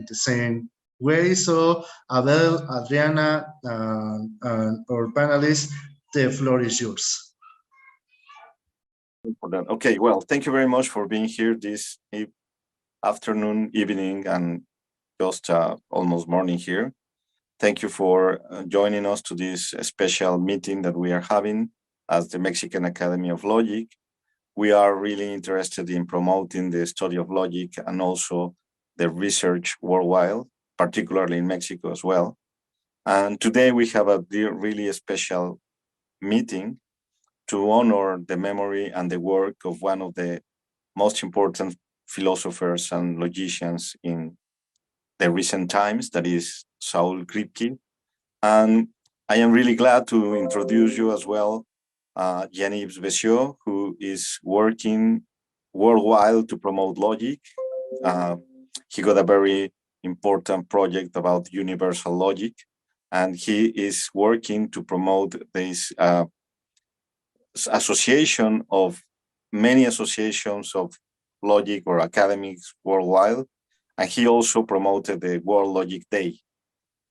the same way. So Abel, Adriana, our panelists, the floor is yours. Okay, well, thank you very much for being here this afternoon, evening, and just almost morning here. Thank you for joining us to this special meeting that we are having as the Mexican Academy of Logic. We are really interested in promoting the study of logic and also the research worldwide, particularly in Mexico as well. And today we have a really special meeting to honor the memory and the work of one of the most important philosophers and logicians in the recent times, that is Saul Kripke. And I am really glad to introduce you as well, Jean-Yves Bessiot, who is working worldwide to promote logic. He got a very important project about universal logic, and he is working to promote this association of many associations of logic or academics worldwide. And he also promoted the World Logic Day.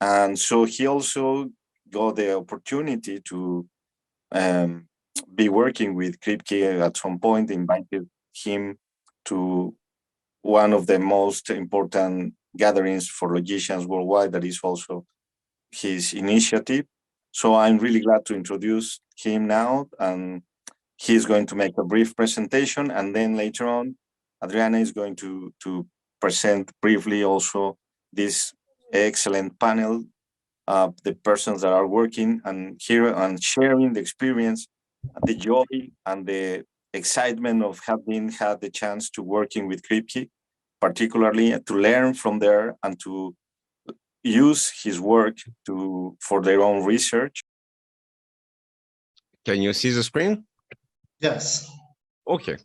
And so he also got the opportunity to be working with Kripke at some point, invited him to one of the most important gatherings for logicians worldwide, that is also his initiative. So I'm really glad to introduce him now, and he's going to make a brief presentation, and then later on, Adriana is going to present briefly also this excellent panel of the persons that are working and here and sharing the experience, the joy and the excitement of having had the chance to working with Kripke, particularly to learn from there and to use his work for their own research. Can you see the screen? Yes. Okay,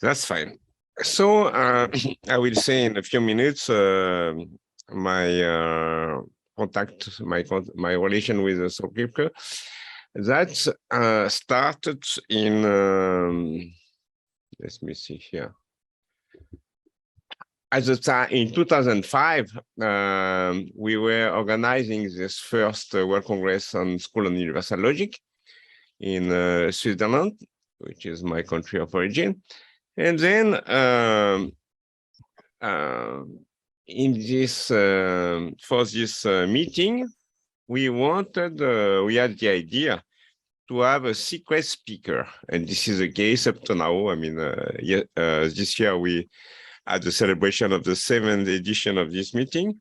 that's fine. So I will say in a few minutes my contact, my relation with Saul Kripke. That started in, let me see here. At the time, in 2005, we were organizing this first World Congress on School and Universal Logic in Switzerland, which is my country of origin. And then in this, for this meeting, we had the idea to have a secret speaker. And this is the case up to now. I mean, this year we had the celebration of the 7th edition of this meeting.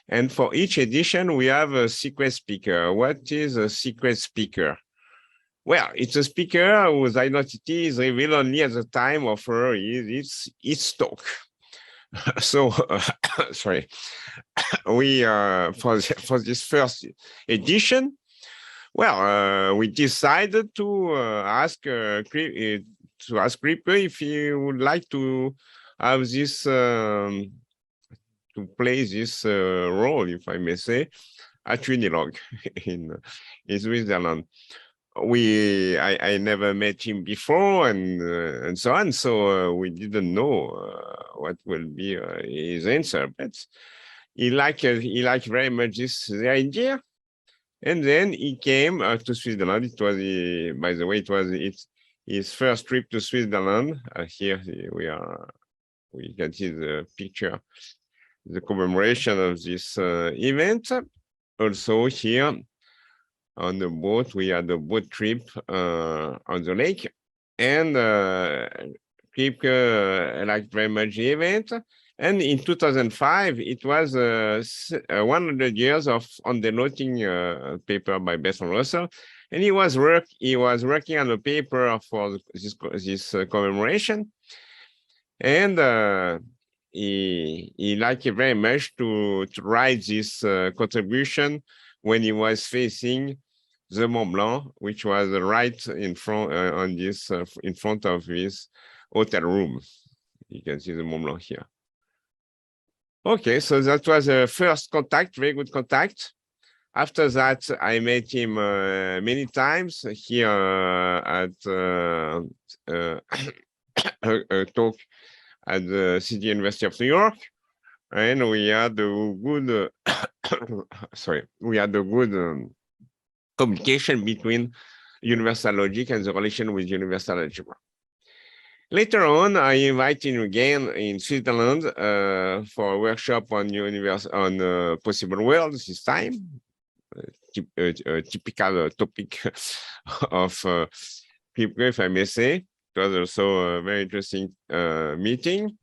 And for each edition, we have a secret speaker. What is a secret speaker? Well, it's a speaker whose identity is revealed only at the time of its talk. So, sorry, we for this first edition, well, we decided to ask Kripke if he would like to have this to play this role, if I may say, at Unilog in Switzerland. I never met him before and so on, so we didn't know what will be his answer, but he liked very much the idea. And then he came to Switzerland. It was, by the way, it was his first trip to Switzerland. Here we can see the picture, the commemoration of this event. Also here on the boat, we had a boat trip on the lake, and Kripke liked very much the event. And in 2005, it was 100 years on the noting paper by Bertrand Russell, and he was working on a paper for this commemoration, and he liked very much to write this contribution when he was facing the Mont Blanc, which was right in front in front of his hotel room. You can see the Mont Blanc here. Okay, so that was a first contact, very good contact. After that, I met him many times here at a talk at the City University of New York, and we had a good, we had a good communication between universal logic and the relation with universal algebra. Later on, I invited you again in Switzerland for a workshop on possible worlds this time, a typical topic of Kripke, if I may say. It was also a very interesting meeting.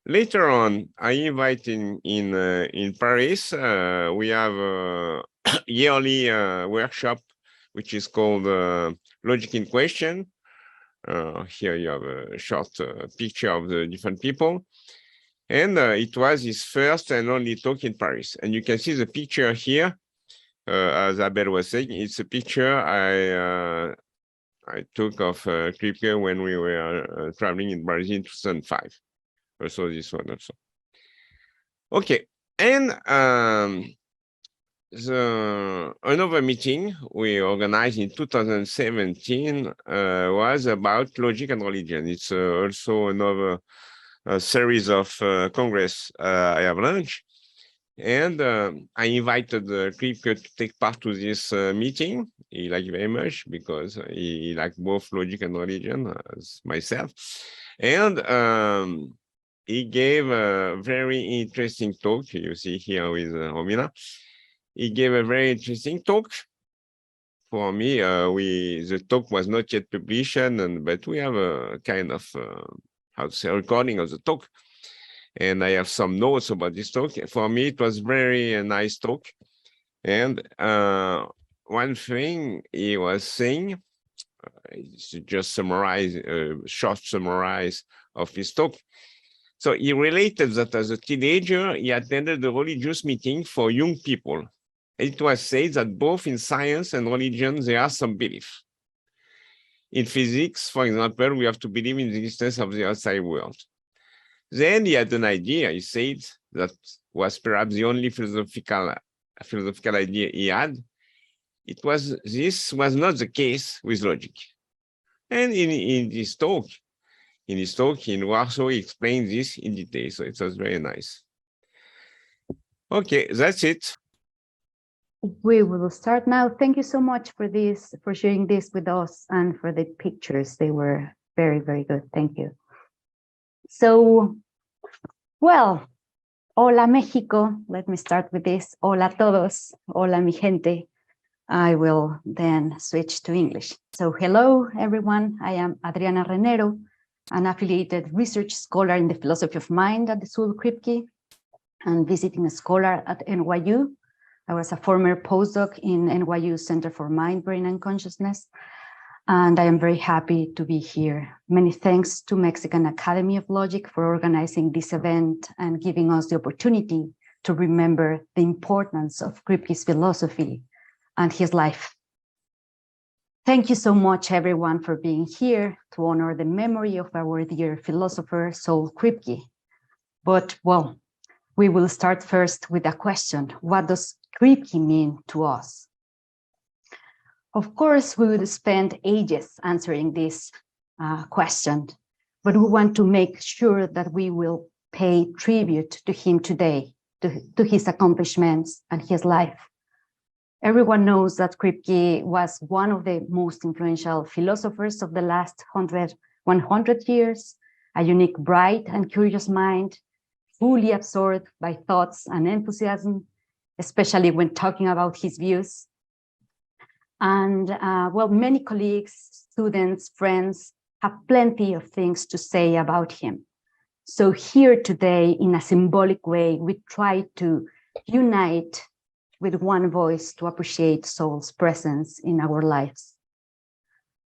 Later on, I invited in Paris. We have a yearly workshop, which is called Logic in Question. Here you have a short picture of the different people. And it was his first and only talk in Paris. And you can see the picture here, as Abel was saying, it's a picture I took of Kripke when we were traveling in Brazil in 2005. Also this one also. Okay, and another meeting we organized in 2017 was about logic and religion. It's also another series of Congress I have launched. And I invited Kripke to take part to this meeting. He liked very much because he liked both logic and religion as myself. And he gave a very interesting talk. You see here with Romina. He gave a very interesting talk. For me, the talk was not yet published, but we have a kind of how to say recording of the talk, and I have some notes about this talk. For me, it was very nice talk, and one thing he was saying, just summarize, short summarize of his talk. So he related that as a teenager, he attended a religious meeting for young people. It was said that both in science and religion, there are some belief. In physics, for example, we have to believe in the existence of the outside world. Then he had an idea, he said, that was perhaps the only philosophical idea he had. This was not the case with logic. And in his talk in Warsaw, he explained this in detail, so it was very nice. Okay, that's it. We will start now. Thank you so much for this, for sharing this with us and for the pictures. They were very, very good. Thank you. So, well, hola Mexico. Let me start with this. Hola todos. Hola mi gente. I will then switch to English. So hello everyone. I am Adriana Renero, an affiliated research scholar in the philosophy of mind at the Saul Kripke and visiting scholar at NYU. I was a former postdoc in NYU Center for Mind, Brain, and Consciousness, and I am very happy to be here. Many thanks to Mexican Academy of Logic for organizing this event and giving us the opportunity to remember the importance of Kripke's philosophy and his life. Thank you so much, everyone, for being here to honor the memory of our dear philosopher, Saul Kripke. But, well, we will start first with a question. What does Kripke mean to us? Of course, we would spend ages answering this question, but we want to make sure that we will pay tribute to him today, to his accomplishments and his life. Everyone knows that Kripke was one of the most influential philosophers of the last 100 years, a unique, bright and curious mind, fully absorbed by thoughts and enthusiasm, especially when talking about his views. And well, many colleagues, students, friends have plenty of things to say about him. So here today, in a symbolic way, we try to unite with one voice to appreciate Saul's presence in our lives.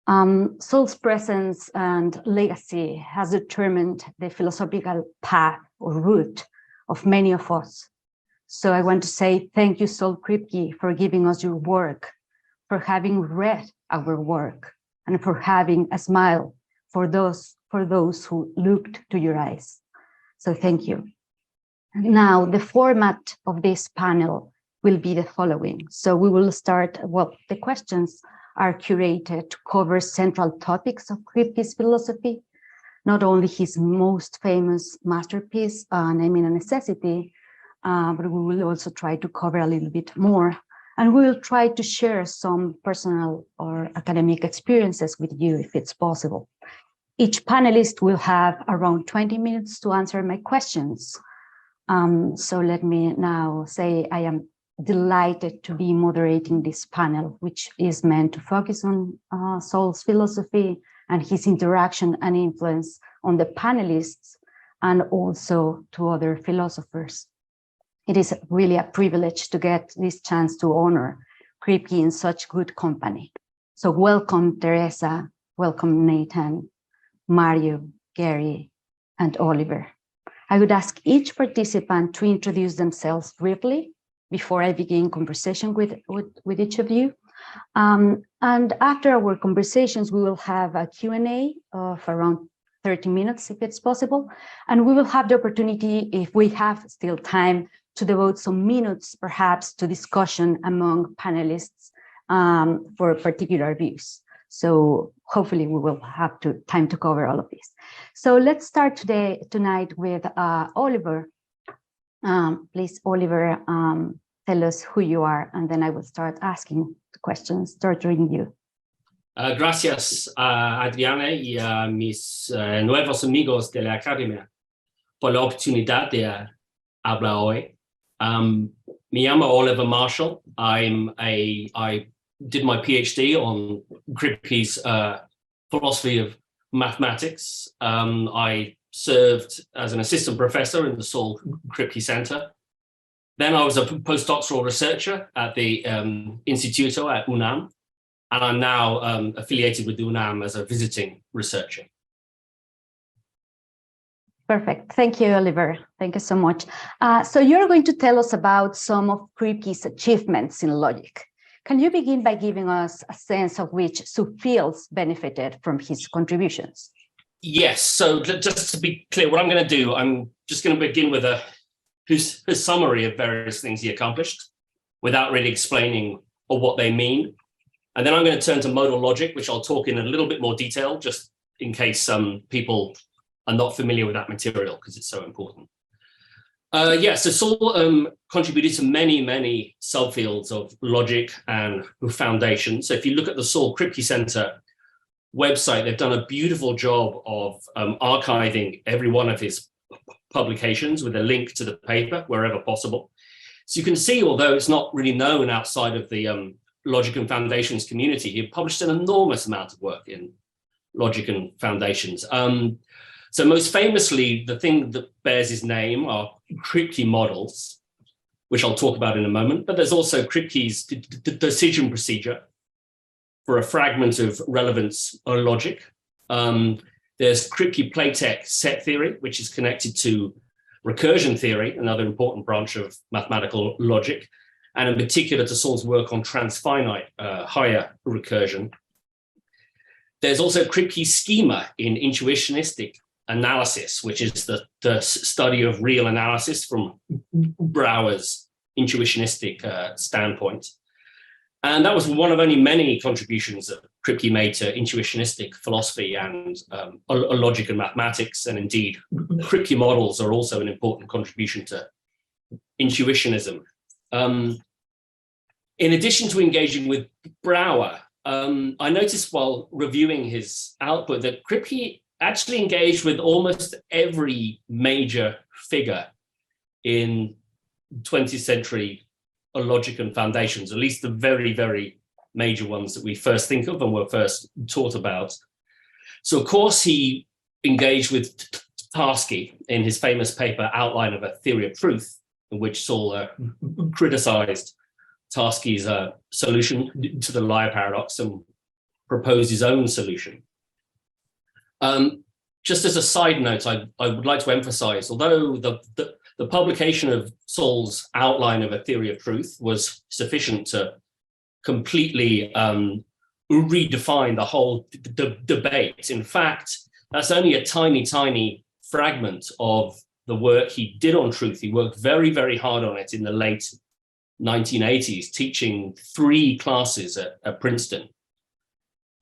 Saul's presence and legacy has determined the philosophical path or route of many of us. So I want to say thank you, Saul Kripke, for giving us your work, for having read our work, and for having a smile for those who looked to your eyes. So thank you. Now, the format of this panel will be the following. So we will start, well, the questions are curated to cover central topics of Kripke's philosophy, not only his most famous masterpiece, Naming a Necessity, but we will also try to cover a little bit more. And we will try to share some personal or academic experiences with you if it's possible. Each panelist will have around 20 minutes to answer my questions. So let me now say I am delighted to be moderating this panel, which is meant to focus on Saul's philosophy and his interaction and influence on the panelists and also to other philosophers. It is really a privilege to get this chance to honor Kripke in such good company. So welcome, Teresa, welcome, Nathan, Mario, Gary, and Oliver. I would ask each participant to introduce themselves briefly before I begin conversation with each of you. And after our conversations, we will have a Q&A of around 30 minutes, if it's possible. And we will have the opportunity, if we have still time, to devote some minutes, perhaps, to discussion among panelists for particular views. So hopefully we will have time to cover all of this. So let's start tonight with Oliver. Please, Oliver, tell us who you are, and then I will start asking the questions, starting you. Gracias, Adriana, y a mis nuevos amigos de la academia por la oportunidad de hablar hoy. Me llamo Oliver Marshall. I did my PhD on Kripke's philosophy of mathematics. I served as an assistant professor in the Saul Kripke Center. Then I was a postdoctoral researcher at the Instituto at UNAM, and I'm now affiliated with the UNAM as a visiting researcher. Perfect. Thank you, Oliver. Thank you so much. So you're going to tell us about some of Kripke's achievements in logic. Can you begin by giving us a sense of which subfields benefited from his contributions? Yes. So just to be clear, what I'm going to do, I'm just going to begin with a summary of various things he accomplished without really explaining or what they mean. And then I'm going to turn to modal logic, which I'll talk in a little bit more detail, just in case some people are not familiar with that material, because it's so important. So Saul contributed to many subfields of logic and foundation. So if you look at the Saul Kripke Center website, they've done a beautiful job of archiving every one of his publications with a link to the paper wherever possible. So you can see, although it's not really known outside of the logic and foundations community, he published an enormous amount of work in logic and foundations. So most famously, the thing that bears his name are Kripke models, which I'll talk about in a moment, but there's also Kripke's decision procedure for a fragment of relevance or logic. There's Kripke Playtech set theory, which is connected to recursion theory, another important branch of mathematical logic, and in particular to Saul's work on transfinite higher recursion. There's also Kripke schema in intuitionistic analysis, which is the study of real analysis from Brouwer's intuitionistic standpoint. And that was one of only many contributions that Kripke made to intuitionistic philosophy and logic and mathematics. And indeed, Kripke models are also an important contribution to intuitionism. In addition to engaging with Brouwer, I noticed while reviewing his output that Kripke actually engaged with almost every major figure in 20th century logic and foundations, at least the very major ones that we first think of and were first taught about. So of course he engaged with Tarski in his famous paper Outline of a Theory of Truth, in which Saul criticized Tarski's solution to the liar paradox and proposed his own solution. Just as a side note, I would like to emphasize, although the publication of Saul's Outline of a Theory of Truth was sufficient to completely redefine the whole debate. In fact, that's only a tiny fragment of the work he did on truth. He worked very hard on it in the late 1980s, teaching 3 classes at Princeton.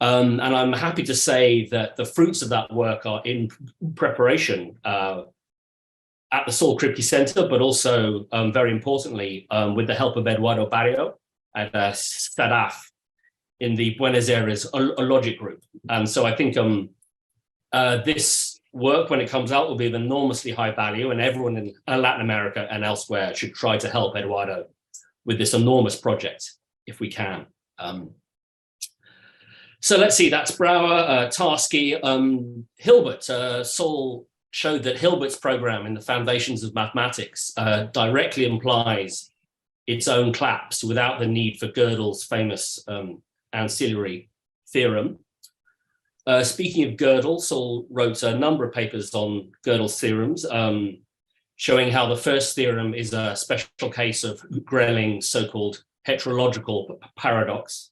And I'm happy to say that the fruits of that work are in preparation at the Saul Kripke Center, but also, very importantly, with the help of Eduardo Barrio at SADAF in the Buenos Aires Logic group. And so I think this work, when it comes out, will be of enormously high value, and everyone in Latin America and elsewhere should try to help Eduardo with this enormous project, if we can. So let's see, that's Brouwer, Tarski, Hilbert. Saul showed that Hilbert's program in the Foundations of Mathematics directly implies its own collapse without the need for Gödel's famous ancillary theorem. Speaking of Gödel, Saul wrote a number of papers on Gödel's theorems, showing how the first theorem is a special case of Grelling's so-called heterological paradox.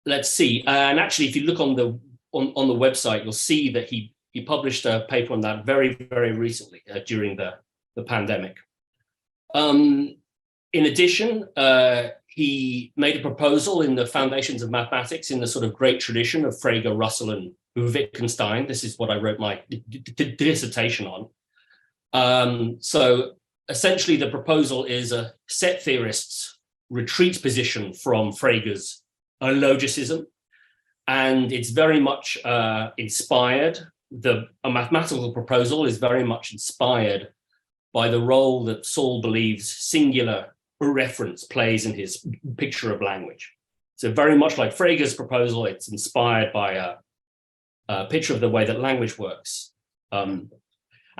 Let's see, and actually, if you look on the website, you'll see that he published a paper on that very, very recently during the pandemic. In addition, he made a proposal in the Foundations of Mathematics in the sort of great tradition of Frege, Russell, and Wittgenstein. This is what I wrote my dissertation on. So essentially, the proposal is a set theorist's retreat position from Frege's logicism, and it's very much inspired. A mathematical proposal is very much inspired by the role that Saul believes singular reference plays in his picture of language. So very much like Frege's proposal, it's inspired by a picture of the way that language works. And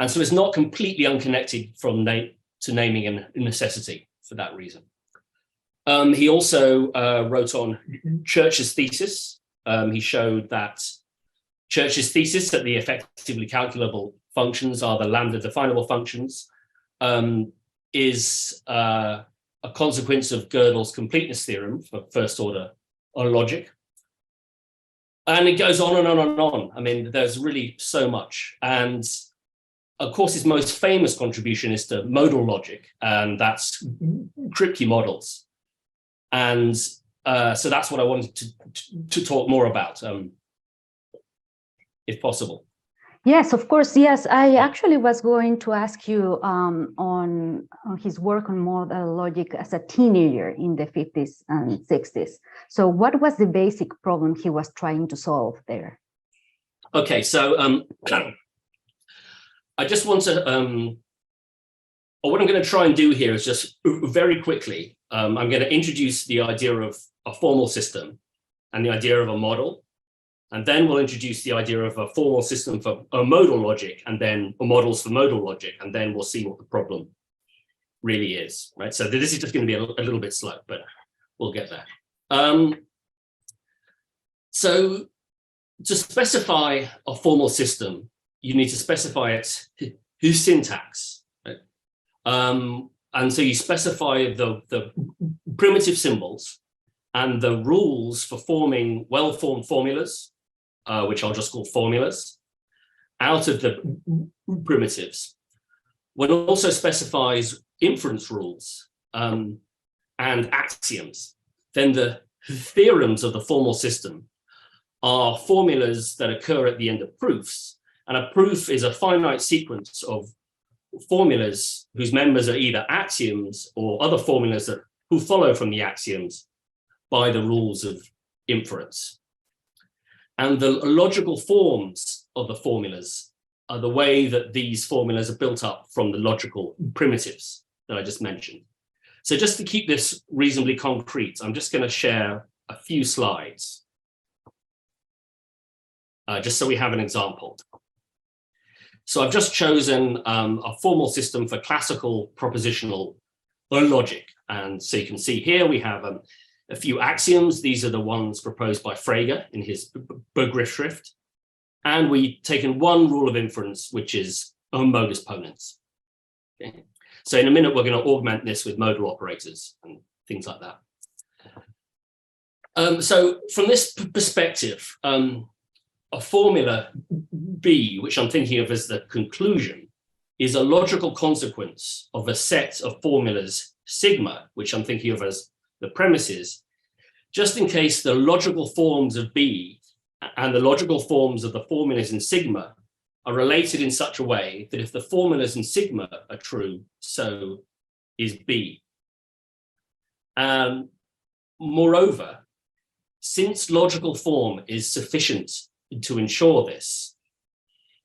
so it's not completely unconnected from to naming a necessity for that reason. He also wrote on Church's thesis. He showed that Church's thesis that the effectively calculable functions are the lambda definable functions is a consequence of Gödel's completeness theorem for first order logic. And it goes on and on and on. I mean, there's really so much. And of course, his most famous contribution is to modal logic, and that's Kripke models. And so that's what I wanted to talk more about, if possible. Yes, of course. Yes, I actually was going to ask you on his work on modal logic as a teenager in the 50s and 60s. So what was the basic problem he was trying to solve there? Okay, so I just want to, what I'm going to try and do here is just very quickly, I'm going to introduce the idea of a formal system and the idea of a model. And then we'll introduce the idea of a formal system for a modal logic and then models for modal logic. And then we'll see what the problem really is, right? So this is just going to be a little bit slow, but we'll get there. So to specify a formal system, you need to specify its syntax, right? And so you specify the primitive symbols and the rules for forming well-formed formulas, which I'll just call formulas, out of the primitives. One also specifies inference rules and axioms. Then the theorems of the formal system are formulas that occur at the end of proofs. And a proof is a finite sequence of formulas whose members are either axioms or other formulas who follow from the axioms by the rules of inference. And the logical forms of the formulas are the way that these formulas are built up from the logical primitives that I just mentioned. So just to keep this reasonably concrete, I'm just going to share a few slides, just so we have an example. So I've just chosen a formal system for classical propositional logic. And so you can see here we have a few axioms. These are the ones proposed by Frege in his Begriffsschrift. And we've taken one rule of inference, which is modus ponens. Okay. So in a minute, we're going to augment this with modal operators and things like that. So from this perspective, a formula B, which I'm thinking of as the conclusion, is a logical consequence of a set of formulas sigma, which I'm thinking of as the premises, just in case the logical forms of B and the logical forms of the formulas in sigma are related in such a way that if the formulas in sigma are true, so is B. Moreover, since logical form is sufficient to ensure this,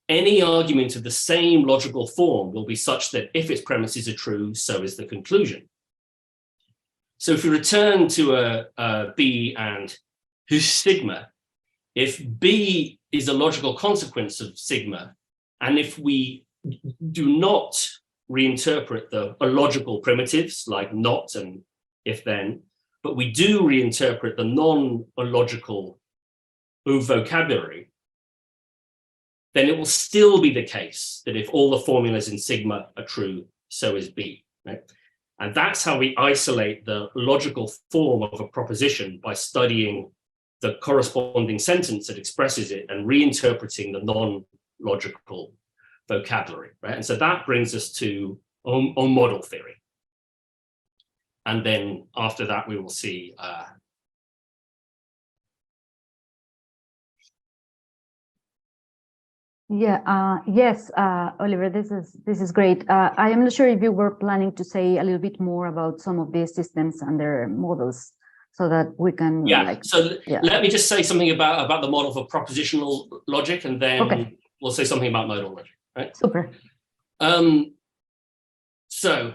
any argument of the same logical form will be such that if its premises are true, so is the conclusion. So if we return to a B and sigma, if B is a logical consequence of sigma, and if we do not reinterpret the logical primitives like not and if then, but we do reinterpret the non-logical vocabulary, then it will still be the case that if all the formulas in sigma are true, so is B, right? And that's how we isolate the logical form of a proposition, by studying the corresponding sentence that expresses it and reinterpreting the non-logical vocabulary, right? And so that brings us to on model theory. And then after that, we will see yes, Oliver, this is great. I am not sure if you were planning to say a little bit more about some of these systems and their models, so that we can let me just say something about the model for propositional logic, and then we'll say something about modal logic, right? Super. So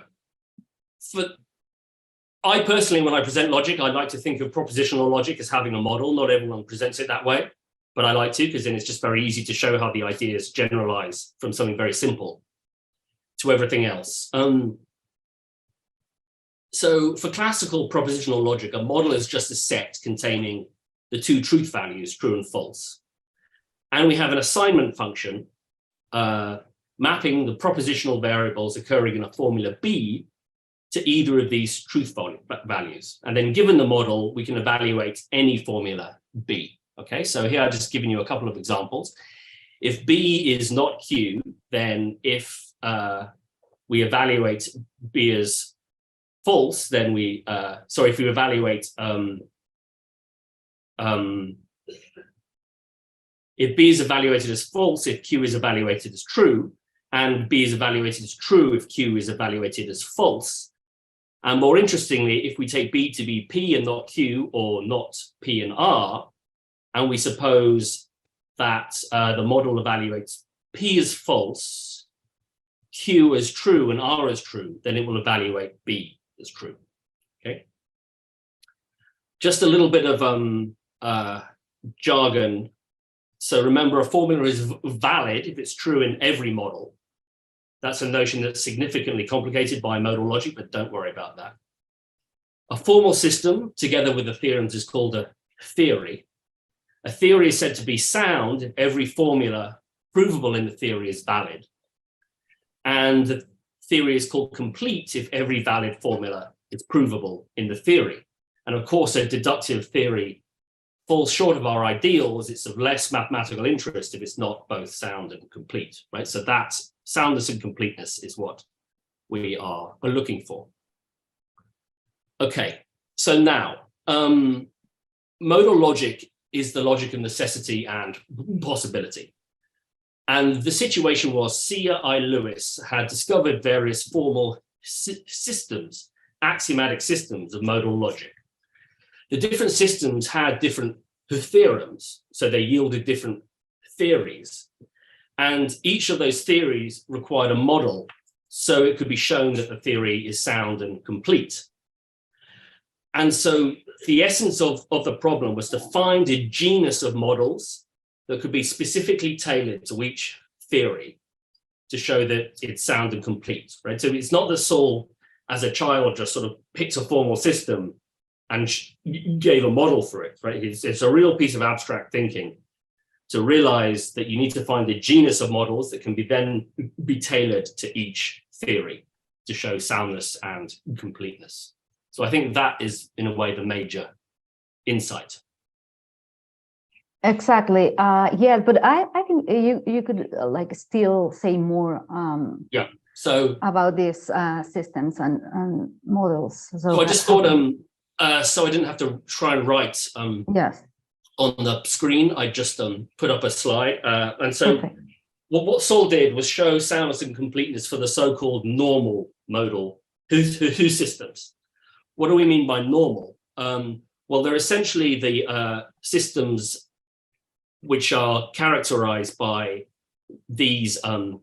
I personally, when I present logic, I like to think of propositional logic as having a model. Not everyone presents it that way, but I like to, because then it's just very easy to show how the ideas generalize from something very simple to everything else. So for classical propositional logic, a model is just a set containing the two truth values, true and false. And we have an assignment function mapping the propositional variables occurring in a formula B to either of these truth values. And then given the model, we can evaluate any formula B. Okay, so here I've just given you a couple of examples. If B is not Q, then if we evaluate B as false, then we, if we evaluate, if B is evaluated as false, if Q is evaluated as true, and B is evaluated as true if Q is evaluated as false. And more interestingly, if we take B to be P and not Q, or not P and R, and we suppose that the model evaluates P as false, Q as true, and R as true, then it will evaluate B as true, okay? Just a little bit of jargon. So remember, a formula is valid if it's true in every model. That's a notion that's significantly complicated by modal logic, but don't worry about that. A formal system, together with the theorems, is called a theory. A theory is said to be sound if every formula provable in the theory is valid. And the theory is called complete if every valid formula is provable in the theory. And of course, a deductive theory falls short of our ideals. It's of less mathematical interest if it's not both sound and complete, right? So that soundness and completeness is what we are looking for. Okay, so now, modal logic is the logic of necessity and possibility. And the situation was C.A. Lewis had discovered various formal systems, axiomatic systems of modal logic. The different systems had different theorems, so they yielded different theories. And each of those theories required a model, so it could be shown that the theory is sound and complete. And so the essence of the problem was to find a genus of models that could be specifically tailored to each theory to show that it's sound and complete, right? So it's not that Saul, as a child, just sort of picked a formal system and gave a model for it, right? It's a real piece of abstract thinking to realize that you need to find a genus of models that can then be tailored to each theory to show soundness and completeness. So I think that is, in a way, the major insight. Exactly. Yeah, but I think you could like still say more so about these systems and models. So I just thought So I didn't have to try and write Yes. on the screen. I just put up a slide. And so Perfect. what Saul did was show soundness and completeness for the so-called normal modal who systems. What do we mean by normal? Well, they're essentially the systems which are characterized by these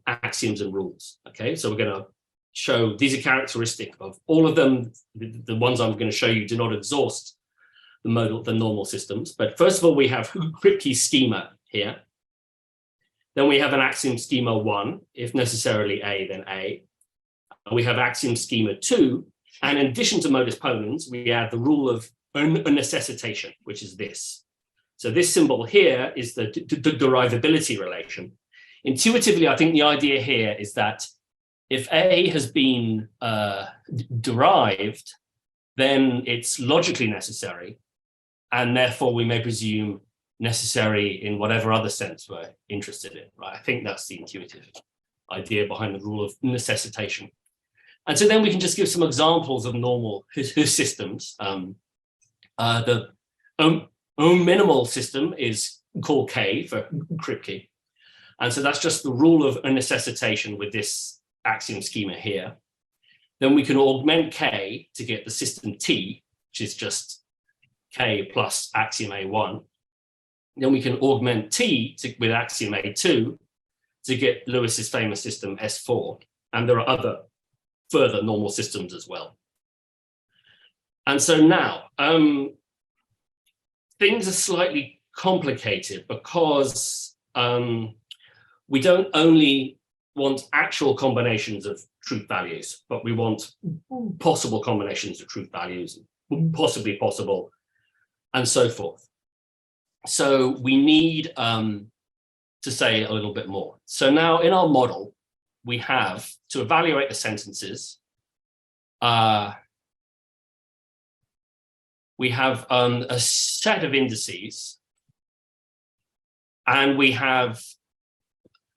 axioms and rules. Okay, so we're going to show these are characteristic of all of them. The ones I'm going to show you do not exhaust the normal systems. But first of all, we have Kripke's schema here. Then we have an axiom schema 1, if necessarily A, then A. We have axiom schema 2, and in addition to modus ponens, we add the rule of necessitation, which is this. So this symbol here is the derivability relation. Intuitively, I think the idea here is that if A has been derived, then it's logically necessary, and therefore we may presume necessary in whatever other sense we're interested in, right? I think that's the intuitive idea behind the rule of necessitation. And so then we can just give some examples of normal systems. The minimal system is called K for Kripke. And so that's just the rule of necessitation with this axiom schema here. Then we can augment K to get the system T, which is just K plus axiom A1. Then we can augment T with axiom A2 to get Lewis's famous system S4. And there are other further normal systems as well. And so now, things are slightly complicated because we don't only want actual combinations of truth values, but we want possible combinations of truth values, possibly possible, and so forth. So we need to say a little bit more. So now in our model, we have to evaluate the sentences. We have a set of indices, and we have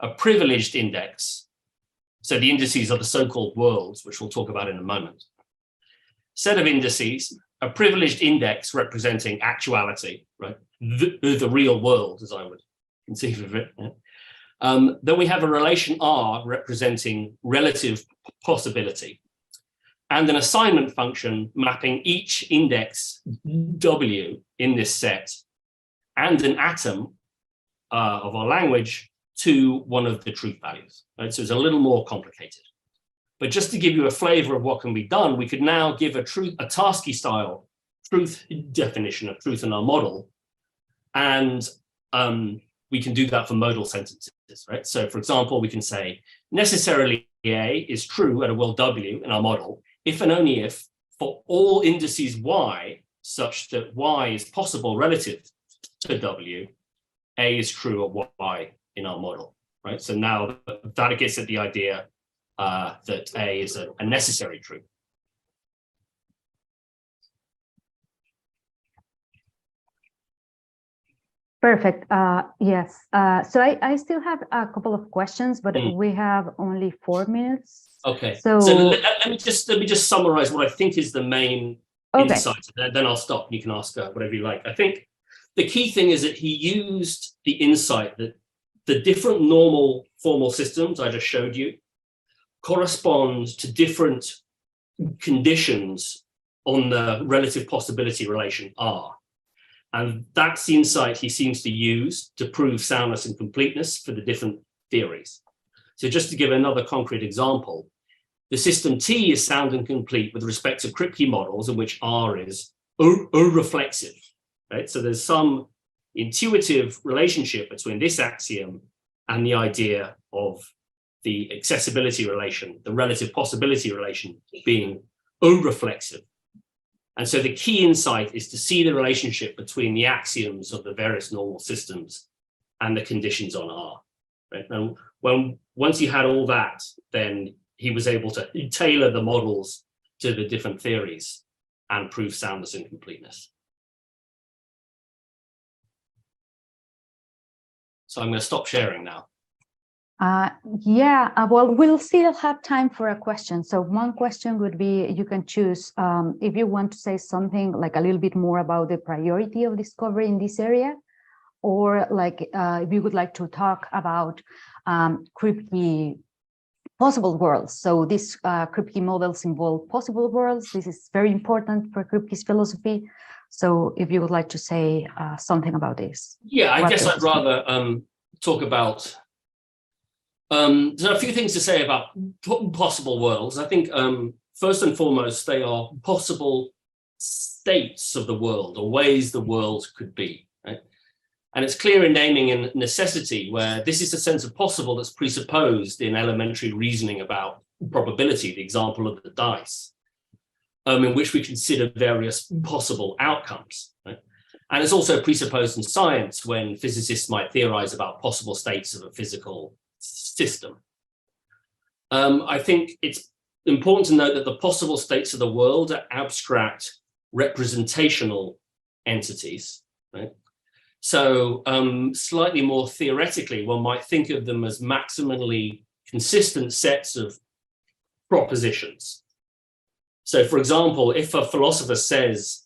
a privileged index. So the indices are the so-called worlds, which we'll talk about in a moment. Set of indices, a privileged index representing actuality, right? The real world, as I would conceive of it. Yeah. Then we have a relation R representing relative possibility, and an assignment function mapping each index W in this set and an atom of our language to one of the truth values. Right? So it's a little more complicated. But just to give you a flavor of what can be done, we could now give a Tarski style truth definition of truth in our model. And we can do that for modal sentences, right? So for example, we can say necessarily A is true at a world W in our model, if and only if for all indices Y, such that Y is possible relative to W, A is true at Y in our model, right? So now that gets at the idea that A is a necessary truth. Perfect. Yes. So I still have a couple of questions, but we have only 4 minutes. Okay. So let me just summarize what I think is the main insight. Then I'll stop. You can ask whatever you like. I think the key thing is that he used the insight that the different normal formal systems I just showed you correspond to different conditions on the relative possibility relation R. And that's the insight he seems to use to prove soundness and completeness for the different theories. So just to give another concrete example, the system T is sound and complete with respect to Kripke models in which R is reflexive, right? So there's some intuitive relationship between this axiom and the idea of the accessibility relation, the relative possibility relation being reflexive. And so the key insight is to see the relationship between the axioms of the various normal systems and the conditions on R. Right? And once he had all that, then he was able to tailor the models to the different theories and prove soundness and completeness. So I'm going to stop sharing now. Well, we'll still have time for a question. So one question would be, you can choose if you want to say something like a little bit more about the priority of discovery in this area, or like if you would like to talk about Kripke possible worlds. So these Kripke models involve possible worlds. This is very important for Kripke's philosophy. So if you would like to say something about this. Yeah, I guess I'd rather talk about, there are a few things to say about possible worlds. I think first and foremost, they are possible states of the world or ways the world could be, right? And it's clear in naming and necessity, where this is a sense of possible that's presupposed in elementary reasoning about probability, the example of the dice, in which we consider various possible outcomes, right? And it's also presupposed in science, when physicists might theorize about possible states of a physical system. I think it's important to note that the possible states of the world are abstract representational entities, right? So slightly more theoretically, one might think of them as maximally consistent sets of propositions. So for example, if a philosopher says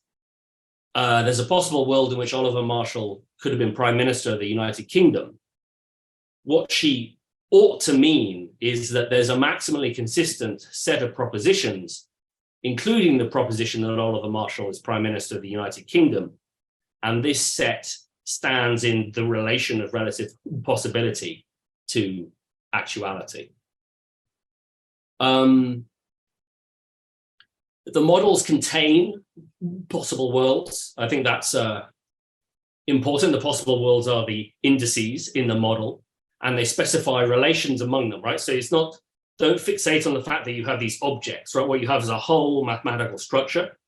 there's a possible world in which Oliver Marshall could have been Prime Minister of the United Kingdom, what she ought to mean is that there's a maximally consistent set of propositions, including the proposition that Oliver Marshall is Prime Minister of the United Kingdom, and this set stands in the relation of relative possibility to actuality. The models contain possible worlds. I think that's important. The possible worlds are the indices in the model, and they specify relations among them, right? So it's not, don't fixate on the fact that you have these objects, right? What you have is a whole mathematical structure,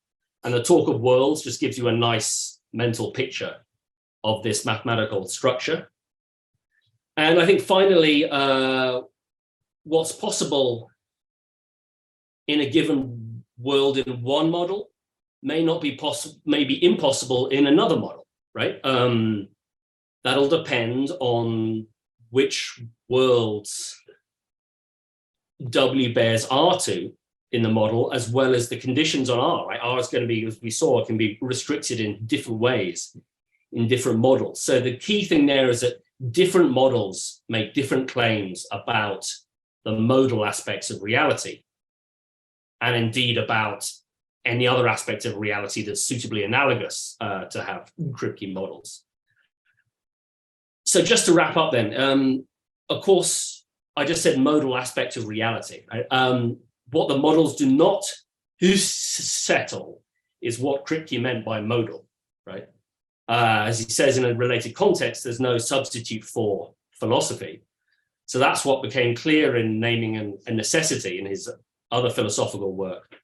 and the talk of worlds just gives you a nice mental picture of this mathematical structure. And I think finally, what's possible in a given world in one model may not be possible, may be impossible in another model, right? That'll depend on which worlds W bears R to in the model, as well as the conditions on R, right? R is going to be, as we saw, can be restricted in different ways in different models. So the key thing there is that different models make different claims about the modal aspects of reality, and indeed about any other aspect of reality that's suitably analogous to have Kripke models. So just to wrap up then, of course, I just said modal aspect of reality. Right? What the models do not settle is what Kripke meant by modal, right? As he says in a related context, there's no substitute for philosophy. So that's what became clear in Naming and Necessity in his other philosophical work.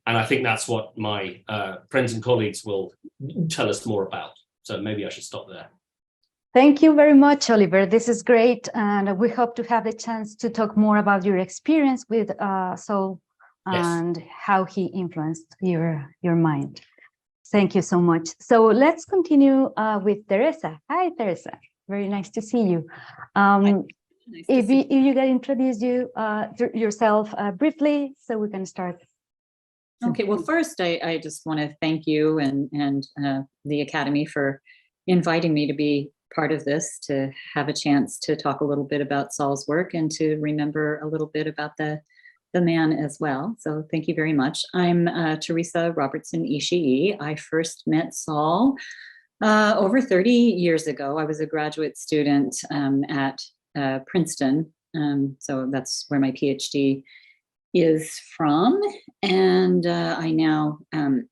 And I think that's what my friends and colleagues will tell us more about. So maybe I should stop there. Thank you very much, Oliver. This is great. And we hope to have the chance to talk more about your experience with Saul and how he influenced your mind. Thank you so much. So let's continue with Teresa. Hi, Teresa. Very nice to see you. If you can introduce yourself briefly, so we can start. Okay, well, first, I just want to thank you and the Academy for inviting me to be part of this, to have a chance to talk a little bit about Saul's work and to remember a little bit about the man as well. So thank you very much. I'm Theresa Robertson, Ishii. I first met Saul over 30 years ago. I was a graduate student at Princeton. So that's where my PhD is from. And I now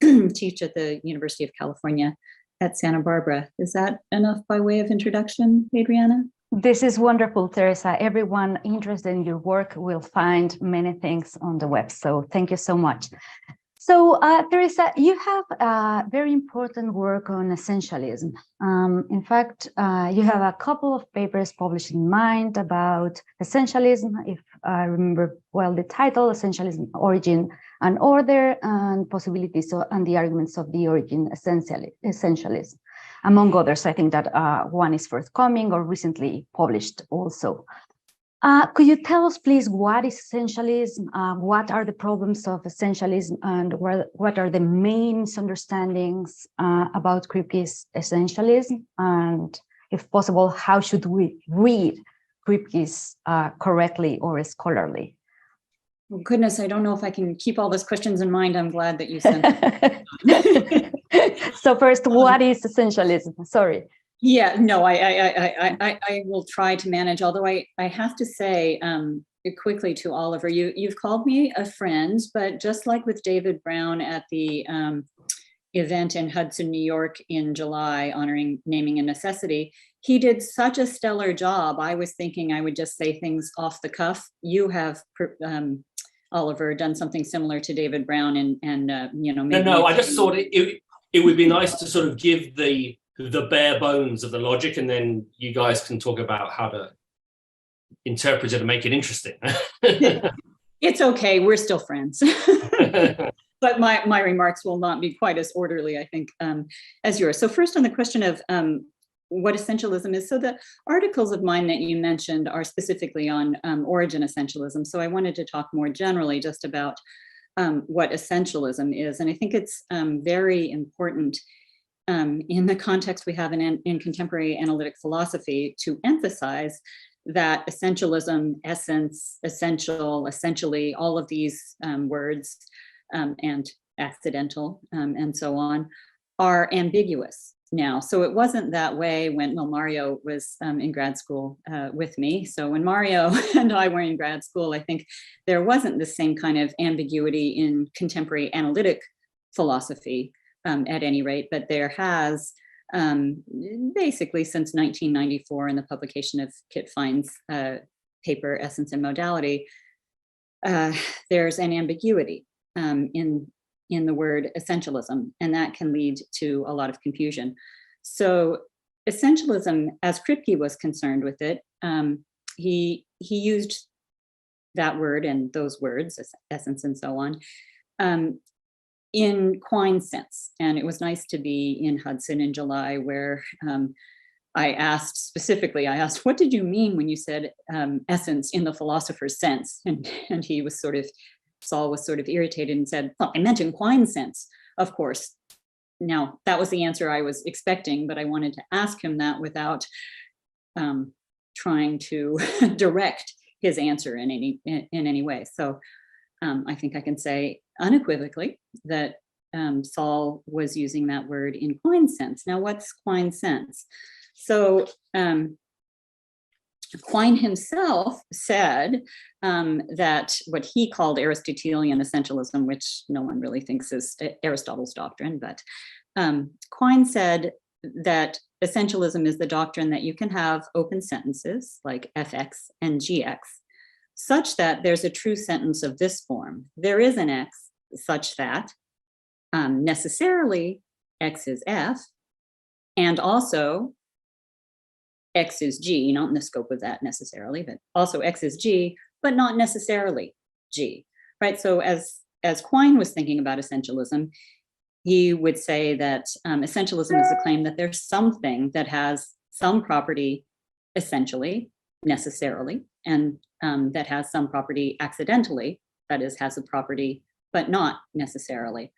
teach at the University of California at Santa Barbara. Is that enough by way of introduction, Adriana? This is wonderful, Teresa. Everyone interested in your work will find many things on the web. So thank you so much. So Teresa, you have a very important work on essentialism. In fact, you have a couple of papers published in Mind about essentialism, if I remember well the title, Essentialism, Origin and Order, and Possibilities and the Arguments of the Origin Essentialism. Among others, I think that one is forthcoming or recently published also. Could you tell us, please, what is essentialism? What are the problems of essentialism, and what are the main misunderstandings about Kripke's essentialism? And if possible, how should we read Kripke's correctly or scholarly? Oh, goodness, I don't know if I can keep all those questions in mind. I'm glad that you sent them. So first, what is essentialism? Sorry. Yeah, no, I will try to manage, although I have to say quickly to Oliver, you've called me a friend, but just like with David Brown at the event in Hudson, New York in July, honoring naming a necessity, he did such a stellar job. I was thinking I would just say things off the cuff. You have, Oliver, done something similar to David Brown, and you know, maybe no, I just thought it would be nice to sort of give the bare bones of the logic, and then you guys can talk about how to interpret it and make it interesting. It's okay, we're still friends. But my remarks will not be quite as orderly, I think, as yours. So first on the question of what essentialism is. So the articles of mine that you mentioned are specifically on origin essentialism. So I wanted to talk more generally just about what essentialism is. And I think it's very important in the context we have in contemporary analytic philosophy to emphasize that essentialism, essence, essential, essentially, all of these words and accidental and so on are ambiguous now. So it wasn't that way when Mario was in grad school with me. So when Mario and I were in grad school, I think there wasn't the same kind of ambiguity in contemporary analytic philosophy at any rate, but there has basically since 1994 in the publication of Kit Fine's paper, Essence and Modality, there's an ambiguity in the word essentialism, and that can lead to a lot of confusion. So essentialism, as Kripke was concerned with it, he used that word and those words, essence and so on, in Quine's sense. And it was nice to be in Hudson in July where I asked, what did you mean when you said essence in the philosopher's sense? And he was sort of, Saul was sort of irritated and said, well, I meant in Quine's sense, of course. Now, that was the answer I was expecting, but I wanted to ask him that without trying to direct his answer in any way. So I think I can say unequivocally that Saul was using that word in Quine's sense. Now, what's Quine's sense? So Quine himself said that what he called Aristotelian essentialism, which no one really thinks is Aristotle's doctrine, but Quine said that essentialism is the doctrine that you can have open sentences like fx and gx, such that there's a true sentence of this form. There is an x such that necessarily x is f, and also x is g, not in the scope of that necessarily, but also x is g, but not necessarily g, right? So as Quine was thinking about essentialism, he would say that essentialism is the claim that there's something that has some property essentially, necessarily, and that has some property accidentally, that is, has a property, but not necessarily.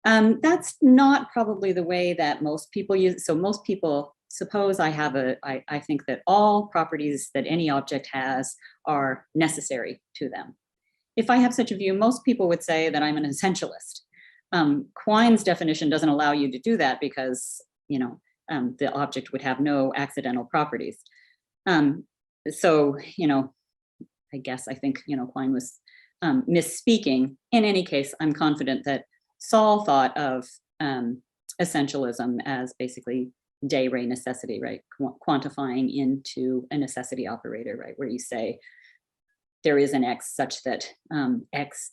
That's not probably the way that most people use it. So most people, suppose I think that all properties that any object has are necessary to them. If I have such a view, most people would say that I'm an essentialist. Quine's definition doesn't allow you to do that because, the object would have no accidental properties. So, I guess I think, Quine was misspeaking. In any case, I'm confident that Saul thought of essentialism as basically de re necessity, right? Quantifying into a necessity operator, right? Where you say there is an X such that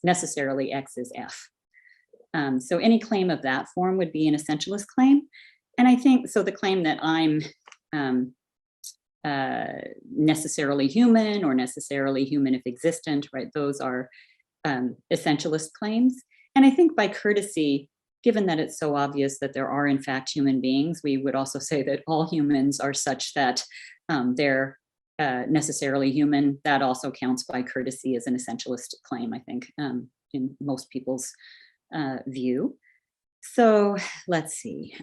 necessarily X is F. So any claim of that form would be an essentialist claim. And I think, so the claim that I'm necessarily human or necessarily human if existent, right? Those are essentialist claims. And I think by courtesy, given that it's so obvious that there are in fact human beings, we would also say that all humans are such that they're necessarily human. That also counts by courtesy as an essentialist claim, I think, in most people's view. So let's see.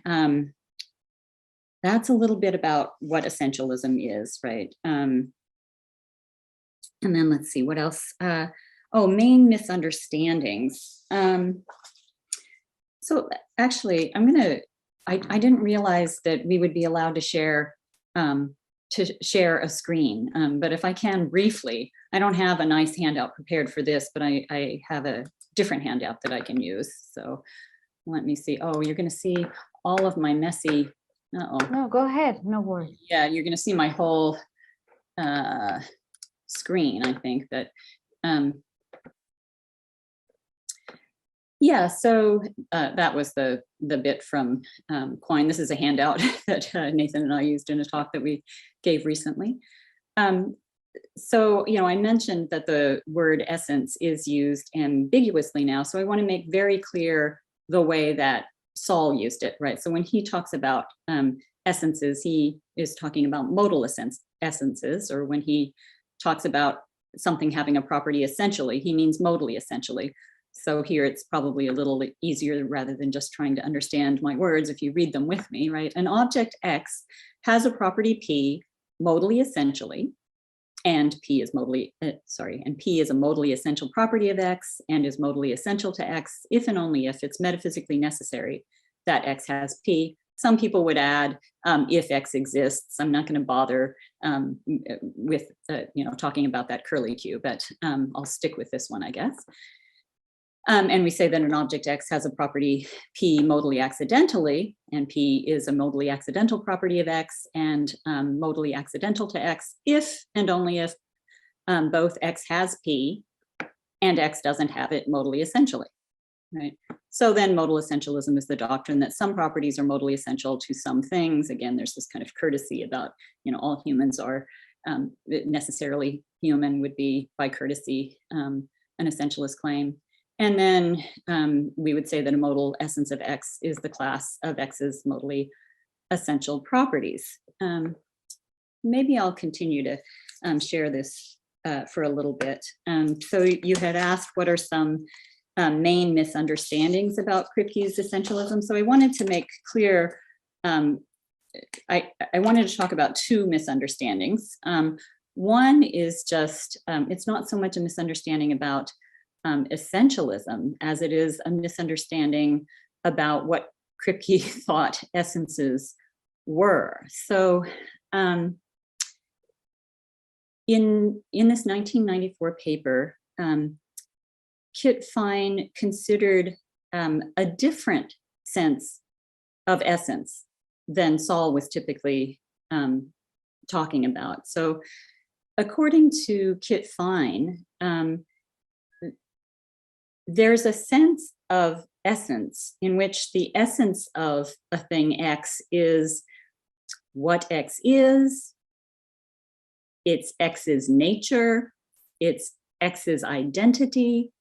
That's a little bit about what essentialism is, right? And then let's see, what else? Oh, main misunderstandings. So actually, I didn't realize that we would be allowed to share a screen, but if I can briefly, I don't have a nice handout prepared for this, but I have a different handout that I can use. So let me see. Oh, you're going to see all of my messy. No, go ahead. No worries. Yeah, you're going to see my whole screen, I think that. Yeah, so that was the bit from Quine. This is a handout that Nathan and I used in a talk that we gave recently. So, I mentioned that the word essence is used ambiguously now. So I want to make very clear the way that Saul used it, right? So when he talks about essences, he is talking about modal essences, or when he talks about something having a property essentially, he means modally essentially. So here it's probably a little easier rather than just trying to understand my words if you read them with me, right? An object X has a property P modally essentially, and P is modally, and P is a modally essential property of X and is modally essential to X if and only if it's metaphysically necessary that X has P. Some people would add if X exists. I'm not going to bother with talking about that curly Q, but I'll stick with this one, I guess. And we say that an object X has a property P modally accidentally, and P is a modally accidental property of X and modally accidental to X if and only if both X has P and X doesn't have it modally essentially, right? So then modal essentialism is the doctrine that some properties are modally essential to some things. Again, there's this kind of courtesy about, all humans are necessarily human would be by courtesy an essentialist claim. And then we would say that a modal essence of X is the class of X's modally essential properties. Maybe I'll continue to share this for a little bit. So you had asked what are some main misunderstandings about Kripke's essentialism. So I wanted to make clear, I wanted to talk about two misunderstandings. One is just, it's not so much a misunderstanding about essentialism as it is a misunderstanding about what Kripke thought essences were. So in this 1994 paper, Kit Fine considered a different sense of essence than Saul was typically talking about. So according to Kit Fine, there's a sense of essence in which the essence of a thing X is what X is, it's X's nature, it's X's identity,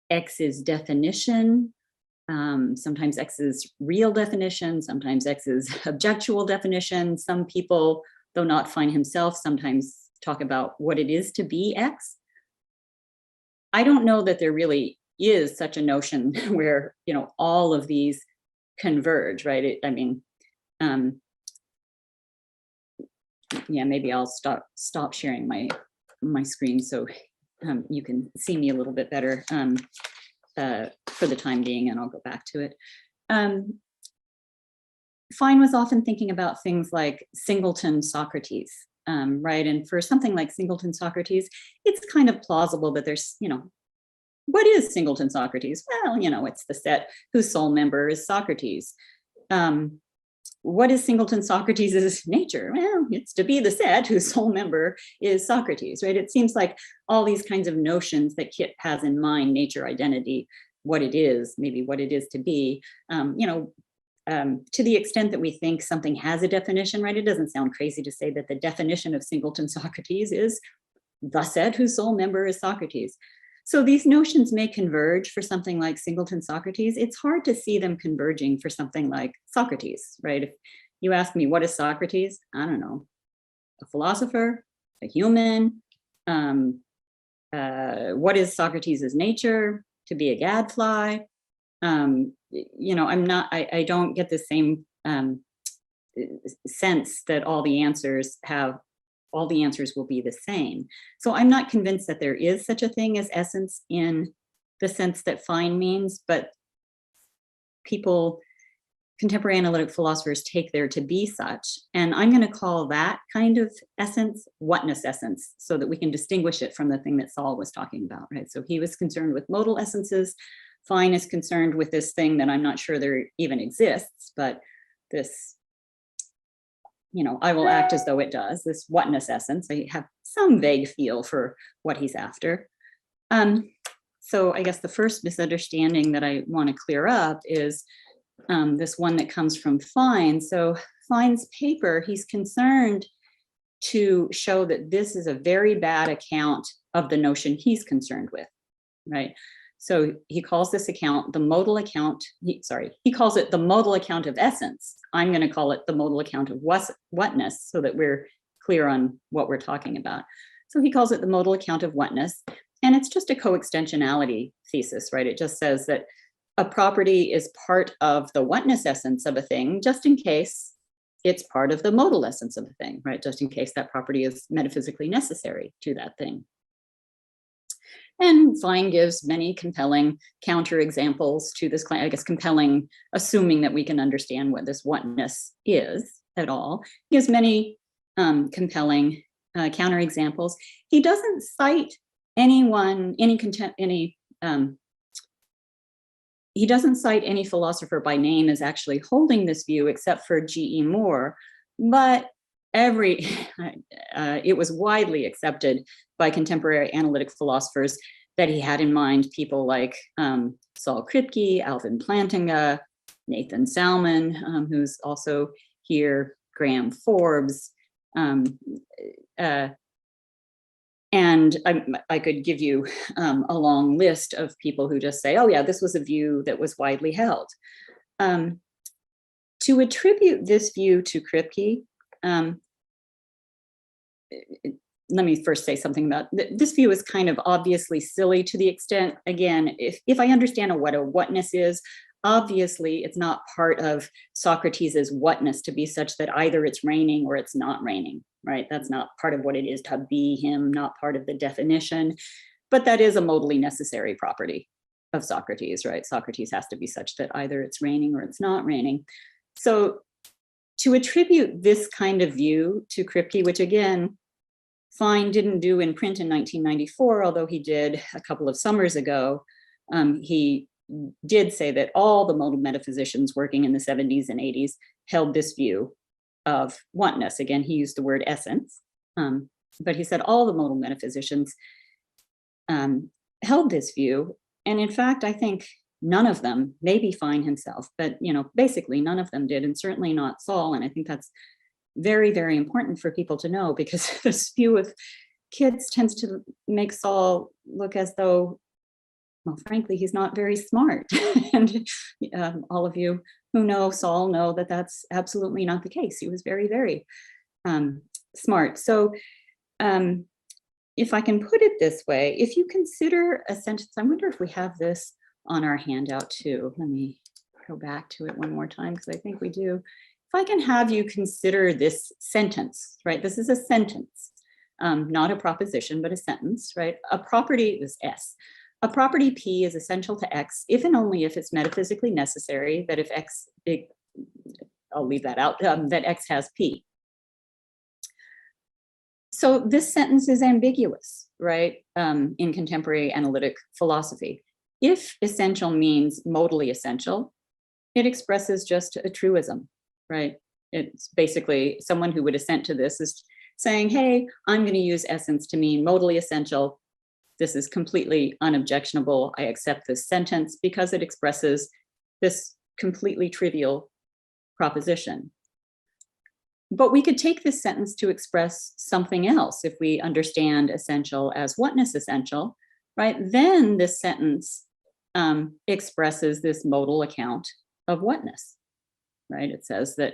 X's definition, sometimes X's real definition, sometimes X's objectual definition. Some people, though not Fine himself, sometimes talk about what it is to be X. I don't know that there really is such a notion where, all of these converge, right? Yeah, maybe I'll stop sharing my screen so you can see me a little bit better for the time being, and I'll go back to it. Fine was often thinking about things like Singleton Socrates, right? And for something like Singleton Socrates, it's kind of plausible that there's, what is Singleton Socrates? Well, it's the set whose sole member is Socrates. What is Singleton Socrates' nature? Well, it's to be the set whose sole member is Socrates, right? It seems like all these kinds of notions that Kit has in mind, nature, identity, what it is, maybe what it is to be, to the extent that we think something has a definition, right? It doesn't sound crazy to say that the definition of Singleton Socrates is the set whose sole member is Socrates. So these notions may converge for something like Singleton Socrates. It's hard to see them converging for something like Socrates, right? If you ask me, what is Socrates? I don't know, a philosopher, a human? What is Socrates' nature? To be a gadfly? You know, I don't get the same sense that all the answers will be the same. So I'm not convinced that there is such a thing as essence in the sense that fine means, but contemporary analytic philosophers take there to be such. And I'm going to call that kind of essence whatness essence, so that we can distinguish it from the thing that Saul was talking about, right? So he was concerned with modal essences. Fine is concerned with this thing that I'm not sure there even exists, but this, you know, I will act as though it does, this whatness essence. I have some vague feel for what he's after. So I guess the first misunderstanding that I want to clear up is this one that comes from Fine. So Fine's paper, he's concerned to show that this is a very bad account of the notion he's concerned with, right? So he calls this account the modal account, he calls it the modal account of essence. I'm going to call it the modal account of whatness, so that we're clear on what we're talking about. So he calls it the modal account of whatness, and it's just a coextensionality thesis, right? It just says that a property is part of the whatness essence of a thing, just in case it's part of the modal essence of a thing, right? Just in case that property is metaphysically necessary to that thing. And Fine gives many compelling counterexamples to this claim, I guess compelling, assuming that we can understand what this whatness is at all. He gives many compelling counterexamples. He doesn't cite anyone, he doesn't cite any philosopher by name as actually holding this view, except for G.E. Moore, but it was widely accepted by contemporary analytic philosophers that he had in mind people like Saul Kripke, Alvin Plantinga, Nathan Salmon, who's also here, Graham Forbes, and I could give you a long list of people who just say, oh yeah, this was a view that was widely held. To attribute this view to Kripke, let me first say something about this view is kind of obviously silly to the extent, again, if I understand what a whatness is, obviously it's not part of Socrates's whatness to be such that either it's raining or it's not raining, right? That's not part of what it is to be him, not part of the definition, but that is a modally necessary property of Socrates, right? Socrates has to be such that either it's raining or it's not raining. So to attribute this kind of view to Kripke, which again, Fine didn't do in print in 1994, although he did a couple of summers ago, he did say that all the modal metaphysicians working in the 70s and 80s held this view of whatness. Again, he used the word essence, but he said all the modal metaphysicians held this view. And in fact, I think none of them, maybe Fine himself, but basically none of them did, and certainly not Saul. And I think that's very, very important for people to know, because this view of kids tends to make Saul look as though, well, frankly, he's not very smart. And all of you who know Saul know that that's absolutely not the case. He was very, very smart. So if I can put it this way, if you consider a sentence, I wonder if we have this on our handout too. Let me go back to it one more time, because I think we do. If I can have you consider this sentence, right? This is a sentence, not a proposition, but a sentence, right? A property is S. A property P is essential to X if and only if it's metaphysically necessary that if X, I'll leave that out, that X has P. So this sentence is ambiguous, right? In contemporary analytic philosophy. If essential means modally essential, it expresses just a truism, right? It's basically someone who would assent to this is saying, hey, I'm going to use essence to mean modally essential. This is completely unobjectionable. I accept this sentence because it expresses this completely trivial proposition. But we could take this sentence to express something else if we understand essential as whatness essential, right? Then this sentence expresses this modal account of whatness, right? It says that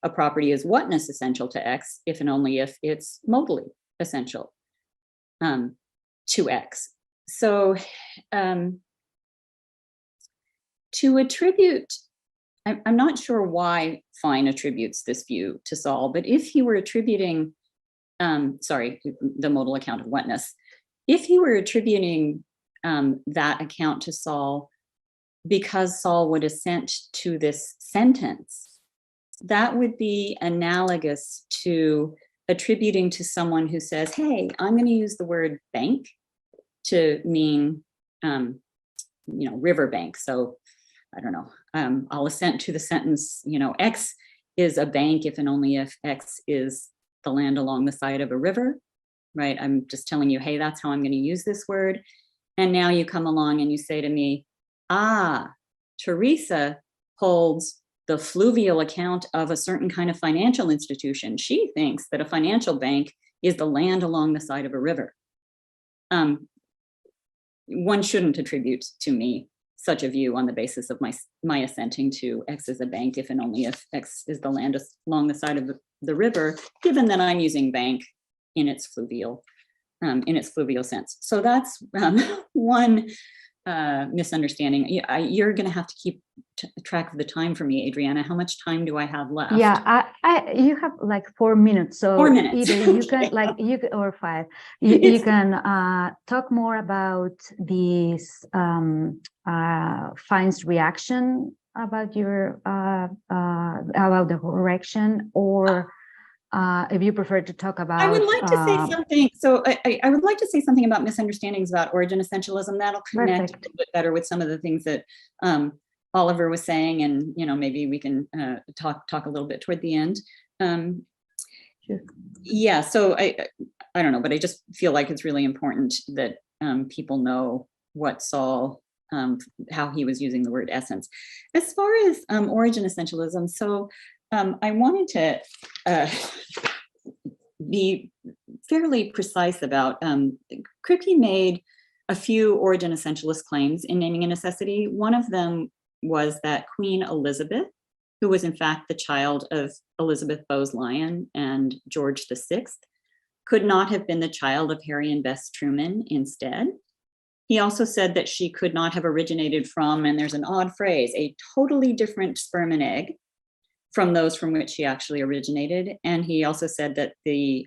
a property is whatness essential to X if and only if it's modally essential to X. So to attribute, I'm not sure why Fine attributes this view to Saul, but if he were attributing, the modal account of wetness, if he were attributing that account to Saul because Saul would assent to this sentence, that would be analogous to attributing to someone who says, hey, I'm going to use the word bank to mean, riverbank. So I don't know, I'll assent to the sentence, X is a bank if and only if X is the land along the side of a river, right? I'm just telling you, hey, that's how I'm going to use this word. And now you come along and you say to me, Teresa holds the fluvial account of a certain kind of financial institution. She thinks that a financial bank is the land along the side of a river. One shouldn't attribute to me such a view on the basis of my assenting to X as a bank, if and only if X is the land along the side of the river, given that I'm using bank in its fluvial sense. So that's one misunderstanding. You're going to have to keep track of the time for me, Adriana. How much time do I have left? Yeah, you have like 4 minutes. So 4 minutes. Either you can, or 5. You can talk more about this Fine's reaction about your about the correction, or if you prefer to talk about. I would like to say something. So I would like to say something about misunderstandings about origin essentialism. That'll connect a little bit better with some of the things that Oliver was saying, and maybe we can talk a little bit toward the end. Sure. Yeah. So I don't know, but I just feel like it's really important that people know what Saul, how he was using the word essence. As far as origin essentialism, so. I wanted to be fairly precise about, Kripke made a few origin essentialist claims in naming a necessity. One of them was that Queen Elizabeth, who was in fact the child of Elizabeth Bowes-Lyon and George VI, could not have been the child of Harry and Bess Truman instead. He also said that she could not have originated from, and there's an odd phrase, a totally different sperm and egg from those from which she actually originated. And he also said that the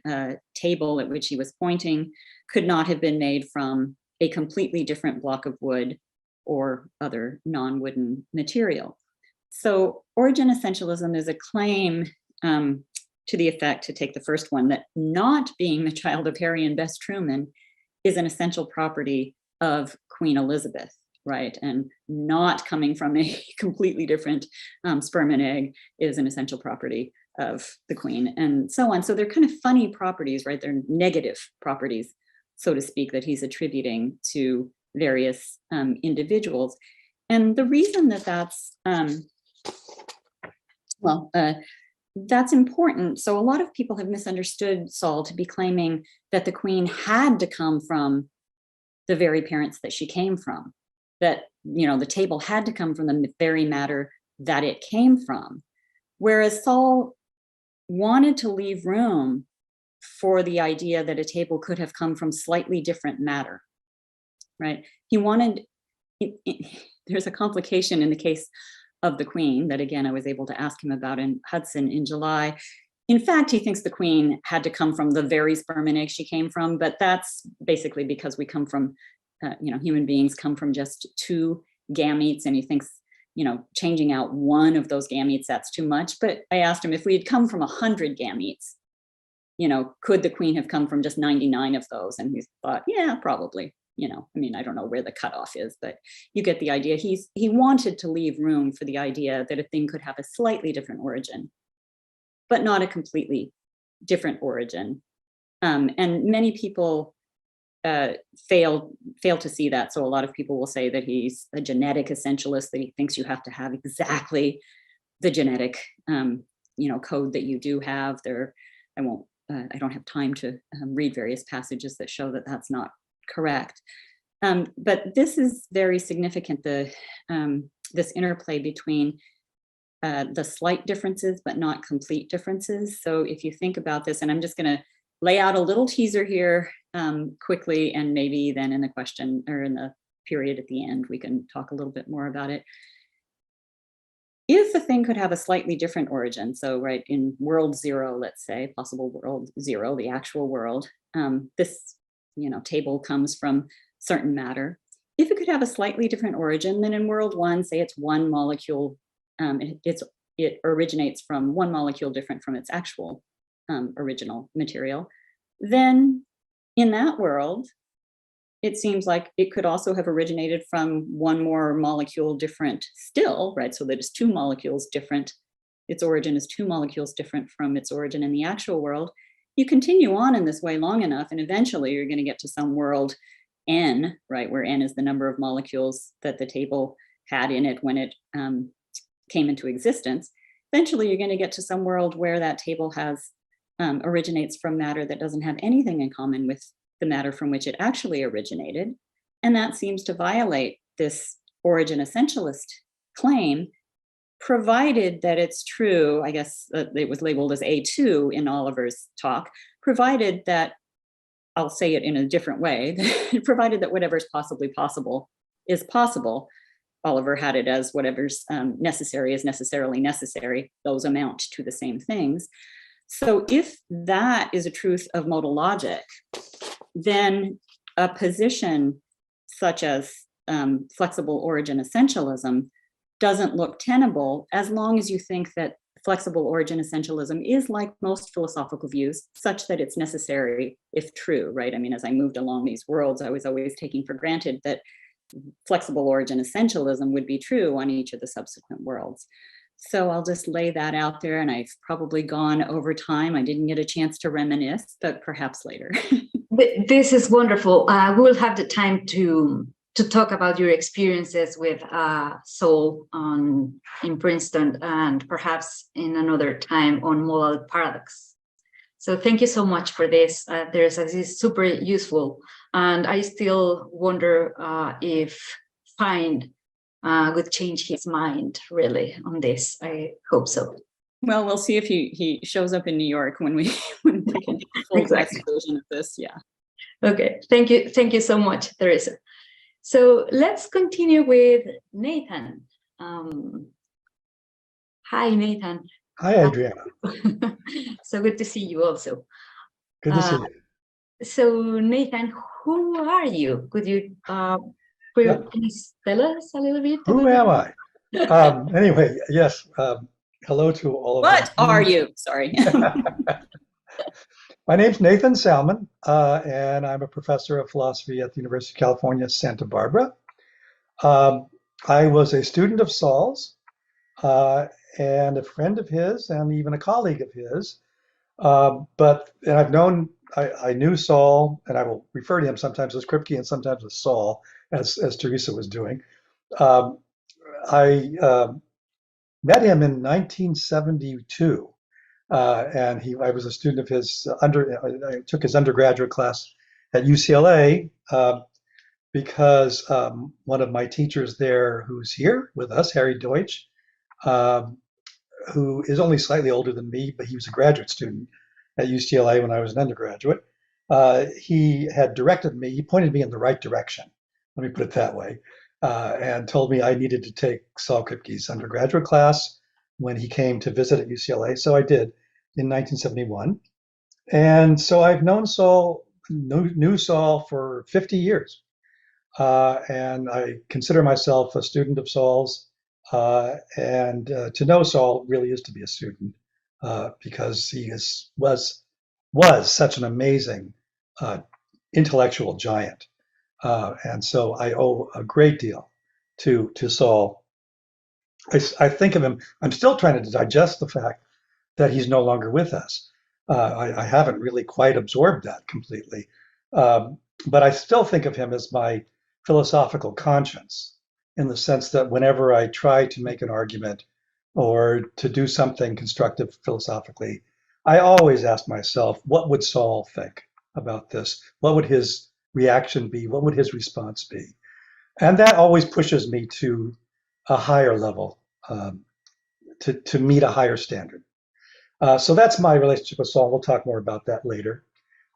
table at which he was pointing could not have been made from a completely different block of wood or other non-wooden material. So origin essentialism is a claim to the effect, to take the first one, that not being the child of Harry and Bess Truman is an essential property of Queen Elizabeth, right? And not coming from a completely different sperm and egg is an essential property of the Queen, and so on. So they're kind of funny properties, right? They're negative properties, so to speak, that he's attributing to various individuals. And the reason that that's, that's important. So a lot of people have misunderstood Saul to be claiming that the Queen had to come from the very parents that she came from, that, the table had to come from the very matter that it came from. Whereas Saul wanted to leave room for the idea that a table could have come from slightly different matter, right? He wanted, there's a complication in the case of the Queen that, again, I was able to ask him about in Hudson in July. In fact, he thinks the Queen had to come from the very sperm and egg she came from, but that's basically because we come from, human beings come from just 2 gametes, and he thinks, changing out one of those gametes, that's too much. But I asked him, if we had come from 100 gametes, could the Queen have come from just 99 of those? And he thought, yeah, probably. I don't know where the cutoff is, but you get the idea. He wanted to leave room for the idea that a thing could have a slightly different origin, but not a completely different origin. And many people fail to see that. So a lot of people will say that he's a genetic essentialist, that he thinks you have to have exactly the genetic, code that you do have there. I don't have time to read various passages that show that that's not correct. But this is very significant, this interplay between the slight differences, but not complete differences. So if you think about this, and I'm just going to lay out a little teaser here quickly, and maybe then in the question or in the period at the end, we can talk a little bit more about it. If a thing could have a slightly different origin, so right in world zero, let's say, possible world zero, the actual world, this table comes from certain matter. If it could have a slightly different origin, then in world one, say it's one molecule, it originates from one molecule different from its actual original material, then in that world, it seems like it could also have originated from one more molecule different still, right? So that it's two molecules different. Its origin is two molecules different from its origin in the actual world. You continue on in this way long enough, and eventually you're going to get to some world n, right, where n is the number of molecules that the table had in it when it came into existence. Eventually you're going to get to some world where that table has originates from matter that doesn't have anything in common with the matter from which it actually originated. And that seems to violate this origin essentialist claim, provided that it's true, I guess it was labeled as A2 in Oliver's talk, provided that, I'll say it in a different way, provided that whatever's possibly possible is possible. Oliver had it as whatever's necessary is necessarily necessary. Those amount to the same things. So if that is a truth of modal logic, then a position such as flexible origin essentialism doesn't look tenable as long as you think that flexible origin essentialism is, like most philosophical views, such that it's necessary if true, right? I mean, as I moved along these worlds, I was always taking for granted that flexible origin essentialism would be true on each of the subsequent worlds. So I'll just lay that out there, and I've probably gone over time. I didn't get a chance to reminisce, but perhaps later. This is wonderful. We will have the time to talk about your experiences with Saul in Princeton, and perhaps in another time on modal paradox. So thank you so much for this. This is super useful, and I still wonder if Fine would change his mind really on this. I hope so. Well, we'll see if he shows up in New York when we can get a full text version of this. Yeah. Okay. Thank you so much, Teresa. So let's continue with Nathan. Hi, Nathan. Hi, Adriana. So good to see you also. Good to see you. So Nathan, who are you? Could you please tell us a little bit? Who am I? Anyway, yes. Hello to all of you. What are you? Sorry. My name's Nathan Salmon, and I'm a professor of philosophy at the University of California, Santa Barbara. I was a student of Saul's and a friend of his, and even a colleague of his. I knew Saul, and I will refer to him sometimes as Kripke and sometimes as Saul, as Teresa was doing. I met him in 1972. And I was a student of his I took his undergraduate class at UCLA because one of my teachers there, who's here with us, Harry Deutsch, who is only slightly older than me, but he was a graduate student at UCLA when I was an undergraduate. He had directed me, he pointed me in the right direction, let me put it that way, and told me I needed to take Saul Kripke's undergraduate class when he came to visit at UCLA. So I did in 1971. And so I've known Saul, knew Saul for 50 years. And I consider myself a student of Saul's. And to know Saul really is to be a student because he was such an amazing intellectual giant. And so I owe a great deal to Saul. I think of him, I'm still trying to digest the fact that he's no longer with us. I haven't really quite absorbed that completely. But I still think of him as my philosophical conscience, in the sense that whenever I try to make an argument or to do something constructive philosophically, I always ask myself, what would Saul think about this? What would his reaction be? What would his response be? And that always pushes me to a higher level, to meet a higher standard. So that's my relationship with Saul. We'll talk more about that later.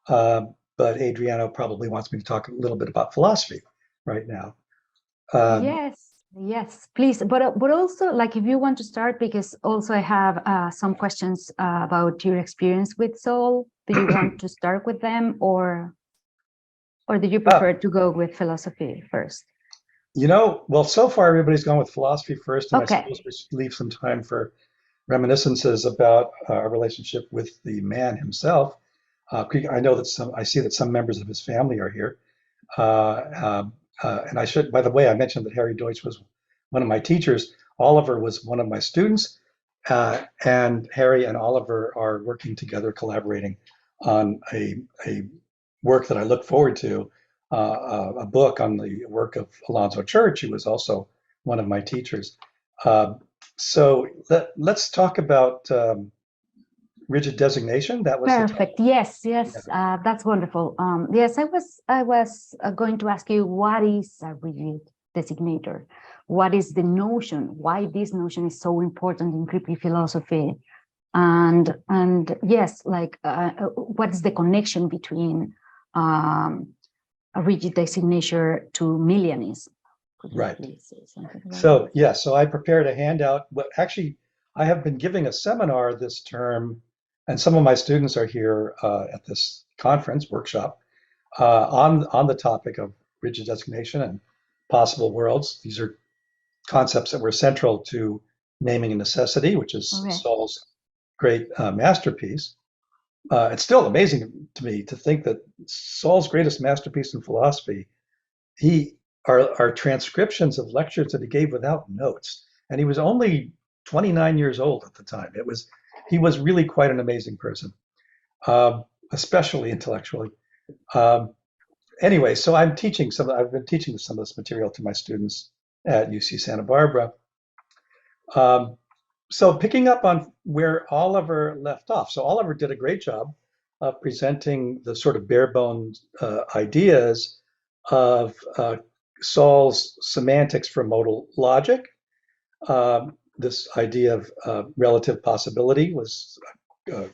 but Adriana probably wants me to talk a little bit about philosophy right now. Yes, please. But also, like, if you want to start, because also I have some questions about your experience with Saul. Do you want to start with them, or do you prefer to go with philosophy first? Well, so far everybody's gone with philosophy first, and Okay. I suppose we should leave some time for reminiscences about our relationship with the man himself. I know that I see that some members of his family are here. And I should, by the way, I mentioned that Harry Deutsch was one of my teachers. Oliver was one of my students, and Harry and Oliver are working together, collaborating on a work that I look forward to, a book on the work of Alonzo Church, who was also one of my teachers. So let's talk about rigid designation. That was perfect. Yes. That's wonderful. Yes, I was going to ask you, what is a rigid designator? What is the notion? Why this notion is so important in Kripke philosophy? And yes, like what is the connection between a rigid designator to Milianism? Right. So yeah, so I prepared a handout. Actually, I have been giving a seminar this term, and some of my students are here at this conference workshop on the topic of rigid designation and possible worlds. These are concepts that were central to Naming and Necessity, which is Saul's great masterpiece. It's still amazing to me to think that Saul's greatest masterpiece in philosophy, are transcriptions of lectures that he gave without notes. And he was only 29 years old at the time. He was really quite an amazing person, especially intellectually. Anyway, so I've been teaching some of this material to my students at UC Santa Barbara. So picking up on where Oliver left off. So Oliver did a great job of presenting the sort of bare bones ideas of Saul's semantics for modal logic. This idea of relative possibility was a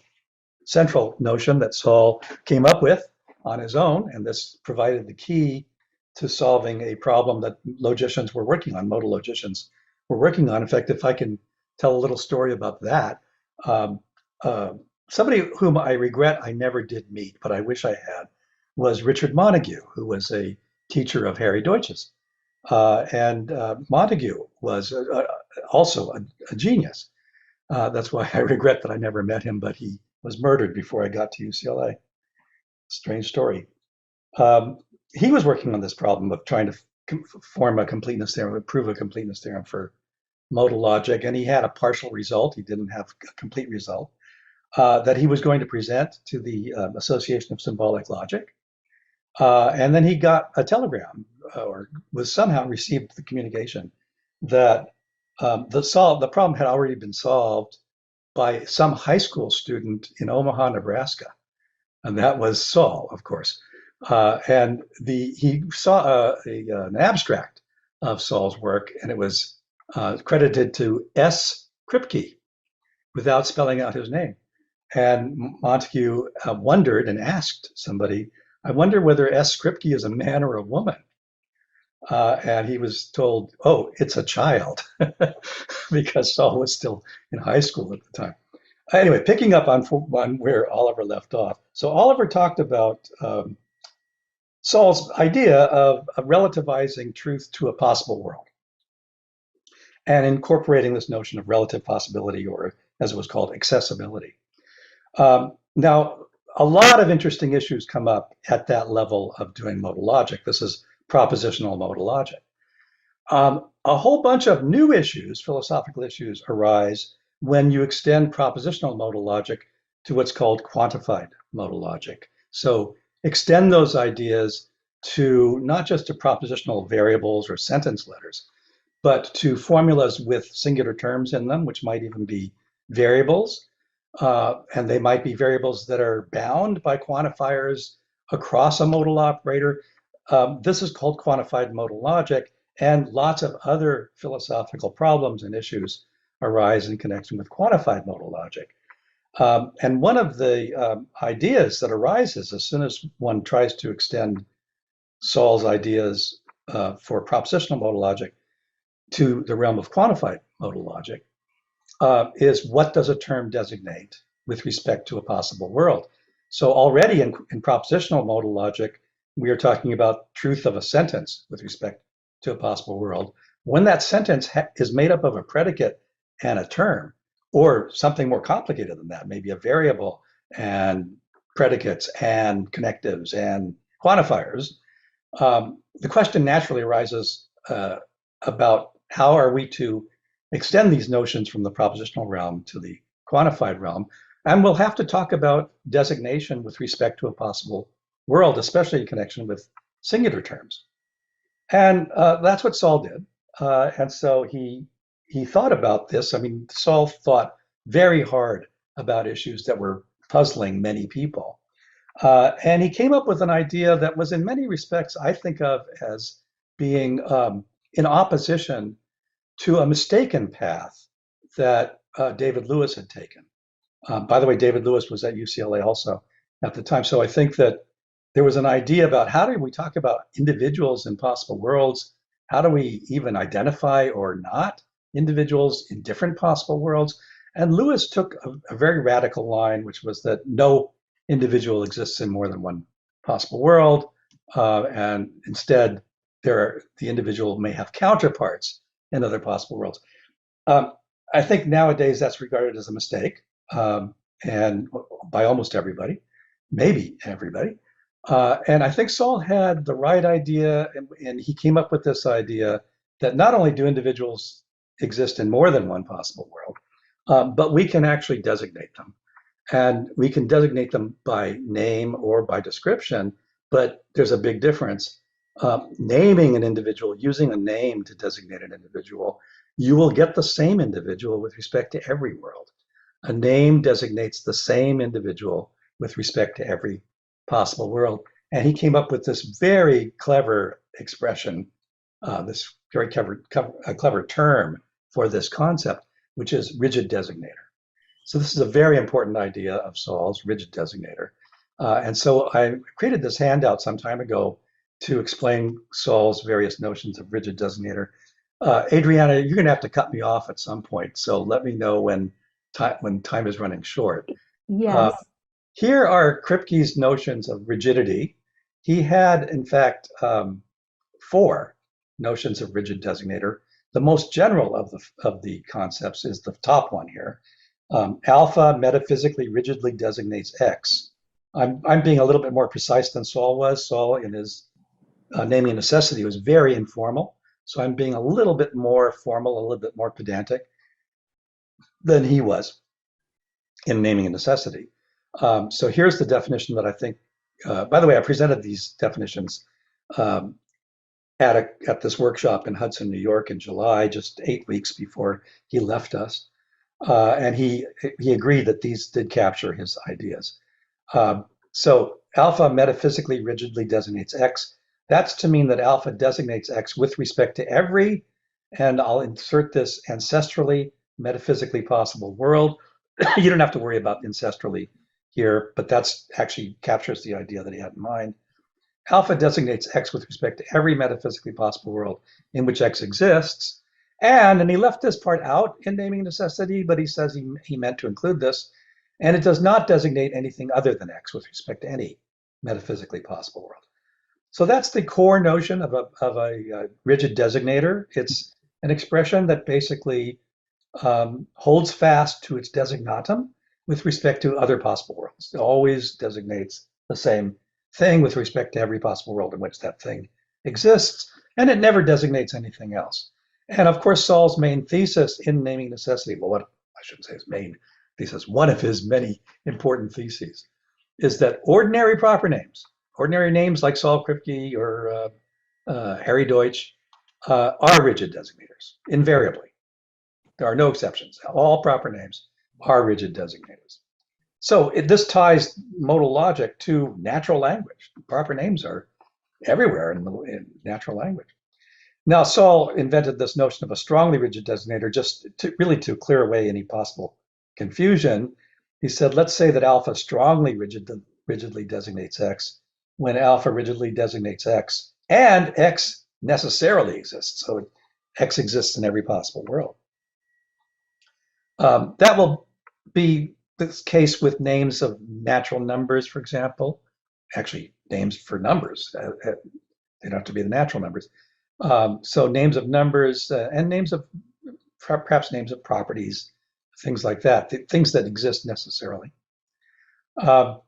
central notion that Saul came up with on his own, and this provided the key to solving a problem that logicians were working on, modal logicians were working on. In fact, if I can tell a little story about that, somebody whom I regret I never did meet, but I wish I had, was Richard Montague, who was a teacher of Harry Deutsch's. And Montague was also a genius. That's why I regret that I never met him, but he was murdered before I got to UCLA. Strange story. He was working on this problem of trying to form a completeness theorem, prove a completeness theorem for modal logic, and he had a partial result. He didn't have a complete result that he was going to present to the Association of Symbolic Logic. And then he got a telegram, or was somehow received the communication that the problem had already been solved by some high school student in Omaha, Nebraska. And that was Saul, of course. And he saw an abstract of Saul's work, and it was credited to S. Kripke without spelling out his name. And Montague wondered and asked somebody, I wonder whether S. Kripke is a man or a woman. And he was told, oh, it's a child, because Saul was still in high school at the time. Anyway, picking up on where Oliver left off. So Oliver talked about Saul's idea of relativizing truth to a possible world and incorporating this notion of relative possibility, or as it was called, accessibility. Now, a lot of interesting issues come up at that level of doing modal logic. This is propositional modal logic. A whole bunch of new issues, philosophical issues, arise when you extend propositional modal logic to what's called quantified modal logic. So extend those ideas to not just to propositional variables or sentence letters, but to formulas with singular terms in them, which might even be variables. And they might be variables that are bound by quantifiers across a modal operator. This is called quantified modal logic, and lots of other philosophical problems and issues arise in connection with quantified modal logic. And one of the ideas that arises as soon as one tries to extend Saul's ideas for propositional modal logic to the realm of quantified modal logic is, what does a term designate with respect to a possible world? So already in propositional modal logic, we are talking about truth of a sentence with respect to a possible world. When that sentence is made up of a predicate and a term, or something more complicated than that, maybe a variable and predicates and connectives and quantifiers, the question naturally arises about how are we to extend these notions from the propositional realm to the quantified realm. And we'll have to talk about designation with respect to a possible world, especially in connection with singular terms. And that's what Saul did. And so he thought about this. I mean, Saul thought very hard about issues that were puzzling many people. And he came up with an idea that was in many respects, I think of as being in opposition to a mistaken path that David Lewis had taken. By the way, David Lewis was at UCLA also at the time. So I think that there was an idea about how do we talk about individuals in possible worlds? How do we even identify or not individuals in different possible worlds? And Lewis took a very radical line, which was that no individual exists in more than one possible world. And instead, the individual may have counterparts in other possible worlds. I think nowadays that's regarded as a mistake, and by almost everybody, maybe everybody. And I think Saul had the right idea, and he came up with this idea that not only do individuals exist in more than one possible world, but we can actually designate them. And we can designate them by name or by description, but there's a big difference. Naming an individual, using a name to designate an individual, you will get the same individual with respect to every world. A name designates the same individual with respect to every possible world. And he came up with this very clever expression, this very clever term for this concept, which is rigid designator. So this is a very important idea of Saul's, rigid designator. And so I created this handout some time ago to explain Saul's various notions of rigid designator. Adriana, you're going to have to cut me off at some point, so let me know when time is running short. Yes. Here are Kripke's notions of rigidity. He had, in fact, 4 notions of rigid designator. The most general of the concepts is the top one here. Alpha metaphysically rigidly designates X. I'm being a little bit more precise than Saul was. Saul, in his naming necessity, was very informal. So I'm being a little bit more formal, a little bit more pedantic than he was in naming a necessity. So here's the definition that I think, by the way, I presented these definitions at this workshop in Hudson, New York in July, just 8 weeks before he left us. And he agreed that these did capture his ideas. So alpha metaphysically rigidly designates X. That's to mean that alpha designates X with respect to every, and I'll insert this, ancestrally, metaphysically possible world. You don't have to worry about ancestrally here, but that's actually captures the idea that he had in mind. Alpha designates X with respect to every metaphysically possible world in which X exists. And he left this part out in naming necessity, but he says he meant to include this. And it does not designate anything other than X with respect to any metaphysically possible world. So that's the core notion of a rigid designator. It's an expression that basically holds fast to its designatum with respect to other possible worlds. It always designates the same thing with respect to every possible world in which that thing exists, and it never designates anything else. And of course, Saul's main thesis in naming necessity, well, what I shouldn't say his main thesis, one of his many important theses, is that ordinary proper names, ordinary names like Saul Kripke or Harry Deutsch, are rigid designators, invariably. There are no exceptions. All proper names are rigid designators. So this ties modal logic to natural language. Proper names are everywhere in natural language. Now, Saul invented this notion of a strongly rigid designator just to clear away any possible confusion. He said, let's say that alpha strongly rigidly designates X when alpha rigidly designates X and X necessarily exists. So X exists in every possible world. That will be the case with names of natural numbers, for example. Actually, names for numbers. They don't have to be the natural numbers. So names of numbers and names of, perhaps names of properties, things like that, things that exist necessarily. The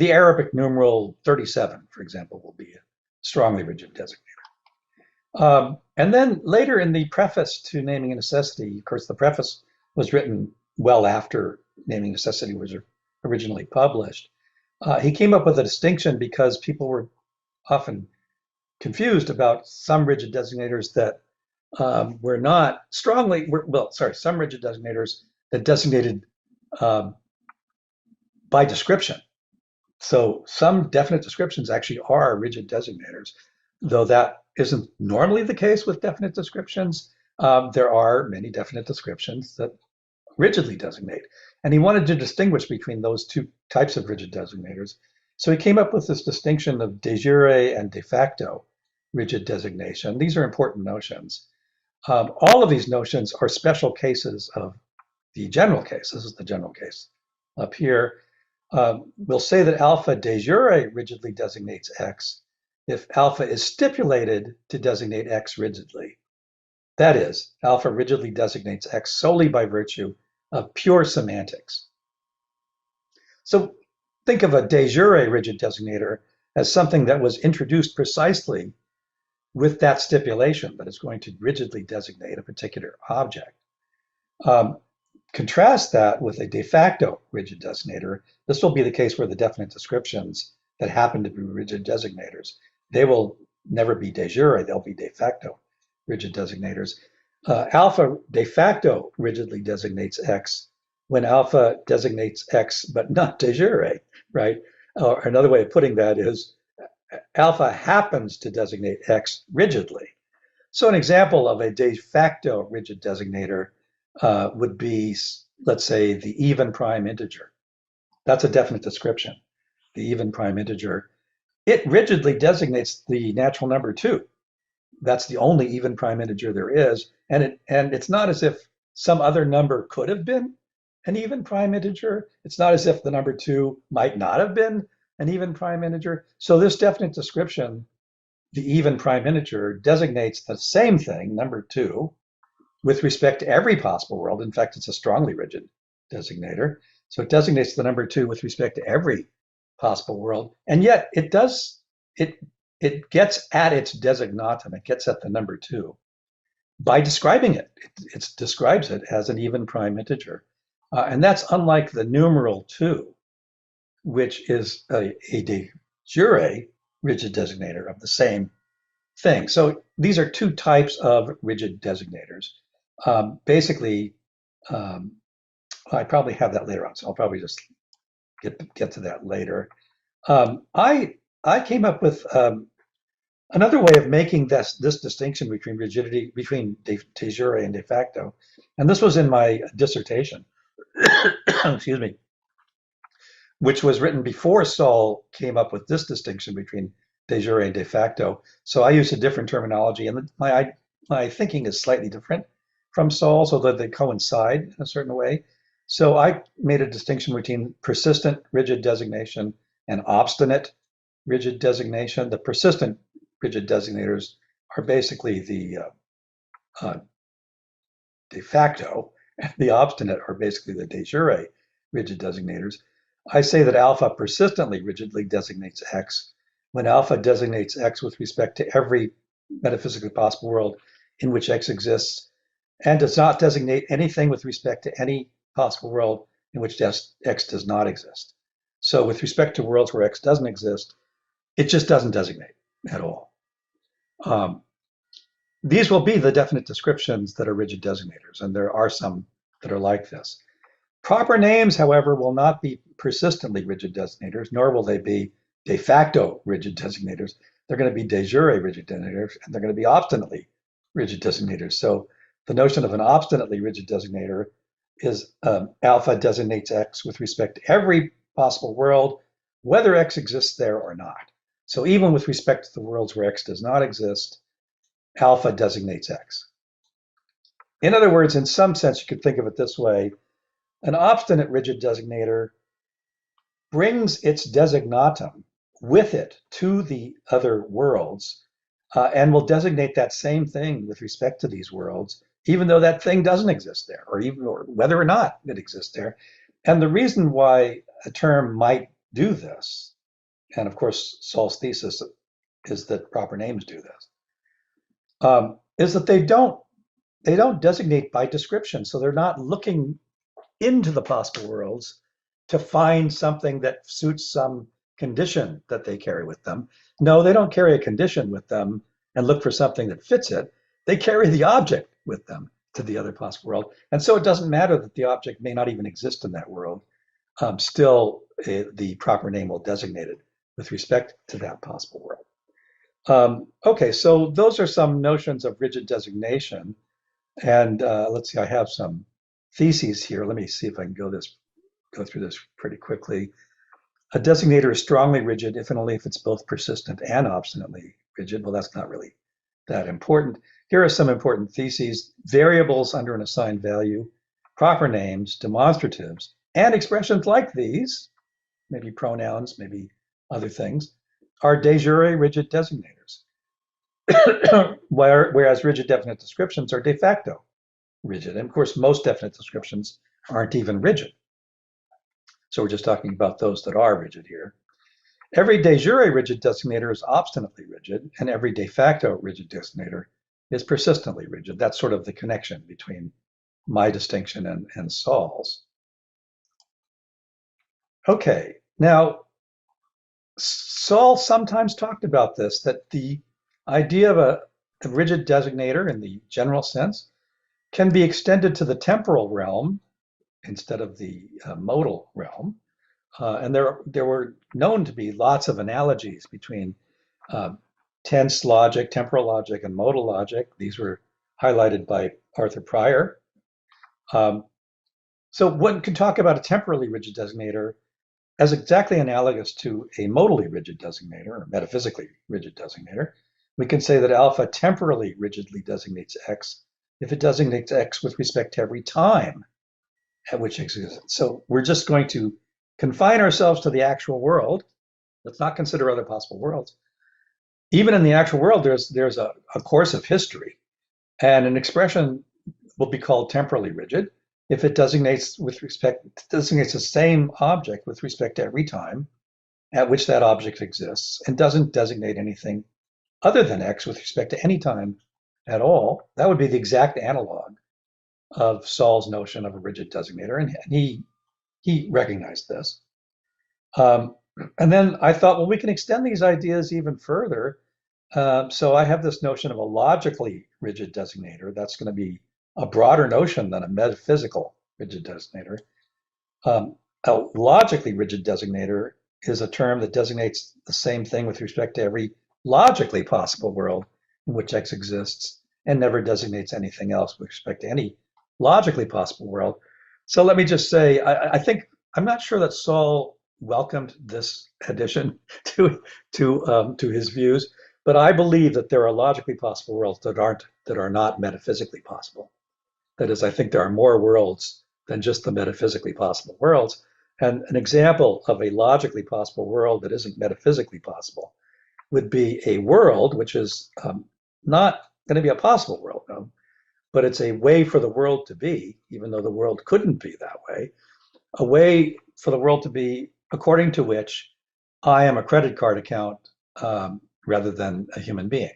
Arabic numeral 37, for example, will be a strongly rigid designator. And then later in the preface to Naming a Necessity, of course, the preface was written well after Naming a Necessity was originally published. He came up with a distinction because people were often confused about some rigid designators that were not strongly, some rigid designators that designated by description. So some definite descriptions actually are rigid designators, though that isn't normally the case with definite descriptions. There are many definite descriptions that rigidly designate. And he wanted to distinguish between those two types of rigid designators. So he came up with this distinction of de jure and de facto rigid designation. These are important notions. All of these notions are special cases of the general case. This is the general case up here. We'll say that alpha de jure rigidly designates X if alpha is stipulated to designate X rigidly. That is, alpha rigidly designates X solely by virtue of pure semantics. So think of a de jure rigid designator as something that was introduced precisely with that stipulation that is going to rigidly designate a particular object. Contrast that with a de facto rigid designator. This will be the case where the definite descriptions that happen to be rigid designators, they will never be de jure, they'll be de facto rigid designators. Alpha de facto rigidly designates X when alpha designates X but not de jure, right? Or another way of putting that is alpha happens to designate X rigidly. So an example of a de facto rigid designator would be, let's say, the even prime integer. That's a definite description, the even prime integer. It rigidly designates the natural number 2. That's the only even prime integer there is. And it's not as if some other number could have been an even prime integer. It's not as if the number 2 might not have been an even prime integer. So this definite description, the even prime integer, designates the same thing, number 2, with respect to every possible world. In fact, it's a strongly rigid designator. So it designates the number 2 with respect to every possible world. And yet it gets at its designatum, it gets at the number 2 by describing it. It describes it as an even prime integer. And that's unlike the numeral 2, which is a de jure rigid designator of the same thing. So these are two types of rigid designators. Basically, I probably have that later on, so I'll probably just get to that later. I came up with another way of making this distinction between rigidity, between de jure and de facto, and this was in my dissertation, excuse me, which was written before Saul came up with this distinction between de jure and de facto. So I used a different terminology, and my thinking is slightly different from Saul, so that they coincide in a certain way. So I made a distinction between persistent rigid designation and obstinate rigid designation. The persistent rigid designators are basically the de facto, and the obstinate are basically the de jure rigid designators. I say that alpha persistently rigidly designates X when alpha designates X with respect to every metaphysically possible world in which X exists, and does not designate anything with respect to any possible world in which X does not exist. So with respect to worlds where X doesn't exist, it just doesn't designate at all. These will be the definite descriptions that are rigid designators, and there are some that are like this. Proper names, however, will not be persistently rigid designators, nor will they be de facto rigid designators. They're going to be de jure rigid designators, and they're going to be obstinately rigid designators. So the notion of an obstinately rigid designator is alpha designates X with respect to every possible world, whether X exists there or not. So even with respect to the worlds where X does not exist, alpha designates X. In other words, in some sense, you could think of it this way. An obstinate rigid designator brings its designatum with it to the other worlds and will designate that same thing with respect to these worlds, even though that thing doesn't exist there, or whether or not it exists there. And the reason why a term might do this, and of course Saul's thesis is that proper names do this, is that they don't designate by description. So they're not looking into the possible worlds to find something that suits some condition that they carry with them. No, they don't carry a condition with them and look for something that fits it. They carry the object with them to the other possible world. And so it doesn't matter that the object may not even exist in that world. Still, the proper name will designate it with respect to that possible world. Okay, so those are some notions of rigid designation. And let's see, I have some theses here. Let me see if I can go through this pretty quickly. A designator is strongly rigid if and only if it's both persistent and obstinately rigid. Well, that's not really that important. Here are some important theses. Variables under an assigned value, proper names, demonstratives, and expressions like these, maybe pronouns, maybe other things, are de jure rigid designators. Whereas rigid definite descriptions are de facto rigid. And of course, most definite descriptions aren't even rigid. So we're just talking about those that are rigid here. Every de jure rigid designator is obstinately rigid, and every de facto rigid designator is persistently rigid. That's sort of the connection between my distinction and Saul's. Okay, now Saul sometimes talked about this, that the idea of a rigid designator in the general sense can be extended to the temporal realm instead of the modal realm. And there were known to be lots of analogies between tense logic, temporal logic, and modal logic. These were highlighted by Arthur Pryor. So one can talk about a temporally rigid designator as exactly analogous to a modally rigid designator, or metaphysically rigid designator. We can say that alpha temporally rigidly designates X if it designates X with respect to every time at which X exists. So we're just going to confine ourselves to the actual world. Let's not consider other possible worlds. Even in the actual world, there's a course of history, and an expression will be called temporally rigid if it designates the same object with respect to every time at which that object exists and doesn't designate anything other than X with respect to any time at all. That would be the exact analog of Saul's notion of a rigid designator, and he recognized this. And then I thought, well, we can extend these ideas even further. So I have this notion of a logically rigid designator. That's going to be a broader notion than a metaphysical rigid designator. A logically rigid designator is a term that designates the same thing with respect to every logically possible world in which X exists and never designates anything else with respect to any logically possible world. So let me just say, I'm not sure that Saul welcomed this addition to his views, but I believe that there are logically possible worlds that are not metaphysically possible. That is, I think there are more worlds than just the metaphysically possible worlds. And an example of a logically possible world that isn't metaphysically possible would be a world which is not going to be a possible world, no, but it's a way for the world to be, even though the world couldn't be that way, a way for the world to be according to which I am a credit card account rather than a human being.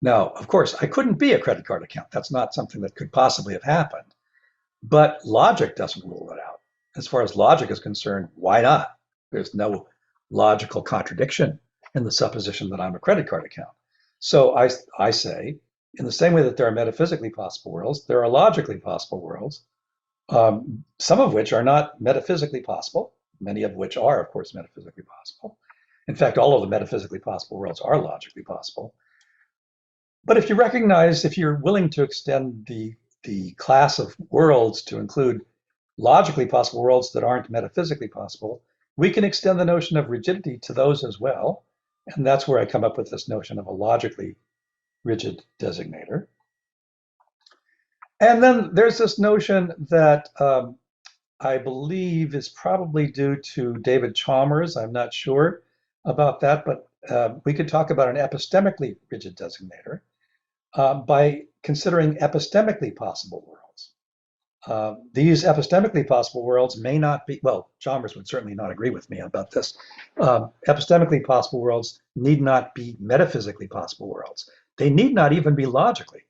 Now, of course, I couldn't be a credit card account. That's not something that could possibly have happened. But logic doesn't rule it out. As far as logic is concerned, why not? There's no logical contradiction in the supposition that I'm a credit card account. So I say, in the same way that there are metaphysically possible worlds, there are logically possible worlds, some of which are not metaphysically possible, many of which are, of course, metaphysically possible. In fact, all of the metaphysically possible worlds are logically possible. But if you're willing to extend the the class of worlds to include logically possible worlds that aren't metaphysically possible, we can extend the notion of rigidity to those as well. And that's where I come up with this notion of a logically rigid designator. And then there's this notion that I believe is probably due to David Chalmers. I'm not sure about that, but we could talk about an epistemically rigid designator by considering epistemically possible worlds. These epistemically possible worlds may not be, well, Chalmers would certainly not agree with me about this. Epistemically possible worlds need not be metaphysically possible worlds. They need not even be logically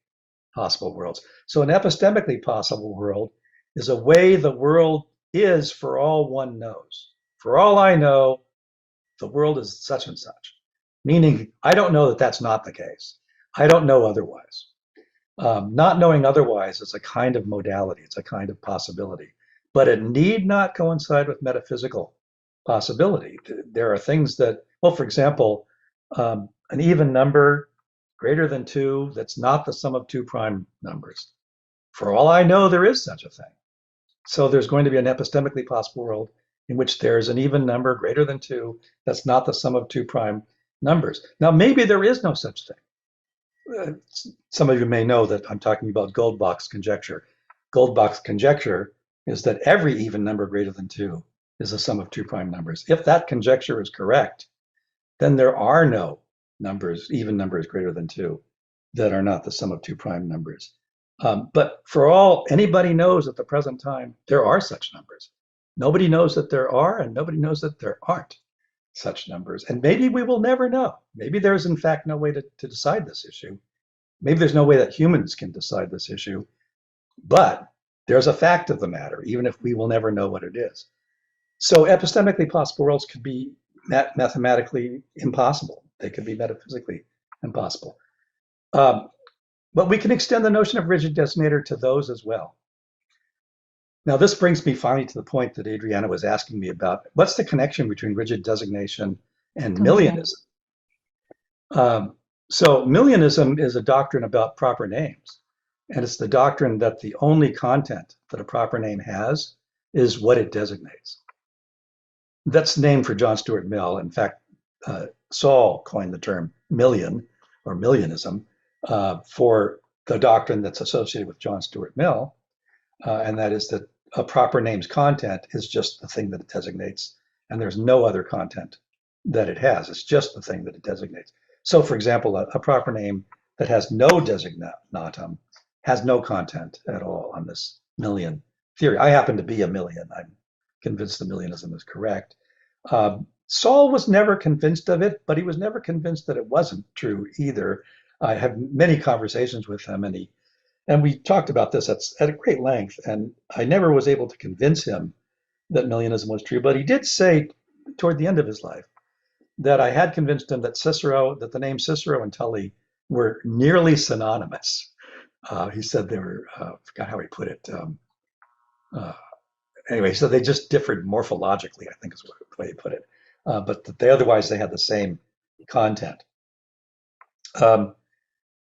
possible worlds. So an epistemically possible world is a way the world is for all one knows. For all I know, the world is such and such. Meaning, I don't know that that's not the case. I don't know otherwise. Not knowing otherwise is a kind of modality. It's a kind of possibility. But it need not coincide with metaphysical possibility. There are things that, well, for example, an even number greater than 2 that's not the sum of 2 prime numbers. For all I know, there is such a thing. So there's going to be an epistemically possible world in which there's an even number greater than 2 that's not the sum of 2 prime numbers. Now, maybe there is no such thing. Some of you may know that I'm talking about Goldbach's conjecture. Goldbach's conjecture is that every even number greater than 2 is the sum of 2 prime numbers. If that conjecture is correct, then there are no numbers, even numbers greater than 2, that are not the sum of 2 prime numbers. But for all anybody knows at the present time, there are such numbers. Nobody knows that there are, and nobody knows that there aren't such numbers. And maybe we will never know. Maybe there's in fact no way to decide this issue. Maybe there's no way that humans can decide this issue. But there's a fact of the matter, even if we will never know what it is. So epistemically possible worlds could be mathematically impossible. They could be metaphysically impossible. But we can extend the notion of rigid designator to those as well. Now, this brings me finally to the point that Adriana was asking me about. What's the connection between rigid designation and millionism? So millionism is a doctrine about proper names. And it's the doctrine that the only content that a proper name has is what it designates. That's named for John Stuart Mill. In fact, Saul coined the term million or millionism for the doctrine that's associated with John Stuart Mill. And that is that a proper name's content is just the thing that it designates. And there's no other content that it has. It's just the thing that it designates. So for example, a proper name that has no designatum has no content at all on this million theory. I happen to be a million. I'm convinced the millionism is correct. Saul was never convinced of it, but he was never convinced that it wasn't true either. I have many conversations with him, and we talked about this at a great length, and I never was able to convince him that millionism was true, but he did say toward the end of his life that I had convinced him that the name Cicero and Tully were nearly synonymous. He said they were, I forgot how he put it. Anyway, so they just differed morphologically, I think is the way he put it. But that otherwise they had the same content.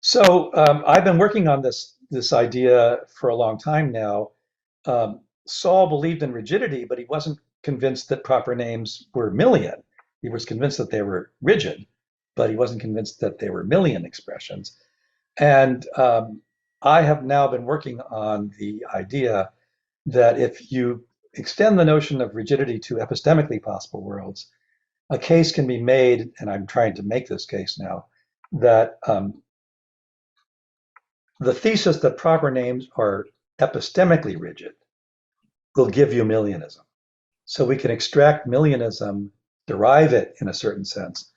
So I've been working on this idea for a long time now. Saul believed in rigidity, but he wasn't convinced that proper names were million. He was convinced that they were rigid, but he wasn't convinced that they were million expressions. And I have now been working on the idea that if you extend the notion of rigidity to epistemically possible worlds, a case can be made, and I'm trying to make this case now, that the thesis that proper names are epistemically rigid will give you millionism. So we can extract millionism, derive it in a certain sense,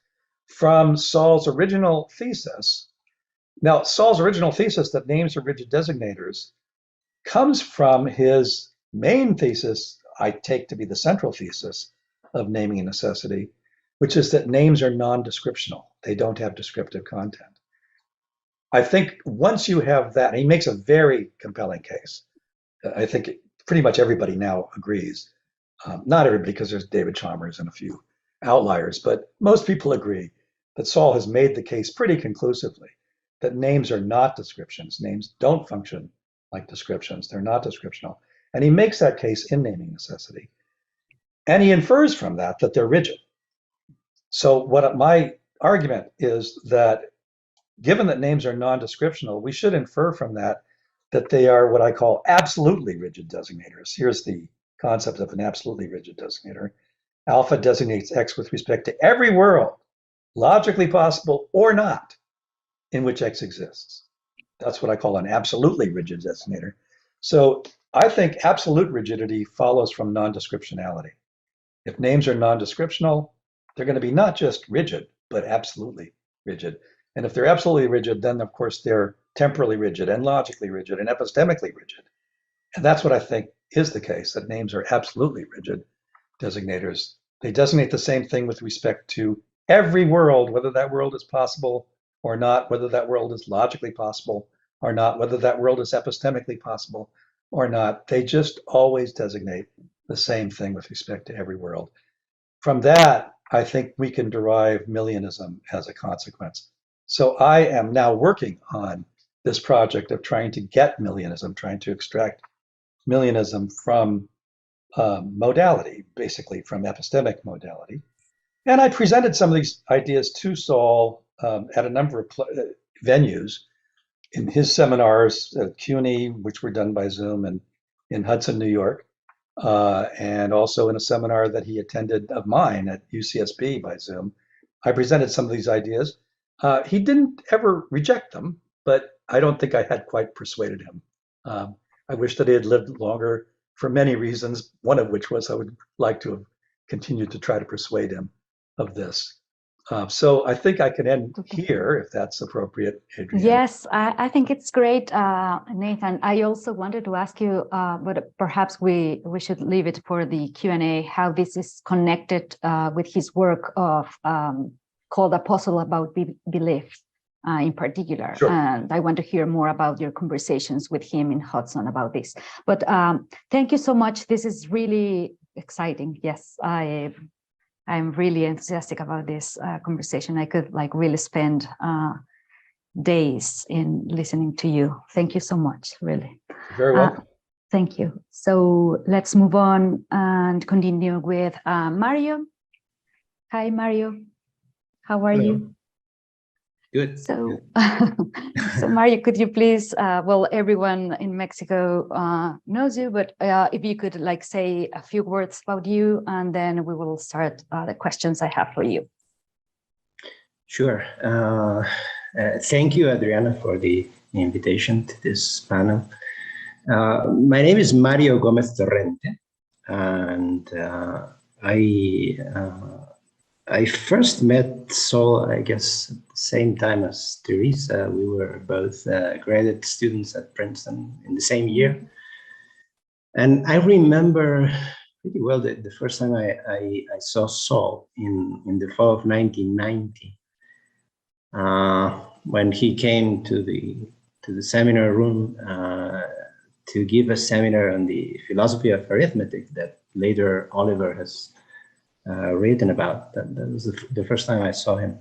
from Saul's original thesis. Now, Saul's original thesis that names are rigid designators comes from his main thesis, I take to be the central thesis of naming and necessity, which is that names are non-descriptional. They don't have descriptive content. I think once you have that, he makes a very compelling case. I think pretty much everybody now agrees. Not everybody, because there's David Chalmers and a few outliers, but most people agree that Saul has made the case pretty conclusively that names are not descriptions. Names don't function like descriptions. They're not descriptional. And he makes that case in naming necessity. And he infers from that that they're rigid. So what my argument is that given that names are non-descriptional, we should infer from that that they are what I call absolutely rigid designators. Here's the concept of an absolutely rigid designator. Alpha designates X with respect to every world, logically possible or not, in which X exists. That's what I call an absolutely rigid designator. So I think absolute rigidity follows from non-descriptionality. If names are non-descriptional, they're going to be not just rigid, but absolutely rigid. And if they're absolutely rigid, then of course they're temporally rigid and logically rigid and epistemically rigid. And that's what I think is the case, that names are absolutely rigid designators. They designate the same thing with respect to every world, whether that world is possible or not, whether that world is logically possible or not, whether that world is epistemically possible or not. They just always designate the same thing with respect to every world. From that, I think we can derive millionism as a consequence. So I am now working on this project of trying to get millionism, trying to extract millionism from modality, basically from epistemic modality. And I presented some of these ideas to Saul at a number of venues, in his seminars at CUNY, which were done by Zoom, and in Hudson, New York, and also in a seminar that he attended of mine at UCSB by Zoom. I presented some of these ideas. He didn't ever reject them, but I don't think I had quite persuaded him. I wish that he had lived longer for many reasons, one of which was I would like to have continued to try to persuade him of this. So I think I can end here, if that's appropriate, Adriana. Yes, I think it's great, Nathan. I also wanted to ask you, but perhaps we should leave it for the Q&A, how this is connected with his work of called Apostle About Belief in particular. Sure. And I want to hear more about your conversations with him in Hudson about this. But thank you so much. This is really exciting. Yes, I'm really enthusiastic about this conversation. I could really spend days in listening to you. Thank you so much, really. Very welcome. Thank you. So let's move on and continue with Mario. Hi, Mario. How are you? Good. So, so Mario, could you please, well, everyone in Mexico knows you, but if you could say a few words about you, and then we will start the questions I have for you. Sure. Thank you, Adriana, for the invitation to this panel. My name is Mario Gómez Torrente, and I first met Saul, I guess, at the same time as Teresa. We were both graduate students at Princeton in the same year. And I remember pretty well the first time I saw Saul in the fall of 1990, when he came to the seminar room to give a seminar on the philosophy of arithmetic that later Oliver has written about. That was the first time I saw him.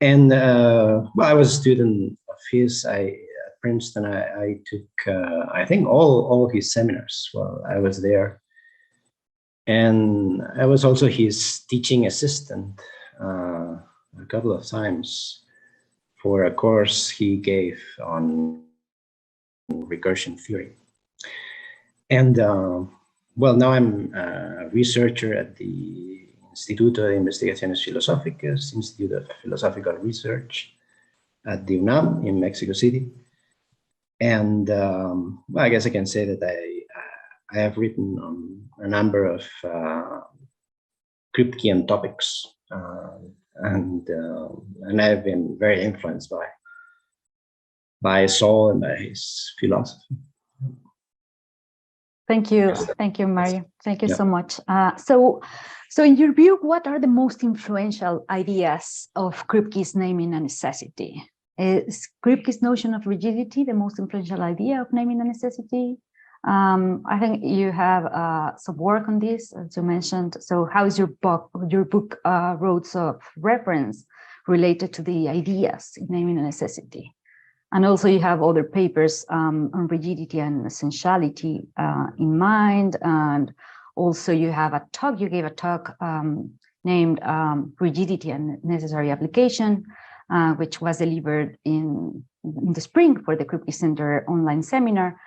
And well, I was a student of his. At Princeton, I took, I think, all his seminars while I was there. And I was also his teaching assistant a couple of times for a course he gave on recursion theory. And well, now I'm a researcher at the Instituto de Investigaciones Filosóficas, Institute of Philosophical Research at the UNAM in Mexico City. And well, I guess I can say that I have written on a number of Kripkean topics, and I've been very influenced by Saul and by his philosophy. Thank you, Mario. Thank you so much. So in your view, what are the most influential ideas of Kripke's naming a necessity? Is Kripke's notion of rigidity the most influential idea of naming a necessity? I think you have some work on this, as you mentioned. So how is your book roads of reference related to the ideas in naming a necessity? And also you have other papers on rigidity and essentiality in mind. And also you have a talk, you gave a talk named Rigidity and Necessary Application, which was delivered in the spring for the Kripke Center online seminar.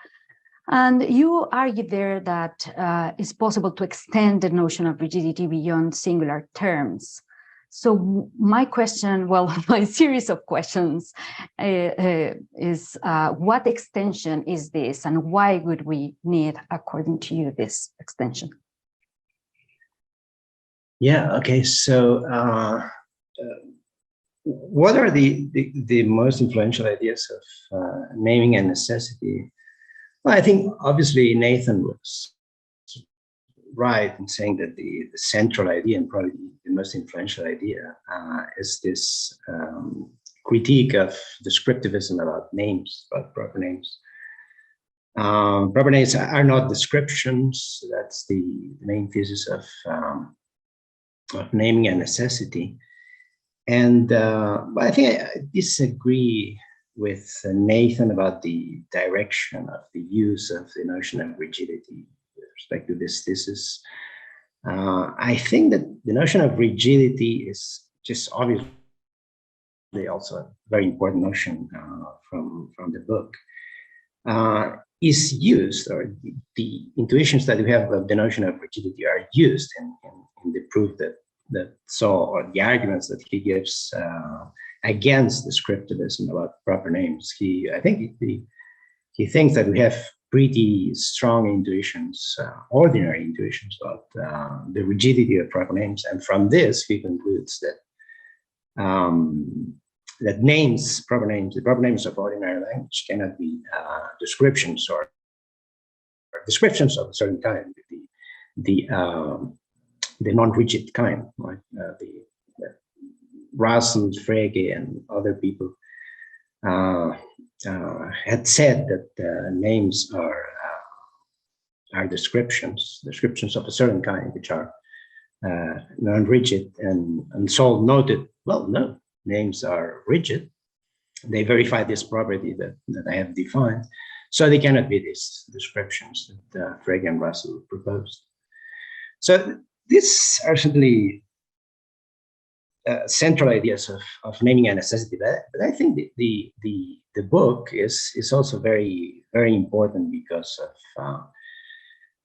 And you argued there that it's possible to extend the notion of rigidity beyond singular terms. So my question, well, my series of questions is what extension is this, and why would we need, according to you, this extension? Yeah, okay, so what are the most influential ideas of naming and necessity? Well, I think obviously Nathan was right in saying that the central idea, and probably the most influential idea, is this critique of descriptivism about names, about proper names. Proper names are not descriptions. That's the main thesis of naming and necessity. And I think I disagree with Nathan about the direction of the use of the notion of rigidity with respect to this thesis. I think that the notion of rigidity is just obviously also a very important notion from the book. Is used, or the intuitions that we have of the notion of rigidity are used in the proof that Saul, or the arguments that he gives against descriptivism about proper names. I think he thinks that we have pretty strong intuitions, ordinary intuitions about the rigidity of proper names, and from this he concludes that that names, the proper names of ordinary language cannot be descriptions or descriptions of a certain kind, the non-rigid kind, right? The Russell, Frege, and other people had said that names are descriptions of a certain kind, which are non-rigid, and Saul noted, well, no, names are rigid. They verify this property that I have defined, so they cannot be these descriptions that Frege and Russell proposed. So these are certainly central ideas of naming and necessity, but I think the book is also very, very important because of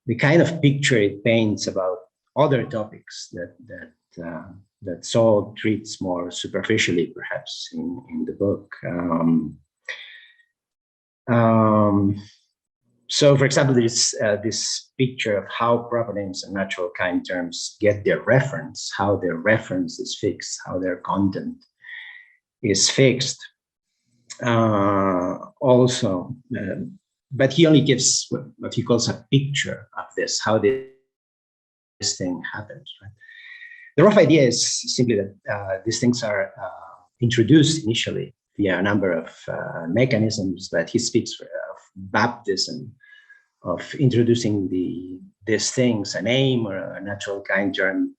the kind of picture it paints about other topics that Saul treats more superficially, perhaps, in the book. So, for example, there's this picture of how proper names and natural kind terms get their reference, how their reference is fixed, how their content is fixed. Also, but he only gives what he calls a picture of this, how this thing happens. Right? The rough idea is simply that these things are introduced initially via a number of mechanisms that he speaks of baptism, of introducing these things, a name or a natural kind term,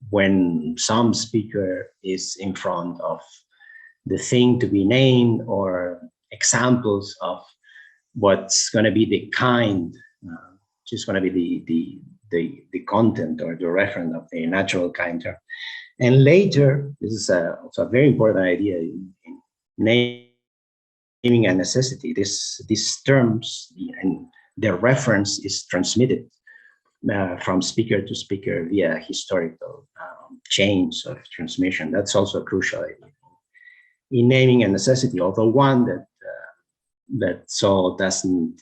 when some speaker is in front of the thing to be named, or examples of what's going to be the kind, which is going to be the content or the reference of the natural kind term. And later, this is also a very important idea in naming and necessity. These terms and their reference is transmitted from speaker to speaker via historical chains of transmission. That's also a crucial idea in naming and necessity, although one that Saul doesn't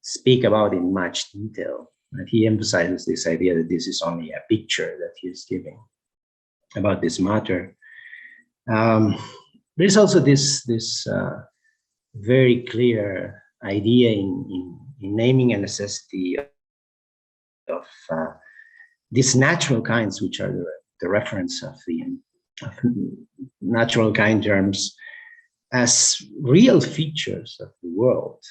speak about in much detail. But he emphasizes this idea that this is only a picture that he's giving about this matter. There's also this very clear idea in naming and necessity of these natural kinds, which are the reference of natural kind terms as real features of the world,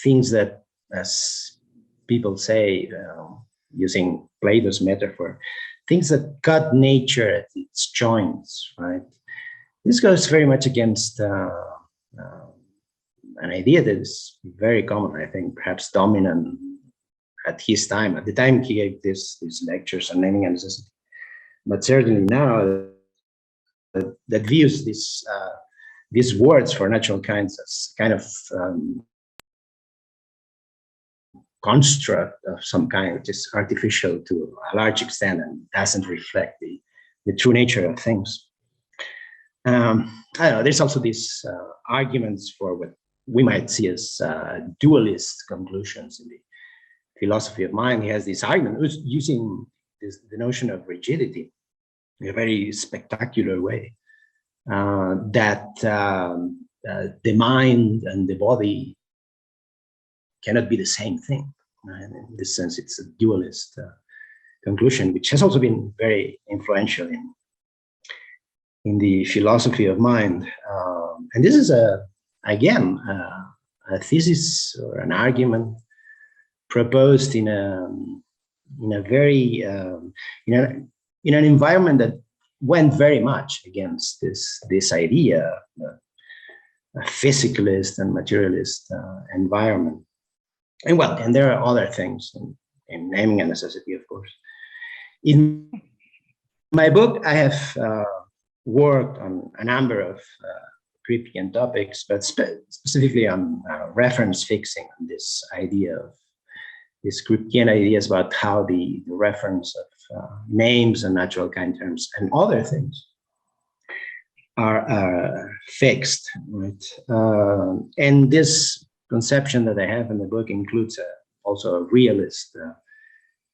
things that, as people say, using Plato's metaphor, things that cut nature at its joints, right? This goes very much against an idea that is very common, I think, perhaps dominant at his time, at the time he gave these lectures on naming and necessity, but certainly now that views these words for natural kinds as kind of construct of some kind, which is artificial to a large extent and doesn't reflect the true nature of things. I don't know, there's also these arguments for what we might see as dualist conclusions in the philosophy of mind. He has this argument using the notion of rigidity in a very spectacular way, that the mind and the body cannot be the same thing. And in this sense, it's a dualist conclusion, which has also been very influential in the philosophy of mind. And this is again a thesis or an argument proposed in a very in an environment that went very much against this idea, a physicalist and materialist environment. And well, and there are other things in naming and necessity, of course. In my book, I have worked on a number of Kripkean topics, but specifically on reference fixing, on this idea of these Kripkean ideas about how the reference of names and natural kind terms and other things are fixed, right? And this conception that I have in the book includes also a realist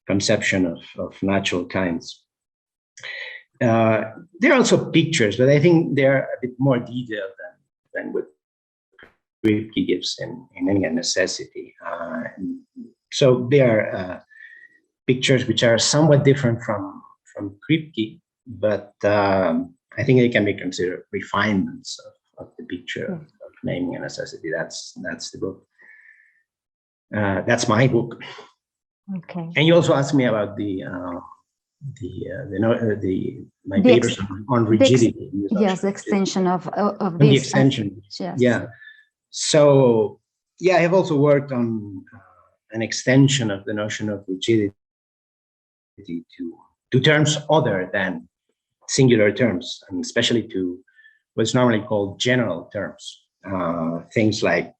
conception of natural kinds. There are also pictures, but I think they're a bit more detailed than what Kripke gives in Naming and Necessity. So there are pictures which are somewhat different from Kripke, but I think they can be considered refinements of the picture of Naming and Necessity. That's the book. That's my book. Okay. And you also asked me about my papers on rigidity. Yes, the extension of this. The extension. Yes. Yeah. So yeah, I have also worked on an extension of the notion of rigidity to terms other than singular terms, and especially to what's normally called general terms. Things like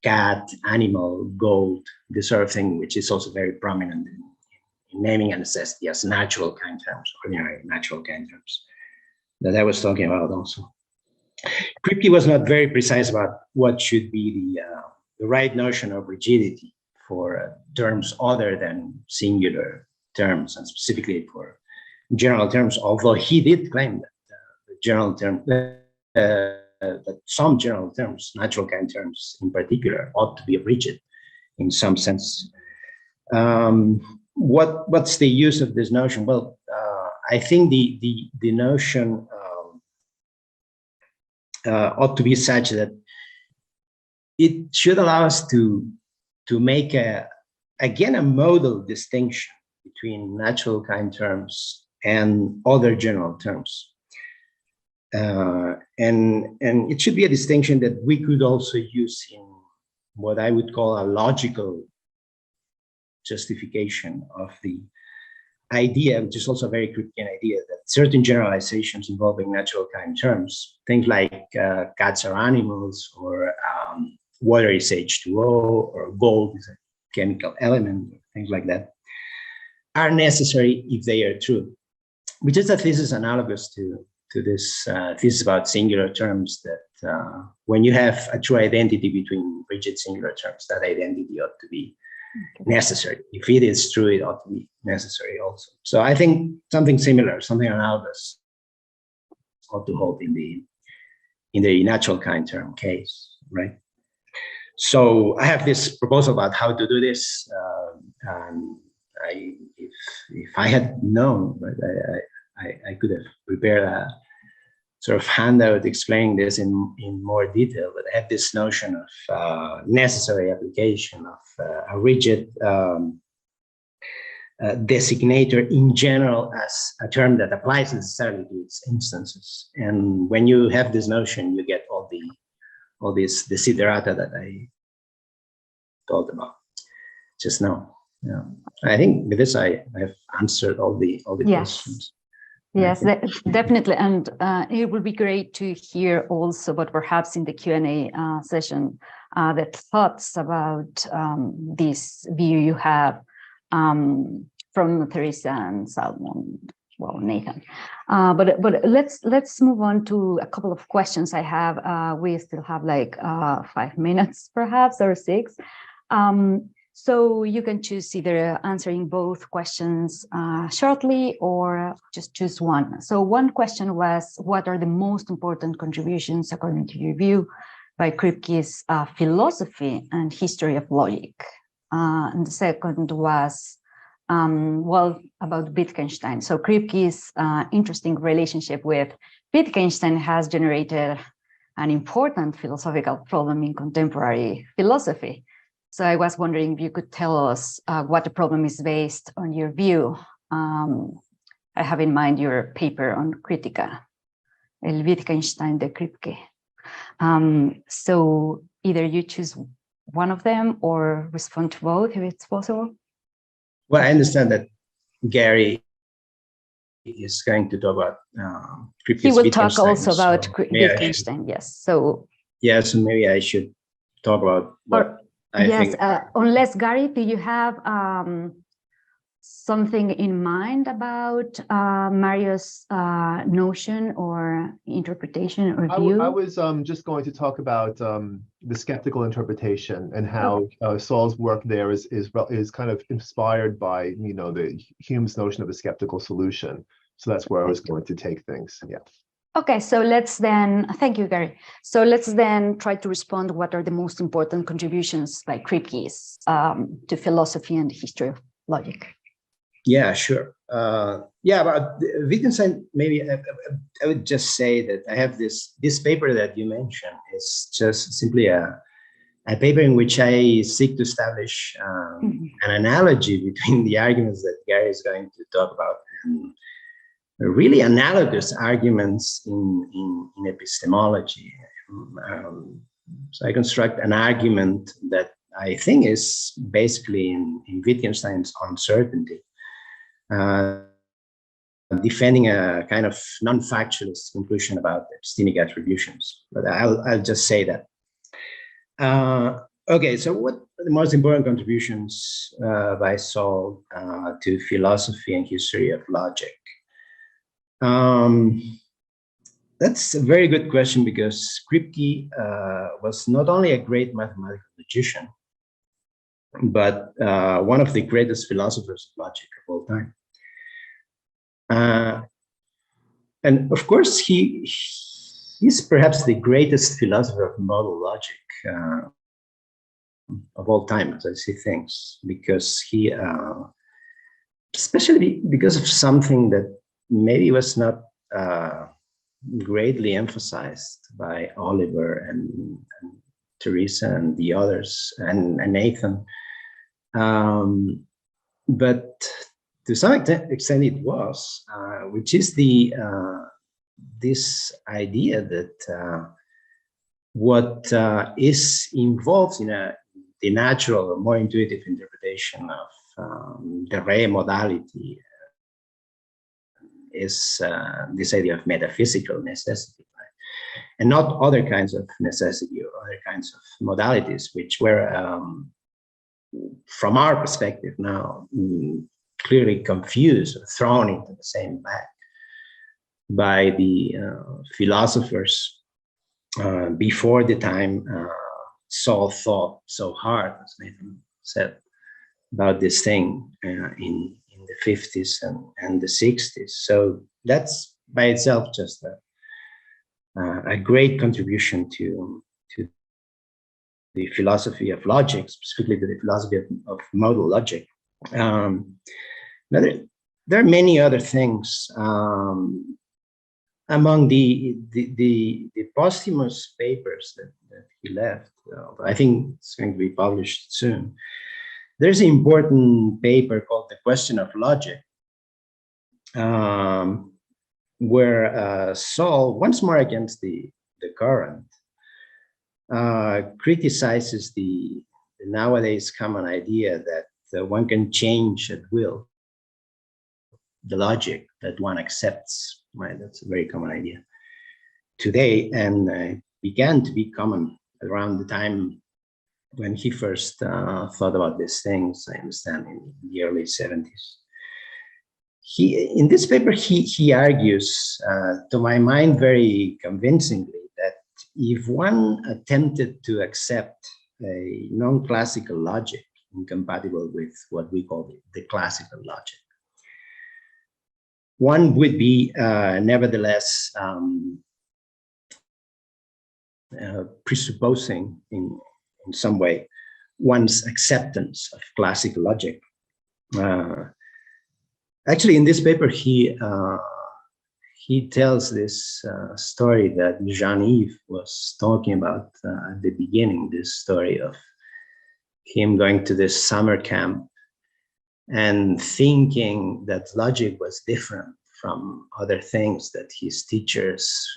cat, animal, gold, this sort of thing, which is also very prominent in naming and necessity as natural kind terms, ordinary natural kind terms, that I was talking about also. Kripke was not very precise about what should be the right notion of rigidity for terms other than singular terms, and specifically for general terms, although he did claim that the general term, that some general terms, natural kind terms in particular, ought to be rigid in some sense. What's the use of this notion? Well, I think the notion ought to be such that it should allow us to make a modal distinction between natural kind terms and other general terms. And it should be a distinction that we could also use in what I would call a logical justification of the idea, which is also a very Kripkean idea, that certain generalizations involving natural kind terms, things like cats are animals, or water is H2O, or gold is a chemical element, things like that, are necessary if they are true, which is a thesis analogous to this thesis about singular terms, that when you have a true identity between rigid singular terms, that identity ought to be necessary. If it is true, it ought to be necessary also. So I think something similar, something analogous ought to hold in the natural kind term case, right? So I have this proposal about how to do this. And if I had known, but I could have prepared a sort of handout explaining this in more detail, but I had this notion of necessary application of a rigid designator in general as a term that applies necessarily to its instances. And when you have this notion, you get all this desiderata that I talked about just now. Yeah, I think with this I have answered all the questions. Yes, definitely, and it would be great to hear also, but perhaps in the Q&A session, the thoughts about this view you have from Teresa and Saul, well, Nathan. But let's move on to a couple of questions I have. We still have like 5 minutes, perhaps, or 6. So you can choose either answering both questions shortly or just choose one. So one question was, what are the most important contributions, according to your view, by Kripke's philosophy and history of logic? And the second was, well, about Wittgenstein. So Kripke's interesting relationship with Wittgenstein has generated an important philosophical problem in contemporary philosophy. So I was wondering if you could tell us what the problem is based on your view. I have in mind your paper on Critica, El Wittgenstein de Kripke. So either you choose one of them or respond to both if it's possible. Well, I understand that Gary is going to talk about Kripke's He will talk also so about Wittgenstein, yes. So yes, so maybe I should talk about what I think. Unless, Gary, do you have something in mind about Mario's notion or interpretation or view? I was just going to talk about the skeptical interpretation and how Saul's work there is kind of inspired by, you know, the Hume's notion of a skeptical solution. So that's where I was going to take things. Yeah. Okay, so let's then, thank you, Gary. So let's then try to respond what are the most important contributions by Kripke's to philosophy and the history of logic. Yeah, sure. Yeah, about Wittgenstein, maybe I would just say that I have this paper that you mentioned. It's just simply a paper in which I seek to establish an analogy between the arguments that Gary is going to talk about and really analogous arguments in epistemology. So I construct an argument that I think is basically in Wittgenstein's uncertainty, defending a kind of non-factualist conclusion about epistemic attributions. But I'll just say that. Okay, so what are the most important contributions by Saul to philosophy and history of logic? That's a very good question, because Kripke was not only a great mathematical logician, but one of the greatest philosophers of logic of all time. And of course, he's perhaps the greatest philosopher of modal logic of all time, as I see things, because he, especially because of something that maybe was not greatly emphasized by Oliver and Teresa and the others and Nathan, but to some extent it was, which is this idea that what is involved in the natural or more intuitive interpretation of the re modality is this idea of metaphysical necessity, right? And not other kinds of necessity or other kinds of modalities, which were, from our perspective now, clearly confused or thrown into the same bag by the philosophers before the time Saul thought so hard, as Nathan said, about this thing in the 50s and the 60s. So that's by itself just a great contribution to the philosophy of logic, specifically to the philosophy of modal logic. There are many other things. Among the posthumous papers that he left, I think it's going to be published soon. There's an important paper called The Question of Logic, where Saul, once more against the current, criticizes the nowadays common idea that one can change at will the logic that one accepts, right? That's a very common idea today, and began to be common around the time when he first thought about these things, I understand, in the early 70s. In this paper, he argues, to my mind very convincingly, that if one attempted to accept a non-classical logic incompatible with what we call the classical logic, one would be nevertheless presupposing in some way one's acceptance of classical logic. Actually, in this paper, he tells this story that Jean-Yves was talking about at the beginning, this story of him going to this summer camp and thinking that logic was different from other things that his teachers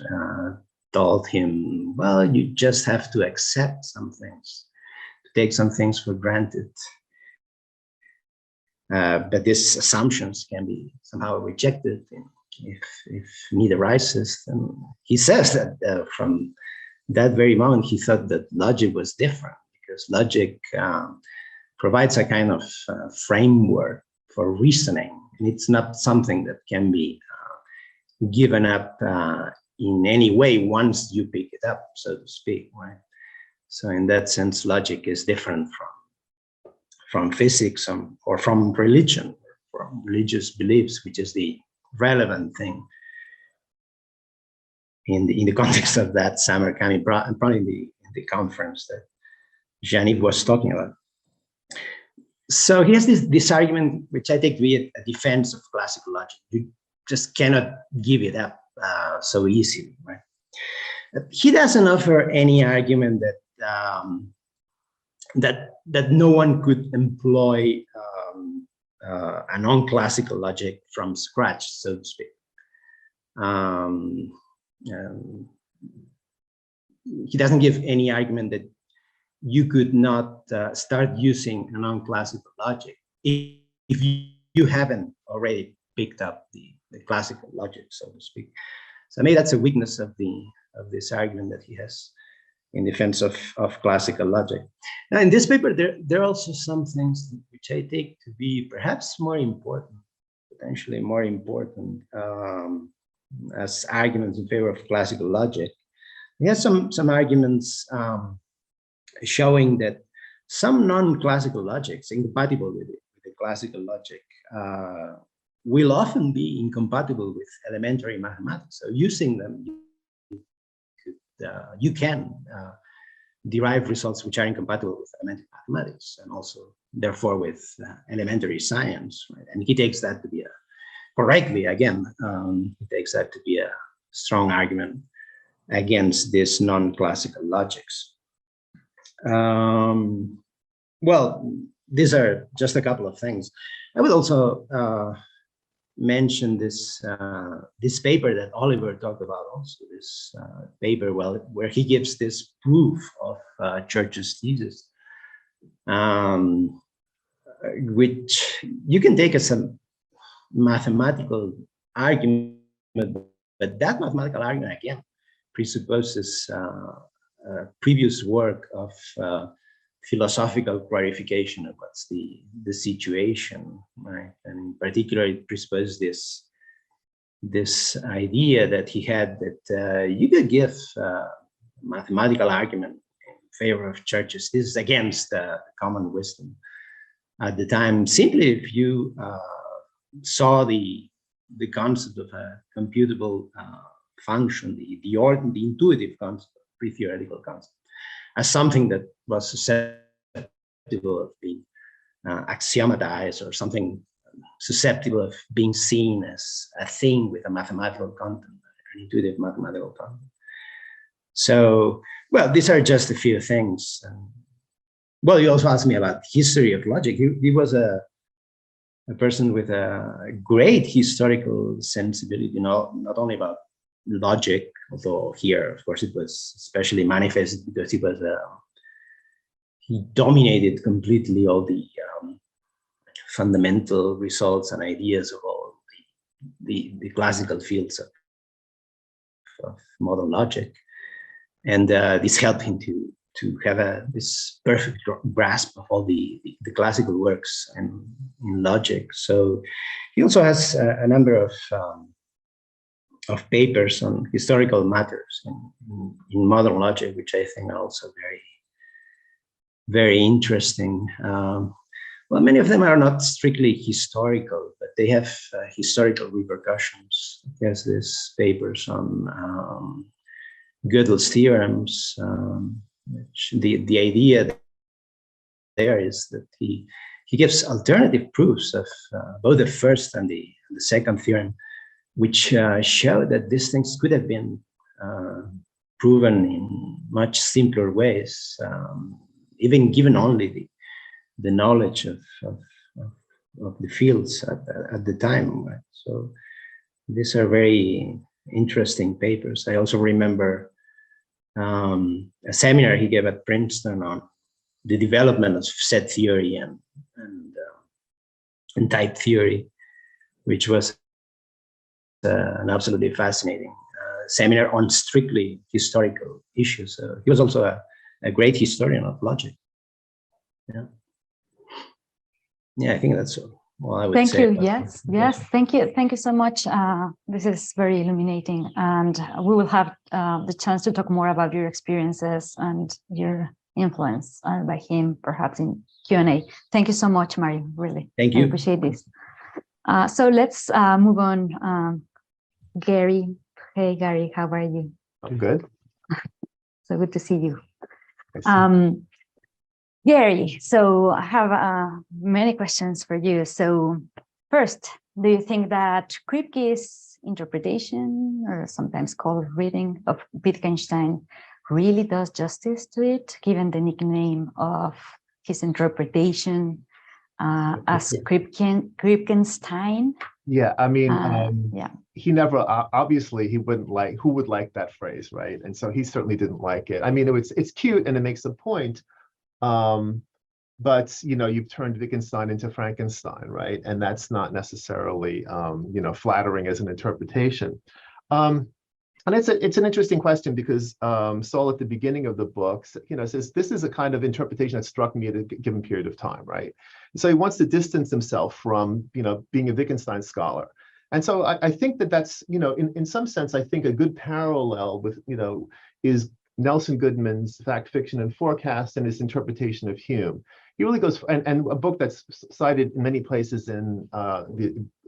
told him. Well, you just have to accept some things, to take some things for granted. But these assumptions can be somehow rejected if need arises. And he says that from that very moment, he thought that logic was different, because logic provides a kind of framework for reasoning, and it's not something that can be given up in any way once you pick it up, so to speak, right? So in that sense, logic is different from physics or from religion, from religious beliefs, which is the relevant thing in the context of that summer camp, and probably in the conference that Jean-Yves was talking about. So here's this argument, which I take to be a defense of classical logic. You just cannot give it up so easily, right? He doesn't offer any argument that no one could employ a non-classical logic from scratch, so to speak. He doesn't give any argument that you could not start using a non-classical logic if you haven't already picked up the classical logic, so to speak. So maybe that's a weakness of this argument that he has in defense of classical logic. Now, in this paper, there are also some things which I take to be perhaps more important, potentially more important, as arguments in favor of classical logic. He has some arguments showing that some non-classical logics incompatible with the classical logic will often be incompatible with elementary mathematics. So using them, you can derive results which are incompatible with elementary mathematics, and also therefore with elementary science, right? And he takes that to be correctly, again, he takes that to be a strong argument against these non-classical logics. Well, these are just a couple of things. I would also mention this paper that Oliver talked about, also this paper where he gives this proof of Church's thesis, which you can take as a mathematical argument, but that mathematical argument again presupposes previous work of philosophical clarification of what's the situation, right? And in particular, it presupposes this idea that he had that you could give mathematical argument in favor of Church's thesis against common wisdom at the time, simply if you saw the concept of a computable function, the intuitive concept, pre-theoretical concept, as something that was susceptible of being axiomatized, or something susceptible of being seen as a thing with a mathematical content, an intuitive mathematical content. So, well, these are just a few things. well, you also asked me about history of logic. He was a person with a great historical sensibility, not only about logic, although here, of course, it was especially manifested because he dominated completely all the fundamental results and ideas of all the classical fields of modern logic. And this helped him to have this perfect grasp of all the classical works and in logic. So he also has a number of papers on historical matters in modern logic, which I think are also very, very interesting. Well, many of them are not strictly historical, but they have historical repercussions. There's these papers on Gödel's theorems, which the idea there is that he gives alternative proofs of both the first and the second theorem, which show that these things could have been proven in much simpler ways, even given only the knowledge of the fields at the time. Right? So these are very interesting papers. I also remember a seminar he gave at Princeton on the development of set theory and type theory, which was an absolutely fascinating seminar on strictly historical issues. He was also a great historian of logic. Yeah. Yeah, I think that's all I would say. Thank you. Yes, yes. Thank you. Thank you so much. This is very illuminating, and we will have the chance to talk more about your experiences and your influence by him, perhaps in Q&A. Thank you so much, Mario. Really. Thank you. I appreciate this. So let's move on. Gary. Hey, Gary, how are you? I'm good. So good to see you. Gary, so I have many questions for you. So first, do you think that Kripke's interpretation, or sometimes called reading, of Wittgenstein really does justice to it, given the nickname of his interpretation as Kripkenstein? Yeah, I mean, yeah. He never, obviously, he wouldn't like, who would like that phrase, right? And so he certainly didn't like it. I mean, it's cute and it makes a point. But you know, you've turned Wittgenstein into Frankenstein, right? And that's not necessarily you know, flattering as an interpretation. And it's an interesting question because Saul at the beginning of the book, you know, says this is a kind of interpretation that struck me at a given period of time, right? So he wants to distance himself from, you know, being a Wittgenstein scholar. And so I think that that's, you know, in some sense, I think a good parallel with, you know, is Nelson Goodman's Fact, Fiction, and Forecast and his interpretation of Hume. He really goes, and a book that's cited in many places in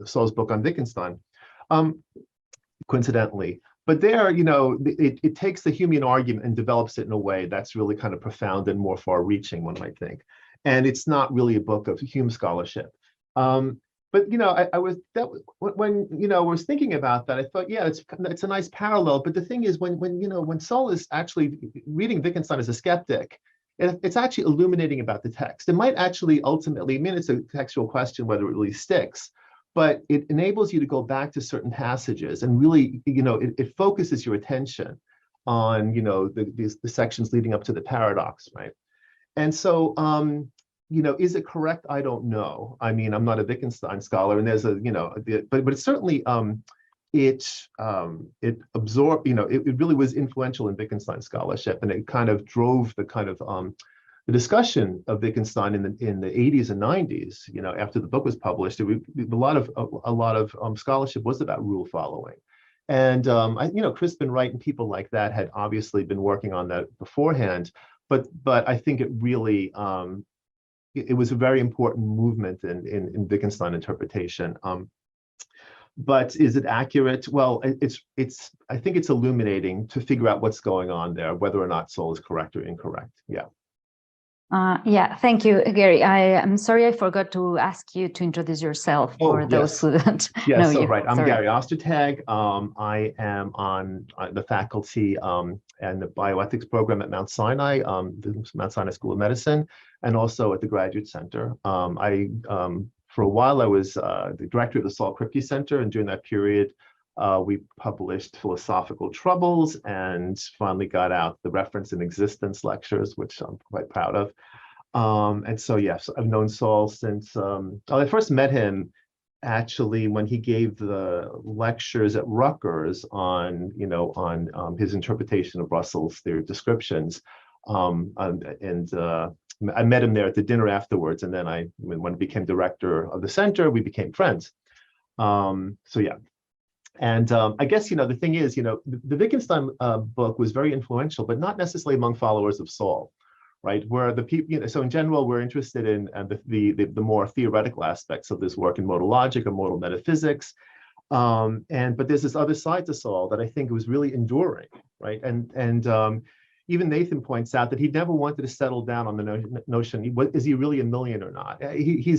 Saul's book on Wittgenstein, coincidentally. But there, you know, it takes the Humean argument and develops it in a way that's really kind of profound and more far-reaching, one might think. And it's not really a book of Hume scholarship. But you know, when you know, I was thinking about that, I thought, yeah, it's a nice parallel. But the thing is, when Saul is actually reading Wittgenstein as a skeptic, it's actually illuminating about the text. It might actually ultimately, I mean, it's a textual question whether it really sticks, but it enables you to go back to certain passages and really, you know, it focuses your attention on, you know, the sections leading up to the paradox, right? And so, you know, is it correct? I don't know. I mean, I'm not a Wittgenstein scholar, and there's a, you know, but it's certainly, it absorbed, you know, it really was influential in Wittgenstein scholarship, and it kind of drove the kind of the discussion of Wittgenstein in the 80s and 90s. You know, after the book was published, a lot of scholarship was about rule following, and you know, Crispin Wright and people like that had obviously been working on that beforehand, but I think it really it was a very important movement in Wittgenstein interpretation. But is it accurate? Well, I think it's illuminating to figure out what's going on there, whether or not Saul is correct or incorrect. Yeah. Yeah, thank you, Gary. I'm sorry I forgot to ask you to introduce yourself for those who don't know you. Right. I'm Gary Ostertag. I am on the faculty and the bioethics program at Mount Sinai, the Mount Sinai School of Medicine. and also at the Graduate Center. For a while, I was the director of the Saul Kripke Center, and during that period, we published Philosophical Troubles and finally got out the Reference and Existence lectures, which I'm quite proud of. And so, yes, I've known Saul since I first met him actually when he gave the lectures at Rutgers on, his interpretation of Russell's theory of descriptions. I met him there at the dinner afterwards, and then when I became director of the center, we became friends. So yeah. And I guess, the thing is, the Wittgenstein book was very influential, but not necessarily among followers of Saul, right? Where the people, so in general, we're interested in the more theoretical aspects of this work in modal logic or modal metaphysics. But there's this other side to Saul that I think was really enduring, right? And even Nathan points out that he never wanted to settle down on the notion, is he really a million or not? He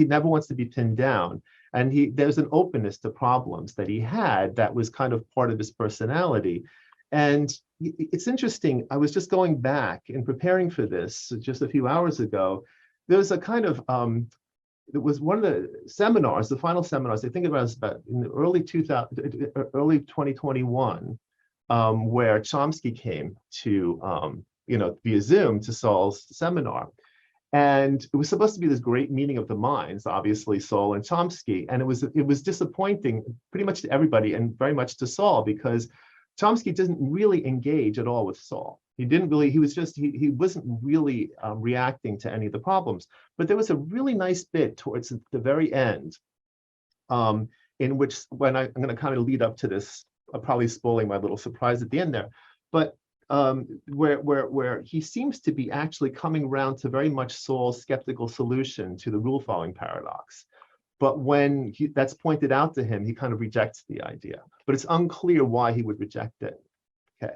never wants to be pinned down. And there's an openness to problems that he had that was kind of part of his personality. And it's interesting, I was just going back and preparing for this just a few hours ago. There was a kind of, it was one of the seminars, the final seminars, I think it was about in the early 2021, where Chomsky came to, via Zoom to Saul's seminar. And it was supposed to be this great meeting of the minds, obviously Saul and Chomsky. And it was disappointing pretty much to everybody and very much to Saul, because Chomsky doesn't really engage at all with Saul. He wasn't really reacting to any of the problems. But there was a really nice bit towards the very end, in which, when I'm going to kind of lead up to this, I'm probably spoiling my little surprise at the end there, but where he seems to be actually coming around to very much Saul's skeptical solution to the rule following paradox. But when that's pointed out to him, he kind of rejects the idea. But it's unclear why he would reject it. Okay.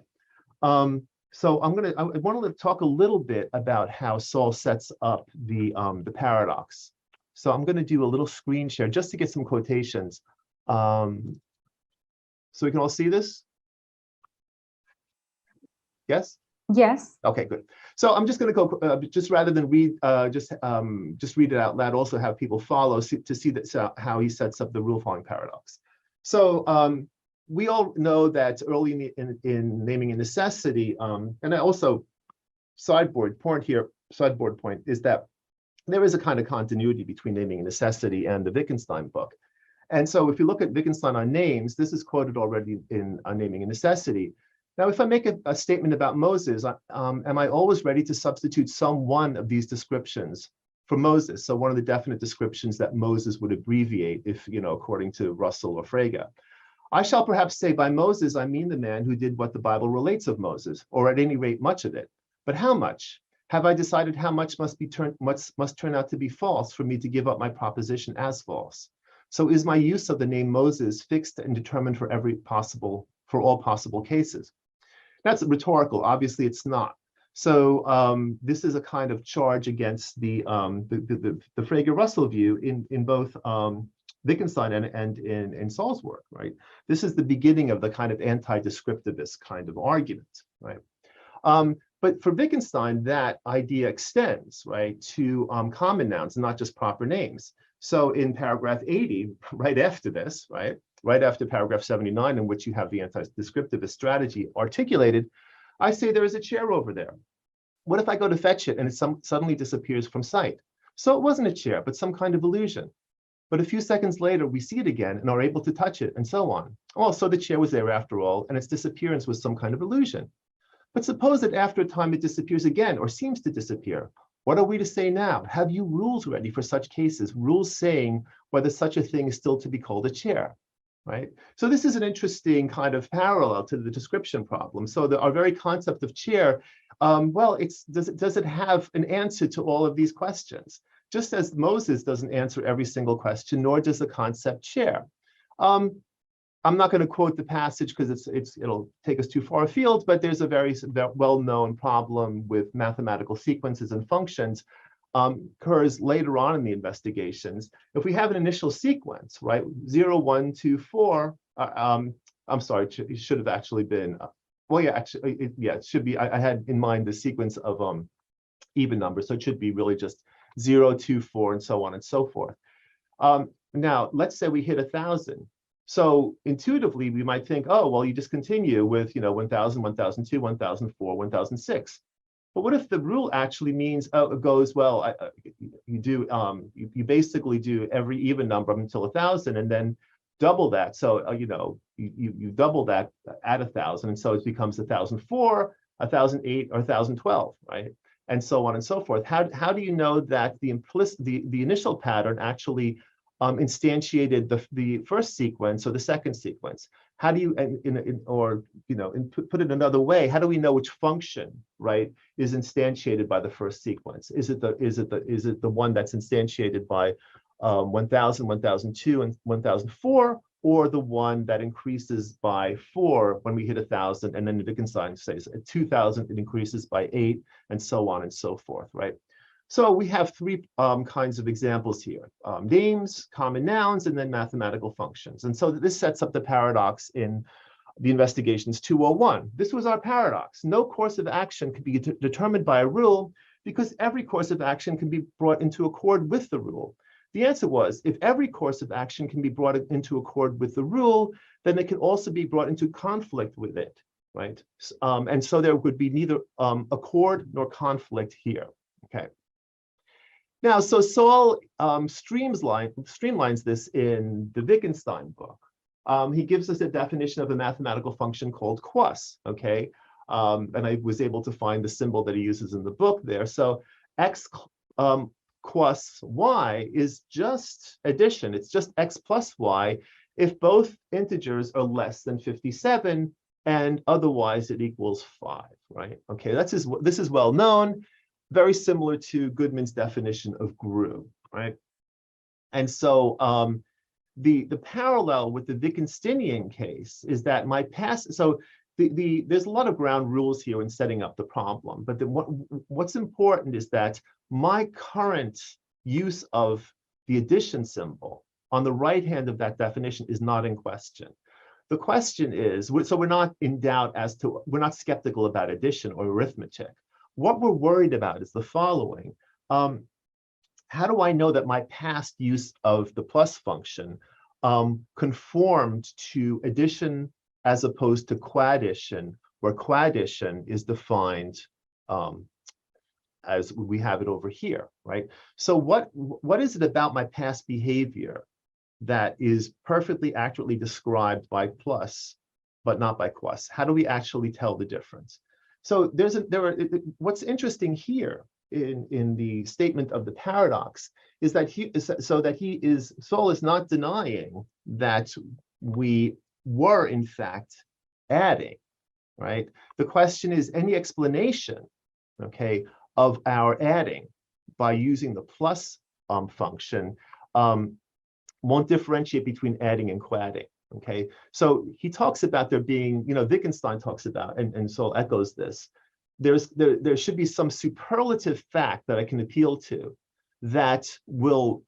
So I want to talk a little bit about how Saul sets up the paradox. So I'm going to do a little screen share just to get some quotations. So we can all see this? Yes? Yes. Okay, good. So I'm just going to go, just rather than read, just read it out loud, also have people follow to see that, how he sets up the rule following paradox. So we all know that early in Naming a Necessity, and I also, sideboard point is that there is a kind of continuity between Naming a Necessity and the Wittgenstein book. And so if you look at Wittgenstein on names, this is quoted already in Naming a Necessity. Now, if I make a statement about Moses, am I always ready to substitute some one of these descriptions for Moses? So one of the definite descriptions that Moses would abbreviate if, according to Russell or Frege. I shall perhaps say by Moses, I mean the man who did what the Bible relates of Moses, or at any rate, much of it. But how much? Have I decided how much must turn out to be false for me to give up my proposition as false? So is my use of the name Moses fixed and determined for all possible cases? That's rhetorical. Obviously, it's not. So this is a kind of charge against the Frege-Russell view in both Wittgenstein and in Saul's work, right? This is the beginning of the kind of anti-descriptivist kind of argument, right? But for Wittgenstein, that idea extends, right, to common nouns, not just proper names. So in paragraph 80, right after this, right after paragraph 79, in which you have the anti-descriptivist strategy articulated, I say there is a chair over there. What if I go to fetch it and it suddenly disappears from sight? So it wasn't a chair, but some kind of illusion. But a few seconds later, we see it again and are able to touch it and so on. Oh, so the chair was there after all, and its disappearance was some kind of illusion. But suppose that after a time it disappears again or seems to disappear. What are we to say now? Have you rules ready for such cases? Rules saying whether such a thing is still to be called a chair, right? So this is an interesting kind of parallel to the description problem. So our very concept of chair, does it have an answer to all of these questions? Just as Moses doesn't answer every single question, nor does the concept chair. I'm not going to quote the passage because it'll take us too far afield, but there's a very well-known problem with mathematical sequences and functions occurs later on in the investigations. If we have an initial sequence, right, 0, 1, 2, 4, I'm sorry, it should have actually been, it should be, I had in mind the sequence of even numbers. So it should be really just 0, 2, 4, and so on and so forth. Now, let's say we hit 1,000. So intuitively, we might think, oh, well, you just continue with 1,000, 1,002, 1,004, 1,006. But what if the rule actually means it goes, well, you basically do every even number up until 1,000 and then double that. So you double that at 1,000, and so it becomes 1,004, 1,008, or 1,012, right? And so on and so forth. How do you know that the initial pattern actually instantiated the first sequence or the second sequence? How do you put it another way? How do we know which function, right, is instantiated by the first sequence? Is it the one that's instantiated by 1,000, 1,002, and 1,004, or the one that increases by 4 when we hit 1,000, and then Wittgenstein says at 2,000 it increases by 8, and so on and so forth, right? So we have three kinds of examples here: names, common nouns, and then mathematical functions. And so this sets up the paradox in the Investigations 201. This was our paradox. No course of action can be determined by a rule because every course of action can be brought into accord with the rule. The answer was, if every course of action can be brought into accord with the rule, then it can also be brought into conflict with it, right? And so there would be neither accord nor conflict here, okay? Now, so Saul streamlines this in the Wittgenstein book. He gives us a definition of a mathematical function called quos, okay? And I was able to find the symbol that he uses in the book there. So x quos y is just addition. It's just x plus y if both integers are less than 57 and otherwise it equals 5, right? Okay, this is well known, very similar to Goodman's definition of GRU, right? And so the parallel with the Wittgensteinian case is that there's a lot of ground rules here in setting up the problem, but what's important is that my current use of the addition symbol on the right hand of that definition is not in question. The question is, so we're not in doubt we're not skeptical about addition or arithmetic. What we're worried about is the following. How do I know that my past use of the plus function conformed to addition as opposed to quaddition, where quaddition is defined as we have it over here, right? So what is it about my past behavior that is perfectly accurately described by plus, but not by quos? How do we actually tell the difference? So what's interesting here in the statement of the paradox is that Saul is not denying that we were in fact adding, right? The question is, any explanation, okay, of our adding by using the plus function won't differentiate between adding and quadding, okay? So he talks about there being, Wittgenstein talks about, and Saul echoes this, there should be some superlative fact that I can appeal to that will,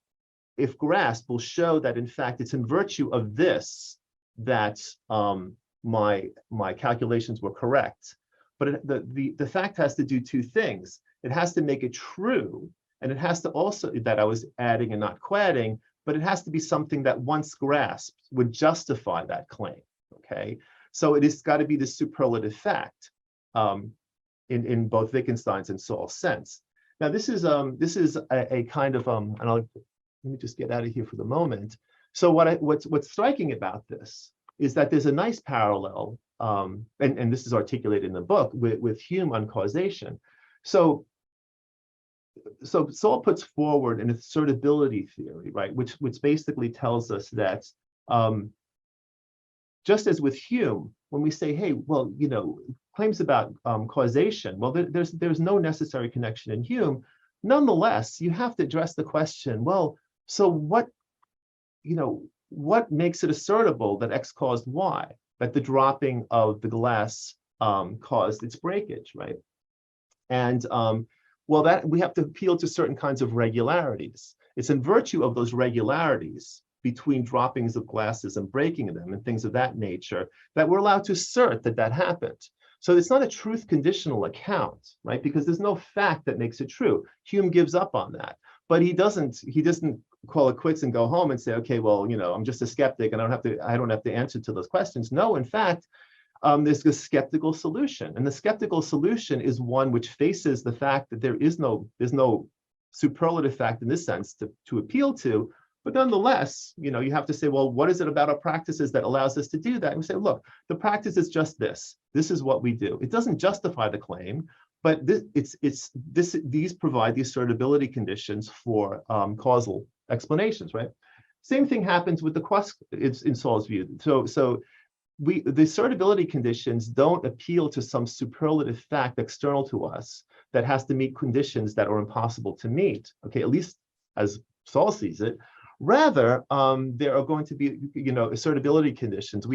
if grasped, will show that in fact it's in virtue of this that my calculations were correct. But the fact has to do two things. It has to make it true, and it has to also, that I was adding and not quadding, but it has to be something that once grasped would justify that claim, okay? So it has got to be the superlative fact in both Wittgenstein's and Saul's sense. Now this is a kind of, let me just get out of here for the moment. So what's striking about this is that there's a nice parallel, and this is articulated in the book, with Hume on causation. So Saul puts forward an assertability theory, right, which basically tells us that just as with Hume, when we say, hey, well, claims about causation, well, there's no necessary connection in Hume. Nonetheless, you have to address the question, well, so what makes it assertable that X caused Y, that the dropping of the glass caused its breakage, right? And well, that we have to appeal to certain kinds of regularities. It's in virtue of those regularities between droppings of glasses and breaking them and things of that nature that we're allowed to assert that happened. So it's not a truth conditional account, right? Because there's no fact that makes it true. Hume gives up on that, but he doesn't call it quits and go home and say, okay, well, I'm just a skeptic and I don't have to answer to those questions. No, in fact, there's a skeptical solution, and the skeptical solution is one which faces the fact that there's no superlative fact in this sense to appeal to. But nonetheless, you have to say, well, what is it about our practices that allows us to do that? And we say, look, the practice is just this. This is what we do. It doesn't justify the claim, but these provide the assertability conditions for causal explanations, right? Same thing happens with the quest in Saul's view. So the assertability conditions don't appeal to some superlative fact external to us that has to meet conditions that are impossible to meet, okay, at least as Saul sees it. Rather, there are going to be, assertability conditions.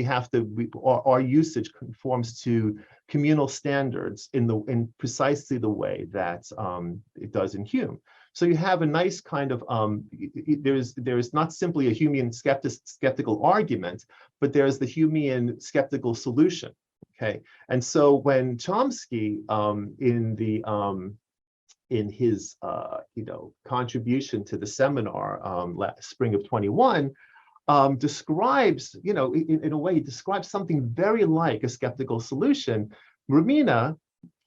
Our usage conforms to communal standards in precisely the way that it does in Hume. So you have a nice kind of, there's not simply a Humean skeptical argument, but there's the Humean skeptical solution, okay? And so when Chomsky in his contribution to the seminar spring of 21 describes, in a way, he describes something very like a skeptical solution. Romina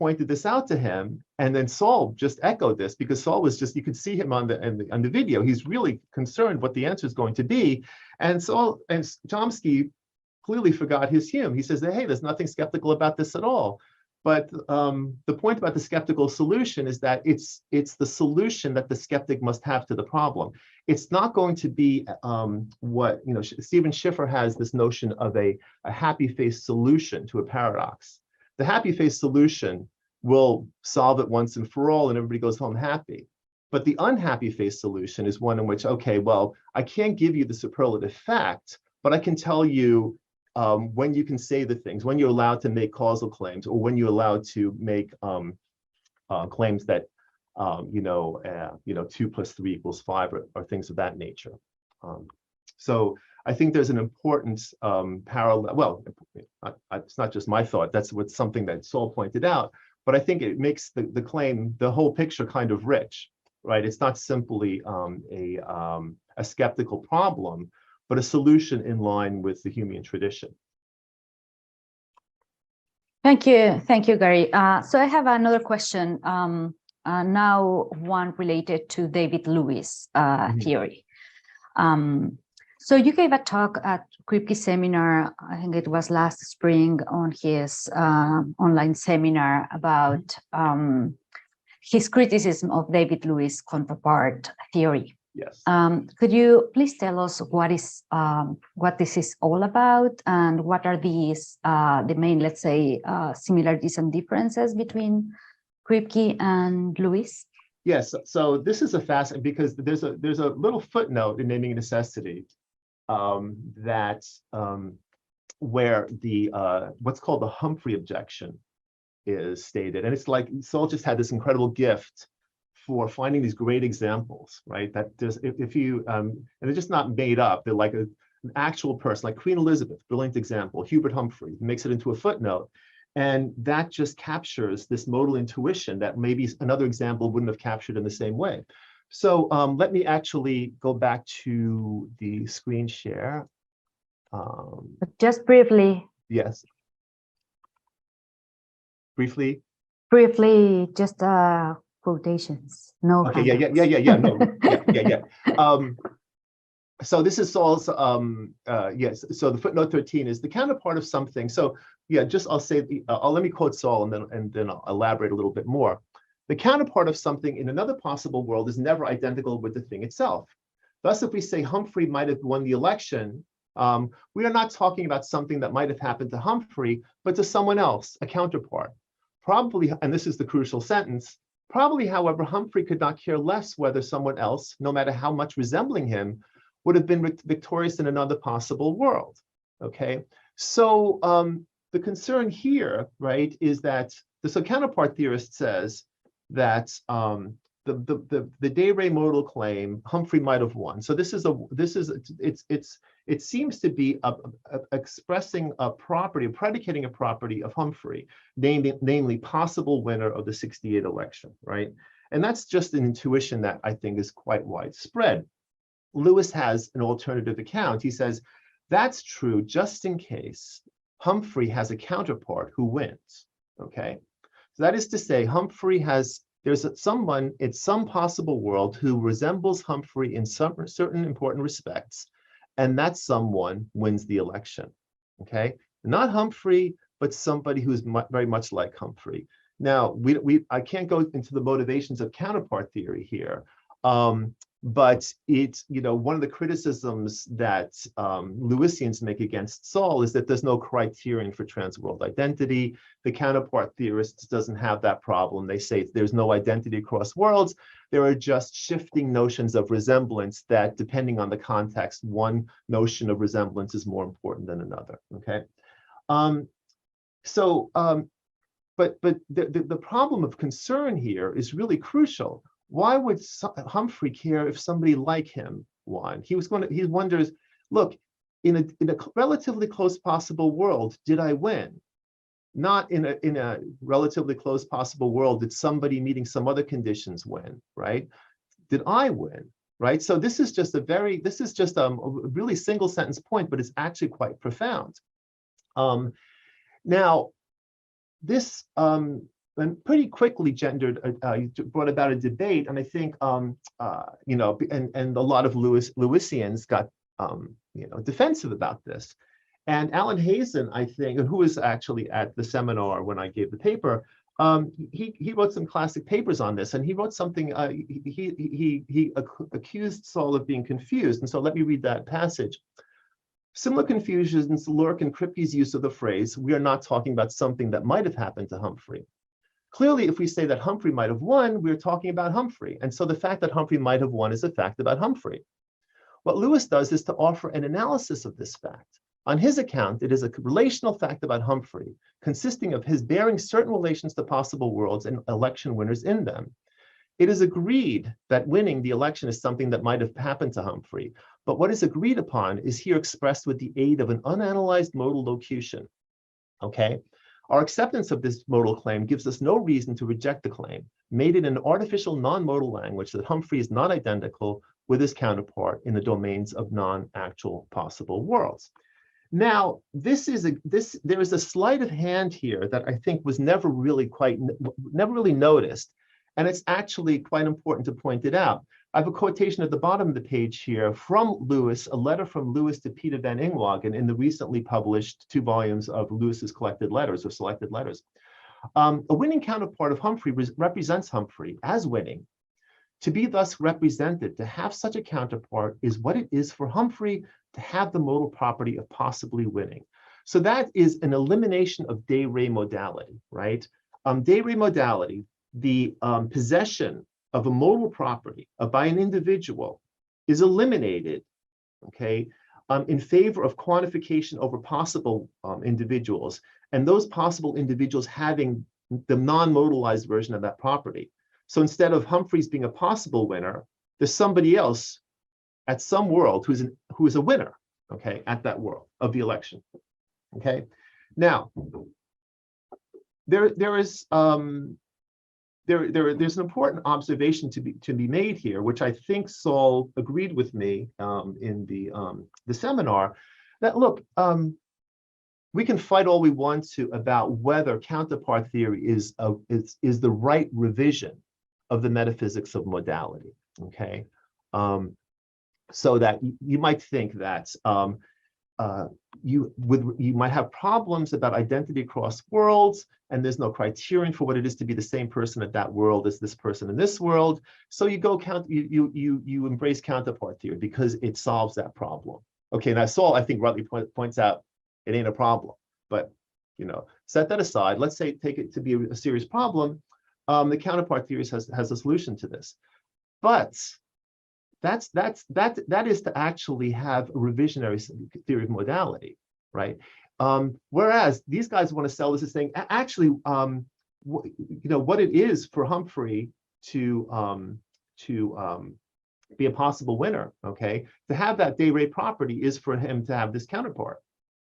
pointed this out to him, and then Saul just echoed this, because Saul was you could see him on the video. He's really concerned what the answer is going to be, and Chomsky clearly forgot his Hume. He says that, hey, there's nothing skeptical about this at all. But the point about the skeptical solution is that it's the solution that the skeptic must have to the problem. It's not going to be what, Stephen Schiffer has this notion of a happy face solution to a paradox. The happy face solution will solve it once and for all, and everybody goes home happy. But the unhappy face solution is one in which, okay, well, I can't give you the superlative fact, but I can tell you when you can say the things, when you're allowed to make causal claims, or when you're allowed to make claims that 2 + 3 = 5, or things of that nature. So I think there's an important parallel. Well, it's not just my thought. That's something that Saul pointed out. But I think it makes the claim, the whole picture, kind of rich, right? It's not simply a skeptical problem, but a solution in line with the Humean tradition. Thank you, Gary. So I have another question, now one related to David Lewis theory. So you gave a talk at Kripke seminar, I think it was last spring, on his online seminar about his criticism of David Lewis' counterpart theory. Yes. Could you please tell us what this is all about, and what are these the main, let's say, similarities and differences between Kripke and Lewis? Yes. So this is a fascinating, because there's a little footnote in Naming Necessity that where the what's called the Humphrey objection is stated, and it's like Saul just had this incredible gift for finding these great examples, right? That there's, if you, and they're just not made up, they're like an actual person, like Queen Elizabeth, brilliant example, Hubert Humphrey, makes it into a footnote. And that just captures this modal intuition that maybe another example wouldn't have captured in the same way. So let me actually go back to the screen share. Just briefly. Yes. Briefly. Briefly, just quotations. No. Okay. Yeah. So this is Saul's. Yes. So the footnote 13 is the counterpart of something. So yeah, I'll say. Let me quote Saul, and then I'll elaborate a little bit more. The counterpart of something in another possible world is never identical with the thing itself. Thus, if we say Humphrey might have won the election, we are not talking about something that might have happened to Humphrey, but to someone else, a counterpart. Probably, and this is the crucial sentence, probably, however, Humphrey could not care less whether someone else, no matter how much resembling him, would have been victorious in another possible world, okay? So the concern here, right, is that the counterpart theorist says that the de re modal claim, Humphrey might have won. So it seems to be expressing a property, predicating a property of Humphrey, namely possible winner of the 68 election, right? And that's just an intuition that I think is quite widespread. Lewis has an alternative account. He says, that's true just in case Humphrey has a counterpart who wins, okay? So that is to say, Humphrey has, there's someone in some possible world who resembles Humphrey in some certain important respects, and that someone wins the election, okay? Not Humphrey, but somebody who's very much like Humphrey. Now, I can't go into the motivations of counterpart theory here, but it's, one of the criticisms that Lewisians make against Saul is that there's no criterion for transworld identity. The counterpart theorists doesn't have that problem. They say there's no identity across worlds. There are just shifting notions of resemblance that, depending on the context, one notion of resemblance is more important than another, okay? But the problem of concern here is really crucial. Why would Humphrey care if somebody like him won? He wonders, look, in a relatively close possible world, did I win? Not in a relatively close possible world, did somebody meeting some other conditions win, right? Did I win, right? So this is just a really single sentence point, but it's actually quite profound. Now, this and pretty quickly brought about a debate, and I think and a lot of Lewisians got defensive about this. And Alan Hazen, I think, who was actually at the seminar when I gave the paper, he wrote some classic papers on this, and he wrote something. He accused Saul of being confused, and so let me read that passage. Similar confusions lurk in Kripke's use of the phrase, "We are not talking about something that might have happened to Humphrey." Clearly, if we say that Humphrey might have won, we're talking about Humphrey. And so the fact that Humphrey might have won is a fact about Humphrey. What Lewis does is to offer an analysis of this fact. On his account, it is a relational fact about Humphrey, consisting of his bearing certain relations to possible worlds and election winners in them. It is agreed that winning the election is something that might have happened to Humphrey, but what is agreed upon is here expressed with the aid of an unanalyzed modal locution, okay? Our acceptance of this modal claim gives us no reason to reject the claim, made in an artificial non-modal language that Humphrey is not identical with his counterpart in the domains of non-actual possible worlds. Now, there is a sleight of hand here that I think was never really noticed, and it's actually quite important to point it out. I have a quotation at the bottom of the page here from Lewis, a letter from Lewis to Peter van Inwagen in the recently published 2 volumes of Lewis's collected letters or selected letters. A winning counterpart of Humphrey represents Humphrey as winning. To be thus represented, to have such a counterpart is what it is for Humphrey to have the modal property of possibly winning. So that is an elimination of de re modality, right? De re modality, the possession of a modal property by an individual is eliminated, okay, in favor of quantification over possible individuals, and those possible individuals having the non-modalized version of that property. So instead of Humphreys being a possible winner, there's somebody else at some world who is a winner, okay, at that world of the election, okay. Now, there's an important observation to be made here, which I think Saul agreed with me in the seminar, that look, we can fight all we want to about whether counterpart theory is the right revision of the metaphysics of modality, okay? So that you might think that you might have problems about identity across worlds, and there's no criterion for what it is to be the same person at that world as this person in this world. So you embrace counterpart theory because it solves that problem. Okay, now Saul, I think, rightly points out it ain't a problem, but set that aside. Let's say take it to be a serious problem. The counterpart theory has a solution to this, but that is to actually have a revisionary theory of modality, right? Whereas these guys want to sell this as saying, actually, what it is for Humphrey be a possible winner, okay, to have that day rate property is for him to have this counterpart.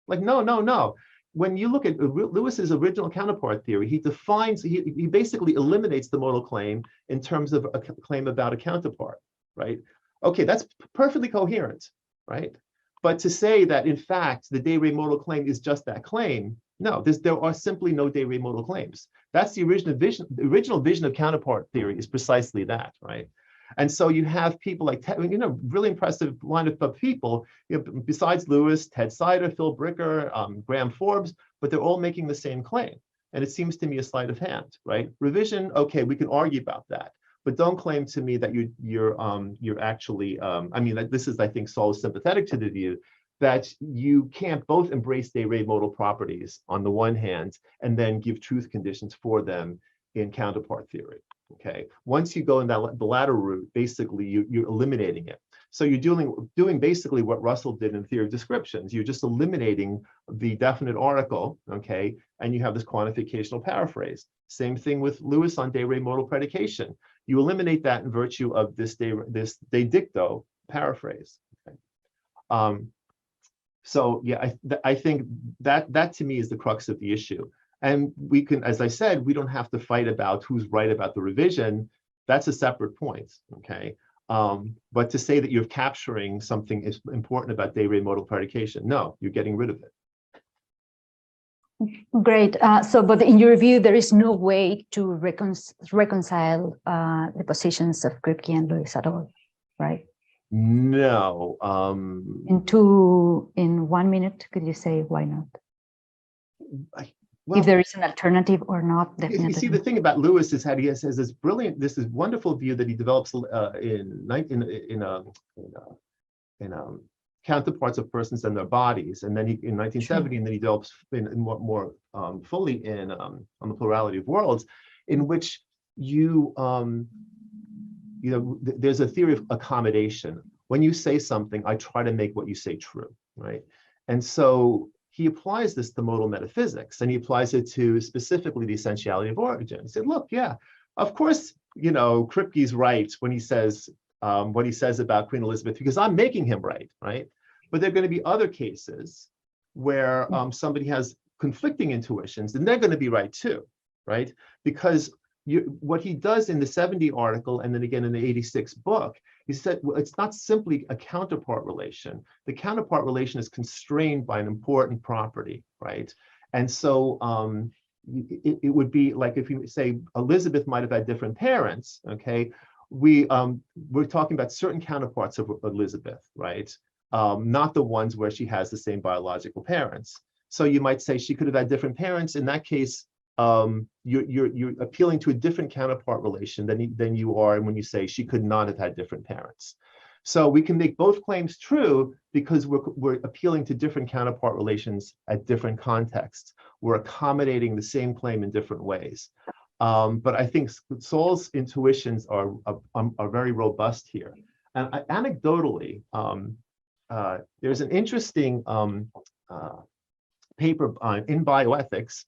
Like, no. When you look at Lewis's original counterpart theory, he basically eliminates the modal claim in terms of a claim about a counterpart, right? Okay, that's perfectly coherent, right? But to say that, in fact, the day rate modal claim is just that claim, no, there are simply no day rate modal claims. That's the original vision. The original vision of counterpart theory is precisely that, right? And so you have people like, really impressive lineup of people, besides Lewis, Ted Sider, Phil Bricker, Graham Forbes, but they're all making the same claim. And it seems to me a sleight of hand, right? Revision, okay, we can argue about that, but don't claim to me that you're actually, this is, I think, Saul is sympathetic to the view that you can't both embrace day rate modal properties on the one hand, and then give truth conditions for them in counterpart theory. Okay, once you go in the latter route, basically you're eliminating it. So you're doing basically what Russell did in theory of descriptions. You're just eliminating the definite article, okay, and you have this quantificational paraphrase. Same thing with Lewis on day rate modal predication. You eliminate that in virtue of this de dicto paraphrase. Okay. So yeah, I think that to me is the crux of the issue. And we can, as I said, we don't have to fight about who's right about the revision. That's a separate point, okay? But to say that you're capturing something is important about day rate modal predication, no, you're getting rid of it. Great. But in your view, there is no way to reconcile the positions of Kripke and Lewis at all, right? No. In 1 minute, could you say why not? Well, if there is an alternative or not, definitely. You see, the thing about Lewis is how he has this brilliant, this is wonderful view that he develops in counterparts of persons and their bodies, and then he in 1970, and then he develops more fully on the plurality of worlds, in which there's a theory of accommodation. When you say something, I try to make what you say true, right? And so he applies this to modal metaphysics, and he applies it to specifically the essentiality of origin. He said, look, yeah, of course, Kripke's right when he says what he says about Queen Elizabeth, because I'm making him right? But there are going to be other cases where somebody has conflicting intuitions, and they're going to be right too, right? Because what he does in the 70 article, and then again in the 86 book, he said, well, it's not simply a counterpart relation. The counterpart relation is constrained by an important property, right? And so it would be like if you say Elizabeth might have had different parents, okay? We're talking about certain counterparts of Elizabeth, right? Not the ones where she has the same biological parents. So you might say she could have had different parents. In that case, you're appealing to a different counterpart relation than you are when you say she could not have had different parents. So we can make both claims true because we're appealing to different counterpart relations at different contexts. We're accommodating the same claim in different ways. But I think Saul's intuitions are very robust here. And anecdotally, there's an interesting paper in bioethics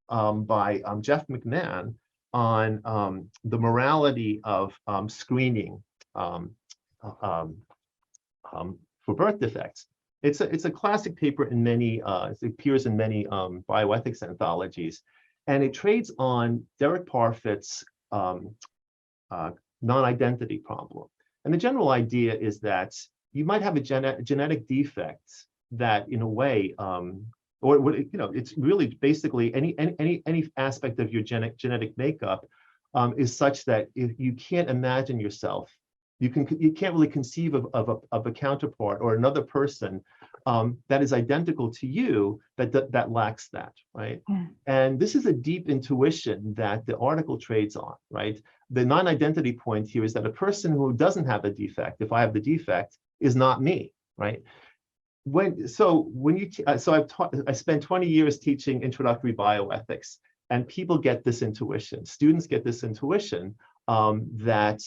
by Jeff McMahon on the morality of screening for birth defects. It's a classic paper in many, it appears in many bioethics anthologies, and it trades on Derek Parfit's non-identity problem. And the general idea is that you might have a genetic defect that, in a way, it's really basically any aspect of your genetic makeup is such that if you can't imagine yourself, you can't really conceive of a counterpart or another person that is identical to you that lacks that, right? Yeah. And this is a deep intuition that the article trades on, right? The non-identity point here is that a person who doesn't have a defect, if I have the defect, is not me, right? I spent 20 years teaching introductory bioethics, and people get this intuition. Students get this intuition that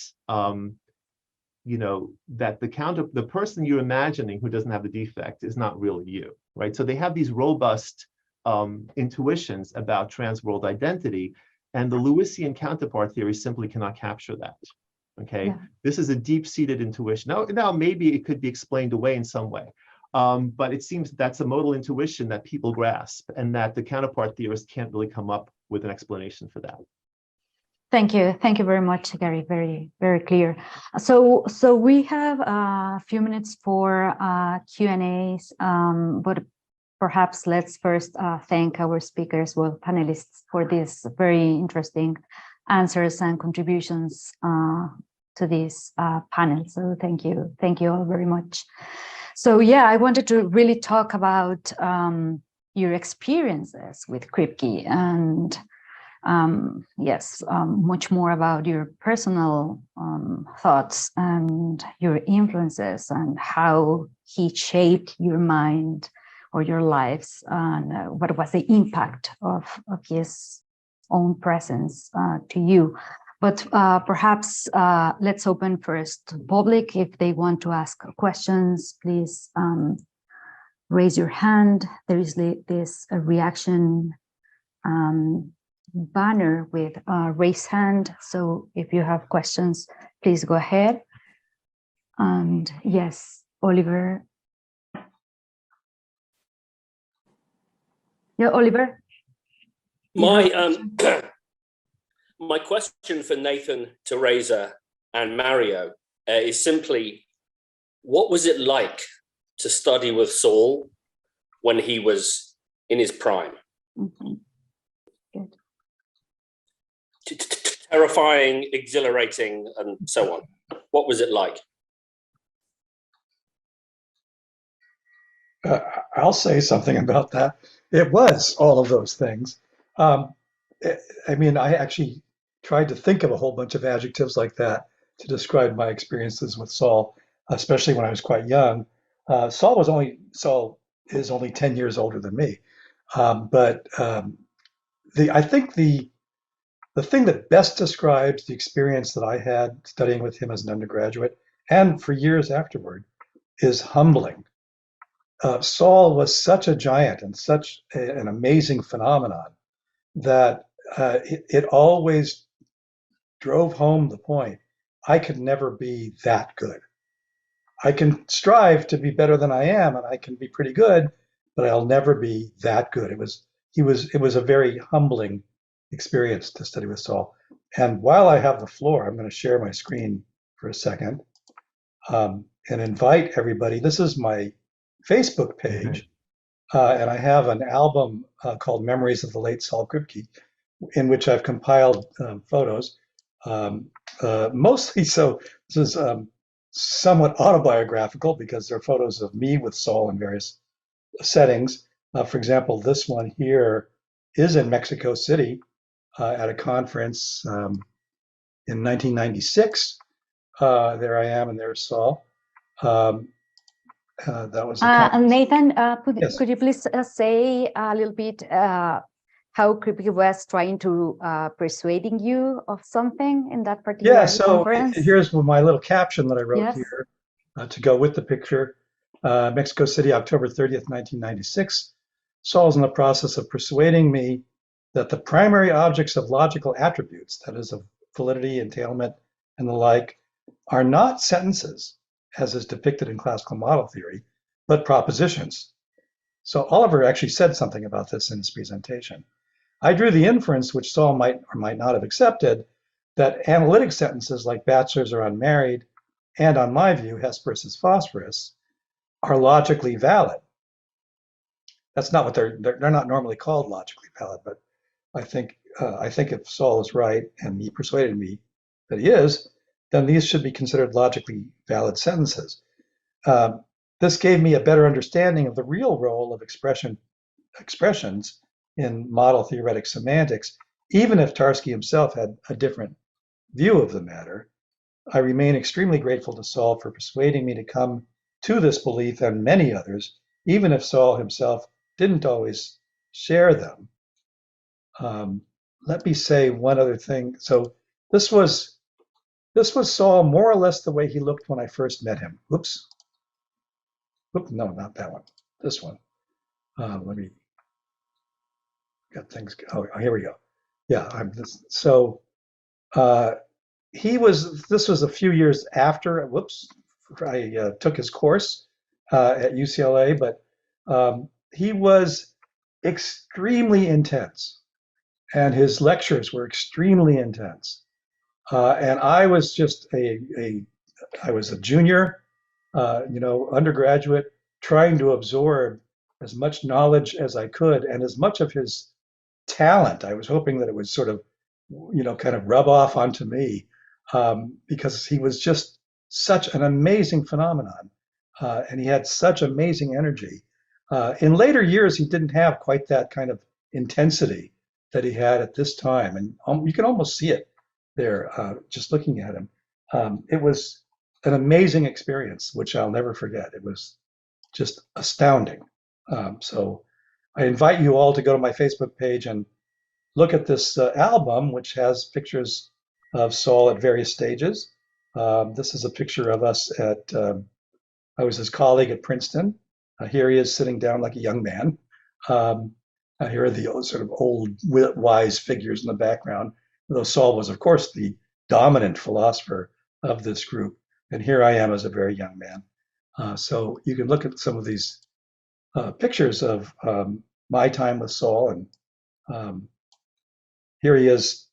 the person you're imagining who doesn't have the defect is not really you, right? So they have these robust intuitions about transworld identity, And the Lewisian counterpart theory simply cannot capture that. Okay, Yeah. this is a deep-seated intuition. Now maybe it could be explained away in some way, but it seems that's a modal intuition that people grasp, and that the counterpart theorists can't really come up with an explanation for that. Thank you very much, Gary. Very, very clear. So we have a few minutes for Q&As, but perhaps let's first thank our speakers, well, panelists, for these very interesting answers and contributions to this panel. So thank you all very much. So yeah, I wanted to really talk about your experiences with Kripke, and yes, much more about your personal thoughts and your influences and how he shaped your mind or your lives, and what was the impact of his own presence to you. But perhaps let's open first to public. If they want to ask questions, please raise your hand. There is this reaction banner with raise hand. So if you have questions, please go ahead. And yes, Oliver. Yeah, Oliver. My question for Nathan, Teresa, and Mario is simply, what was it like to study with Saul when he was in his prime? Mm-hmm. Good. Terrifying, exhilarating, and so on. What was it like? I'll say something about that. It was all of those things. I mean, I actually tried to think of a whole bunch of adjectives like that to describe my experiences with Saul, especially when I was quite young. Saul is only 10 years older than me. I think the thing that best describes the experience that I had studying with him as an undergraduate and for years afterward is humbling. Saul was such a giant and such an amazing phenomenon that it always drove home the point. I could never be that good. I can strive to be better than I am, and I can be pretty good, but I'll never be that good. It was a very humbling experience to study with Saul. And while I have the floor, I'm going to share my screen for a second and invite everybody. This is my Facebook page, and I have an album called Memories of the Late Saul Kripke, in which I've compiled photos, mostly. So this is somewhat autobiographical because they're photos of me with Saul in various settings. For example, this one here is in Mexico City at a conference in 1996. There I am, and there's Saul. That was Nathan, Yes. could you please say a little bit how Kripke was trying to persuading you of something in that particular conference? Here's my little caption that I wrote Yes. here to go with the picture. Mexico City, October 30th, 1996. Saul's in the process of persuading me that the primary objects of logical attributes, that is of validity, entailment, and the like, are not sentences, as is depicted in classical model theory, but propositions. So Oliver actually said something about this in his presentation. I drew the inference, which Saul might or might not have accepted, that analytic sentences like bachelors are unmarried, and on my view, Hesperus is phosphorus, are logically valid. That's not what they're not normally called logically valid, but I think if Saul is right, and he persuaded me that he is, then these should be considered logically valid sentences. This gave me a better understanding of the real role of expressions in model theoretic semantics, even if Tarski himself had a different view of the matter. I remain extremely grateful to Saul for persuading me to come to this belief and many others, even if Saul himself didn't always share them. Let me say one other thing. So this was Saul more or less the way he looked when I first met him. Oops. No, not that one. This one. Let me get things. Oh, here we go. Yeah, so this was a few years after, whoops, I took his course at UCLA, but he was extremely intense and his lectures were extremely intense. And I was just I was a junior, undergraduate, trying to absorb as much knowledge as I could and as much of his talent. I was hoping that it would sort of, kind of rub off onto me, because he was just such an amazing phenomenon, and he had such amazing energy. In later years, he didn't have quite that kind of intensity that he had at this time, and you can almost see it there just looking at him. It was an amazing experience, which I'll never forget. It was just astounding. So I invite you all to go to my Facebook page and look at this album, which has pictures of Saul at various stages. This is a picture of us I was his colleague at Princeton. Here he is sitting down like a young man. Here are the sort of old, wise figures in the background, though Saul was, of course, the dominant philosopher of this group. And here I am as a very young man. So you can look at some of these pictures of my time with Saul, and here he is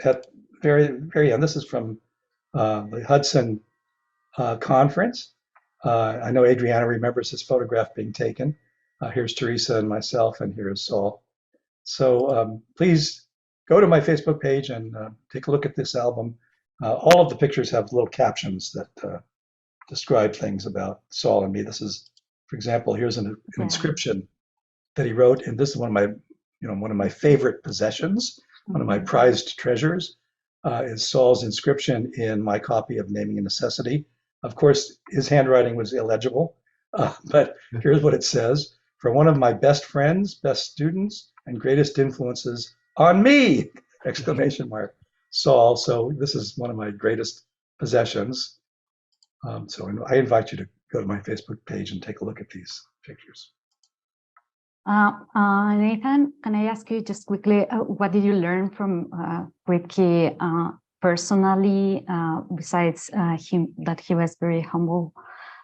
at very, very end. This is from the Hudson conference. I know Adriana remembers this photograph being taken. Here's Teresa and myself, and here's Saul. So please go to my Facebook page and take a look at this album. All of the pictures have little captions that describe things about Saul and me. This is, for example, here's an inscription that he wrote, and this is one of my favorite possessions, one of my prized treasures, is Saul's inscription in my copy of Naming a Necessity. Of course, his handwriting was illegible, but here's what it says: "For one of my best friends, best students, and greatest influences on me!" Exclamation mark. Saul. So this is one of my greatest possessions. So I invite you to go to my Facebook page and take a look at these pictures. Nathan, can I ask you just quickly, what did you learn from Kripke personally, besides that he was very humble?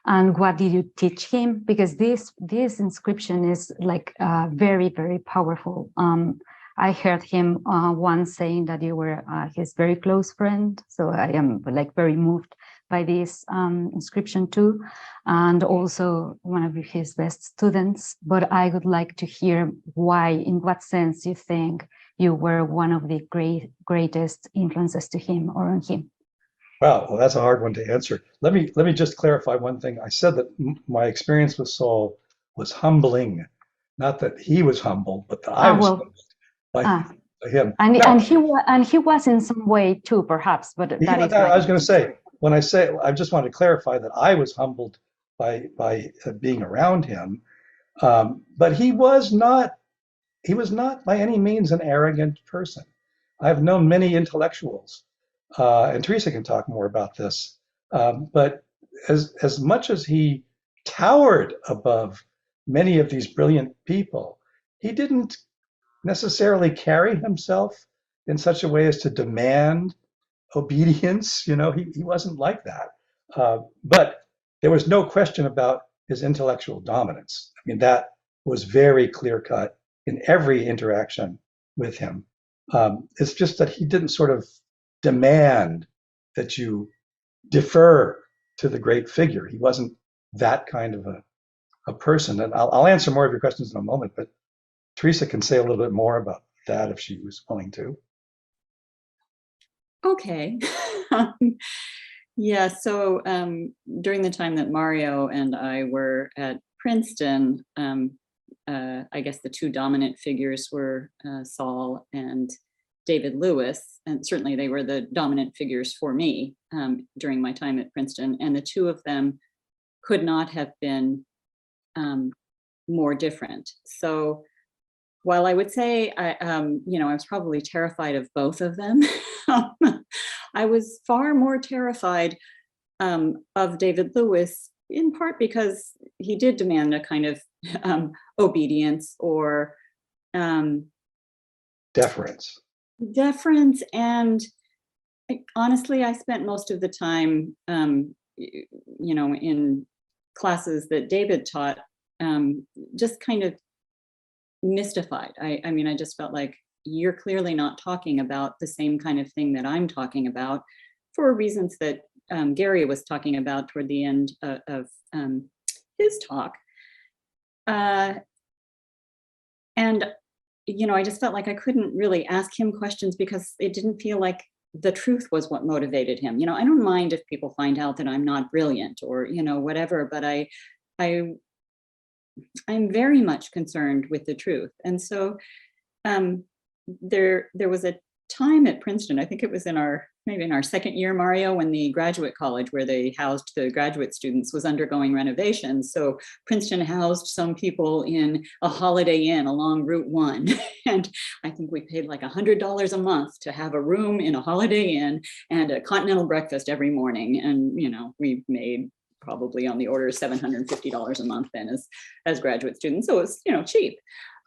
And what did you teach him? Because this inscription is like very, very powerful. I heard him once saying that you were his very close friend. So I am like very moved by this inscription too, and also one of his best students. But I would like to hear why, in what sense you think you were one of the greatest influences to him or on him. Wow, well, that's a hard one to answer. Let me just clarify one thing. I said that my experience with Saul was humbling, not that he was humble, but that I was humbled by him. And he was in some way too, perhaps. But I was going to say, when I say, I just want to clarify that I was humbled by being around him, but he was not by any means an arrogant person. I've known many intellectuals, and Teresa can talk more about this, but as much as he towered above many of these brilliant people, he didn't necessarily carry himself in such a way as to demand obedience. He wasn't like that. But there was no question about his intellectual dominance. I mean, that was very clear cut in every interaction with him. It's just that he didn't sort of demand that you defer to the great figure. He wasn't that kind of a person. And I'll answer more of your questions in a moment, but Teresa can say a little bit more about that if she was willing to. Okay. Yeah, so during the time that Mario and I were at Princeton, I guess the two dominant figures were Saul and David Lewis, and certainly they were the dominant figures for me during my time at Princeton, and the two of them could not have been more different. So while I would say I was probably terrified of both of them, I was far more terrified of David Lewis, in part because he did demand a kind of obedience or deference. deference, and honestly, I spent most of the time, in classes that David taught, just kind of mystified. I mean, I just felt like, you're clearly not talking about the same kind of thing that I'm talking about, for reasons that Gary was talking about toward the end of his talk. And, I just felt like I couldn't really ask him questions because it didn't feel like the truth was what motivated him. I don't mind if people find out that I'm not brilliant or, whatever, but I'm very much concerned with the truth. And so there was a time at Princeton, I think it was maybe in our second year, Mario, when the graduate college where they housed the graduate students was undergoing renovations. So Princeton housed some people in a Holiday Inn along Route 1. And I think we paid like $100 a month to have a room in a Holiday Inn and a continental breakfast every morning. And, we made probably on the order of $750 a month then as graduate students. So it was, cheap.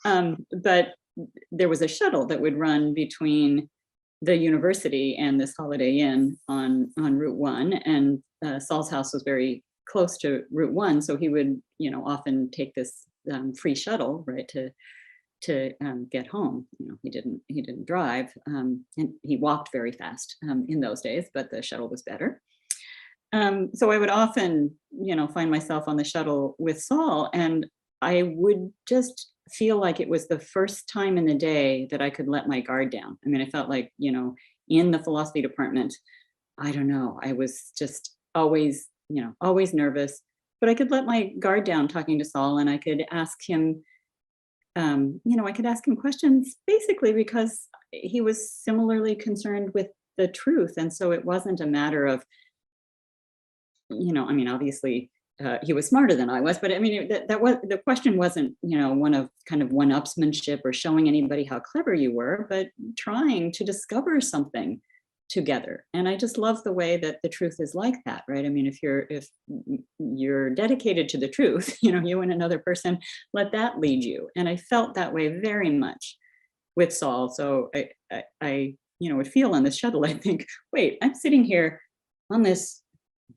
But there was a shuttle that would run between the university and this Holiday Inn on Route 1, and Saul's house was very close to Route 1, so he would often take this free shuttle, right, to get home. He didn't drive, and he walked very fast in those days, but the shuttle was better. So I would often find myself on the shuttle with Saul, and I would just feel like it was the first time in the day that I could let my guard down. I mean, I felt like, in the philosophy department, I don't know, I was just always nervous, but I could let my guard down talking to Saul, and I could ask him, questions basically because he was similarly concerned with the truth. And so it wasn't a matter of, obviously, he was smarter than I was, but I mean, the question wasn't, one of kind of one-upsmanship or showing anybody how clever you were, but trying to discover something together. And I just love the way that the truth is like that, right? I mean, if you're dedicated to the truth, you and another person, let that lead you. And I felt that way very much with Saul. So I would feel on this shuttle, I think, wait, I'm sitting here on this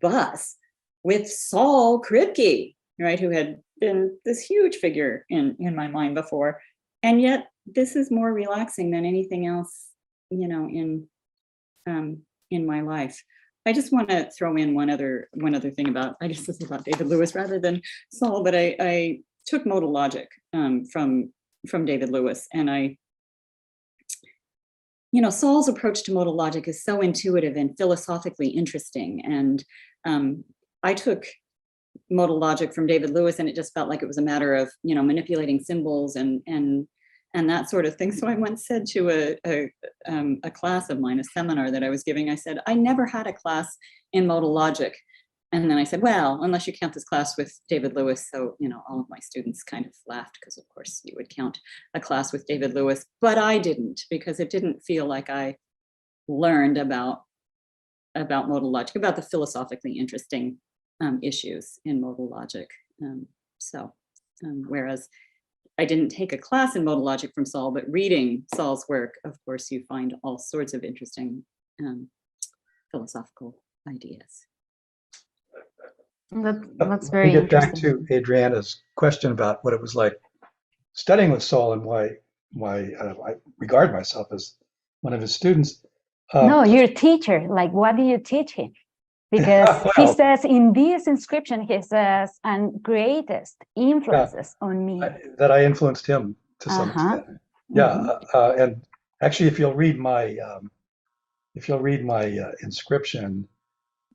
bus with Saul Kripke, right, who had been this huge figure in my mind before, and yet this is more relaxing than anything else, in my life. I just want to throw in one other thing about, I guess this is about David Lewis rather than Saul, but I took modal logic from David Lewis, and Saul's approach to modal logic is so intuitive and philosophically interesting, and I took modal logic from David Lewis, and it just felt like it was a matter of, manipulating symbols and that sort of thing. So I once said to a class of mine, a seminar that I was giving, I said, I never had a class in modal logic. And then I said, well, unless you count this class with David Lewis. So, all of my students kind of laughed because, of course, you would count a class with David Lewis, but I didn't, because it didn't feel like I learned about modal logic, about the philosophically interesting issues in modal logic. Whereas I didn't take a class in modal logic from Saul, but reading Saul's work, of course, you find all sorts of interesting philosophical ideas. That's very get interesting. back to Adriana's question about what it was like studying with Saul and why I regard myself as one of his students. No, your teacher, like, what do you teach him? Because he says in this inscription, he says, and greatest influences on me. That I influenced him to some extent. Yeah, and actually, if you'll read my inscription,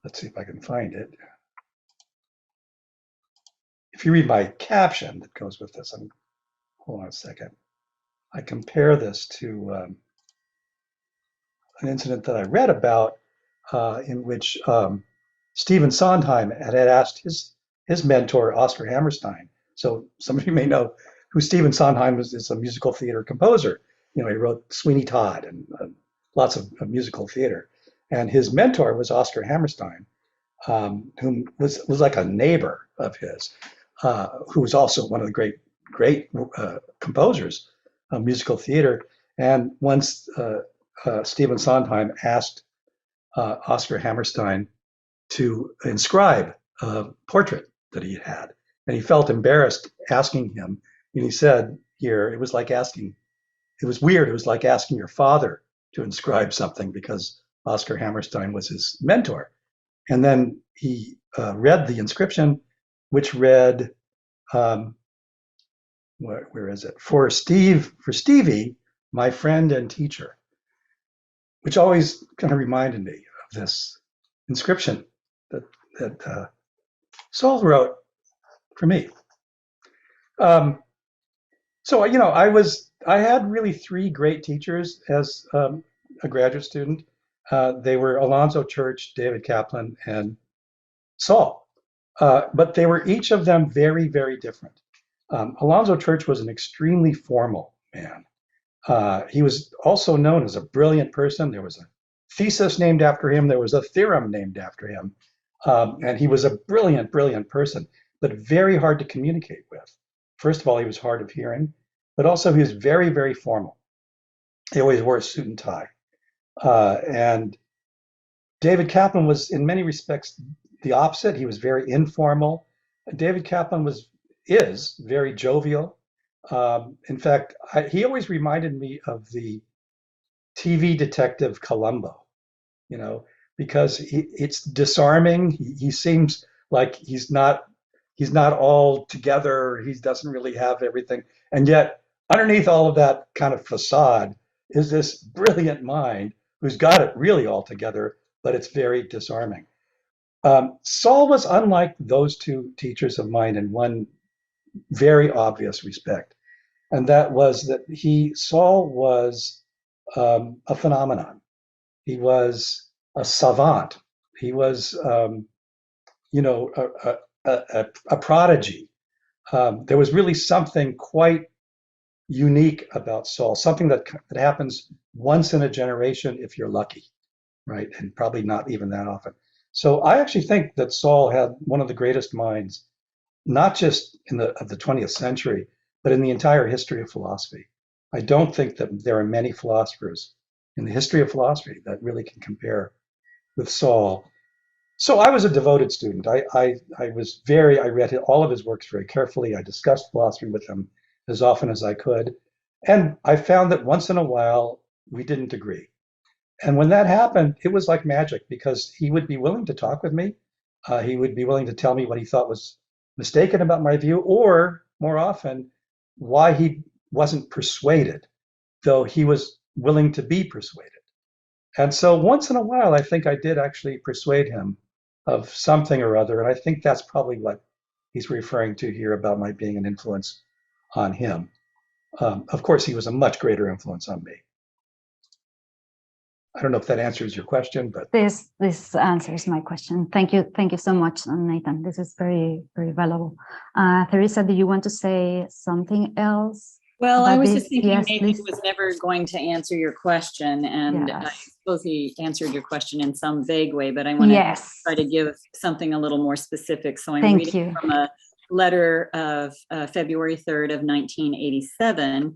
let's see if I can find it. If you read my caption that goes with this, hold on a second. I compare this to an incident that I read about in which Stephen Sondheim had asked his mentor, Oscar Hammerstein. So some of you may know who Stephen Sondheim is, a musical theater composer. He wrote Sweeney Todd and lots of musical theater. And his mentor was Oscar Hammerstein, whom was like a neighbor of his, who was also one of the great composers of musical theater. And once Stephen Sondheim asked Oscar Hammerstein to inscribe a portrait that he had. And he felt embarrassed asking him. And he said here, it was like asking, it was weird. It was like asking your father to inscribe something because Oscar Hammerstein was his mentor. And then he read the inscription, which read, where is it? For Stevie, my friend and teacher, which always kind of reminded me of this inscription that Saul wrote for me. So, you know, I had really three great teachers as a graduate student. They were Alonzo Church, David Kaplan, and Saul. But they were each of them very, very different. Alonzo Church was an extremely formal man. He was also known as a brilliant person. There was a thesis named after him. There was a theorem named after him. And he was a brilliant, brilliant person, but very hard to communicate with. First of all, he was hard of hearing, but also he was very, very formal. He always wore a suit and tie. And David Kaplan was, in many respects, the opposite. He was very informal. David Kaplan is very jovial. In fact, he always reminded me of the TV detective Columbo, you know, because it's disarming. He seems like he's not all together. He doesn't really have everything. And yet underneath all of that kind of facade is this brilliant mind who's got it really all together, but it's very disarming. Saul was unlike those two teachers of mine in one very obvious respect. And that was that Saul was a phenomenon. He was a savant. He was, you know, a prodigy. There was really something quite unique about Saul, something that happens once in a generation if you're lucky, right? And probably not even that often. So I actually think that Saul had one of the greatest minds, not just of the 20th century, but in the entire history of philosophy. I don't think that there are many philosophers in the history of philosophy that really can compare with Saul. So I was a devoted student. I read all of his works very carefully. I discussed philosophy with him as often as I could. And I found that once in a while, we didn't agree. And when that happened, it was like magic because he would be willing to talk with me. He would be willing to tell me what he thought was mistaken about my view, or more often, why he wasn't persuaded, though he was willing to be persuaded. And so once in a while, I think I did actually persuade him of something or other. And I think that's probably what he's referring to here about my being an influence on him. Of course, he was a much greater influence on me. I don't know if that answers your question, but this answers my question. Thank you so much, Nathan. This is very, very valuable. Theresa, do you want to say something else? Well, I was just thinking yes, Nathan please. was never going to answer your question, and yes. I suppose he answered your question in some vague way, but I want to try to give something a little more specific. So I'm reading from a letter of February 3rd of 1987,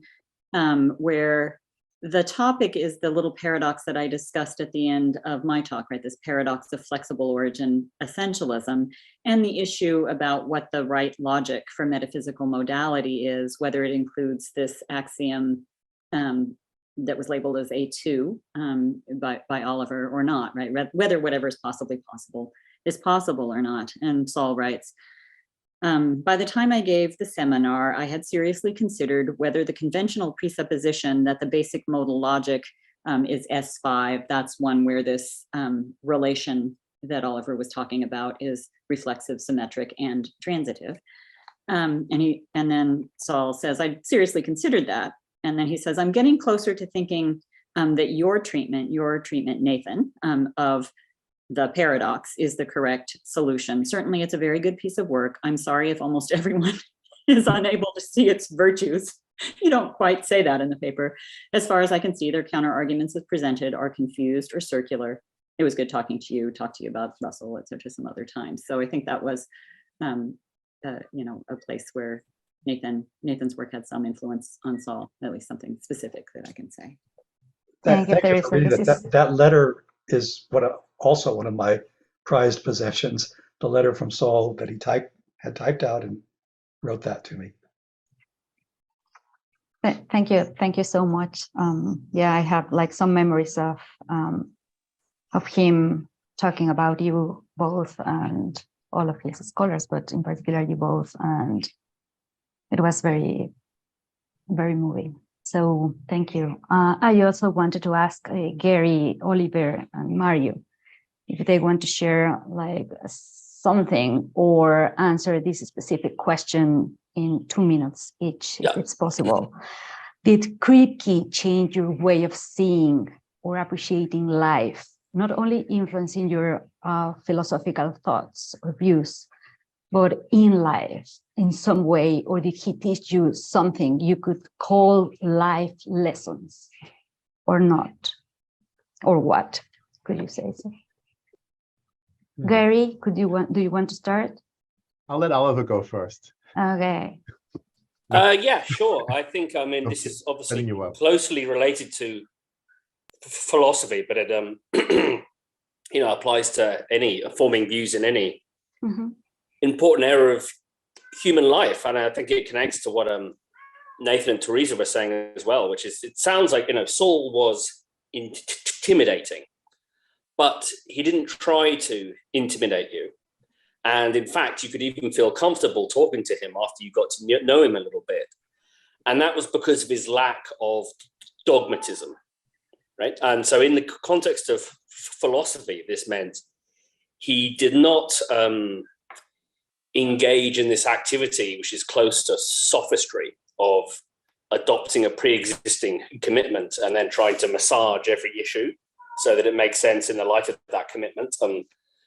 where the topic is the little paradox that I discussed at the end of my talk, right? This paradox of flexible origin essentialism, and the issue about what the right logic for metaphysical modality is, whether it includes this axiom that was labeled as A2 by Oliver or not, right? Whether whatever is possibly possible is possible or not. And Saul writes, by the time I gave the seminar, I had seriously considered whether the conventional presupposition that the basic modal logic is S5, that's one where this relation that Oliver was talking about is reflexive, symmetric, and transitive. And then Saul says, I seriously considered that. And then he says, I'm getting closer to thinking that your treatment, Nathan, of the paradox is the correct solution. Certainly, it's a very good piece of work. I'm sorry if almost everyone is unable to see its virtues. You don't quite say that in the paper. As far as I can see, their counter arguments as presented are confused or circular. It was good talking to you, talk to you about Russell, et cetera, some other times. So I think that was, you know, a place where Nathan's work had some influence on Saul, at least something specific that I can say. Thank you, Thank you for Teresa. reading that letter is also one of my prized possessions. The letter from Saul that he had typed out and wrote that to me. Thank you so much. Yeah, I have like some memories of him talking about you both and all of his scholars, but in particular you both, and it was very, very moving. So thank you. I also wanted to ask Gary, Oliver, and Mario if they want to share like something or answer this specific question in 2 minutes each, if it's possible. Did Kripke change your way of seeing or appreciating life, not only influencing your philosophical thoughts or views, but in life in some way, or did he teach you something you could call life lessons or not? Or what could you say so? Gary, do you want to start? I'll let Oliver go first. Okay. Yeah, sure. I think, I mean, this is obviously closely related to philosophy, but it, you know, applies to any forming views in any important area of human life. And I think it connects to what Nathan and Theresa were saying as well, which is, it sounds like, you know, Saul was intimidating, but he didn't try to intimidate you. And in fact, you could even feel comfortable talking to him after you got to know him a little bit. And that was because of his lack of dogmatism, right? And so in the context of philosophy, this meant he did not engage in this activity, which is close to sophistry, of adopting a pre-existing commitment and then trying to massage every issue so that it makes sense in the light of that commitment.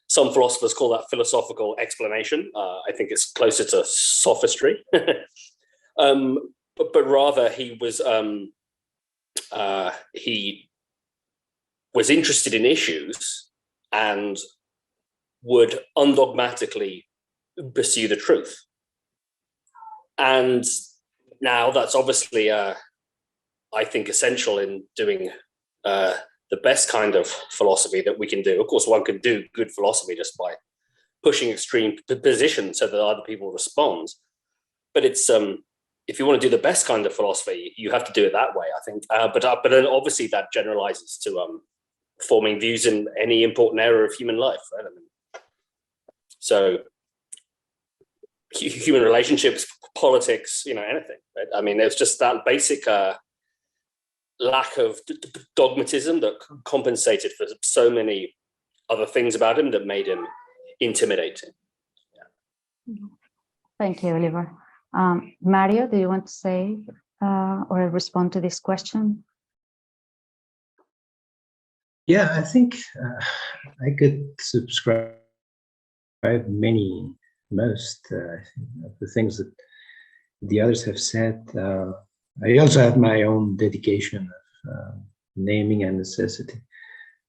Some philosophers call that philosophical explanation. I think it's closer to sophistry. But rather he was interested in issues and would undogmatically pursue the truth. And now that's obviously, I think, essential in doing the best kind of philosophy that we can do. Of course, one can do good philosophy just by pushing extreme positions so that other people respond. But it's if you want to do the best kind of philosophy, you have to do it that way, I think. But then obviously that generalizes to forming views in any important area of human life, right? I mean, so human relationships, politics, you know, anything, right? I mean, there's just that basic lack of dogmatism that compensated for so many other things about him that made him intimidating. Yeah. Thank you, Oliver. Mario, do you want to say or respond to this question? Yeah, I think I could subscribe most of the things that the others have said. I also have my own dedication of naming and necessity,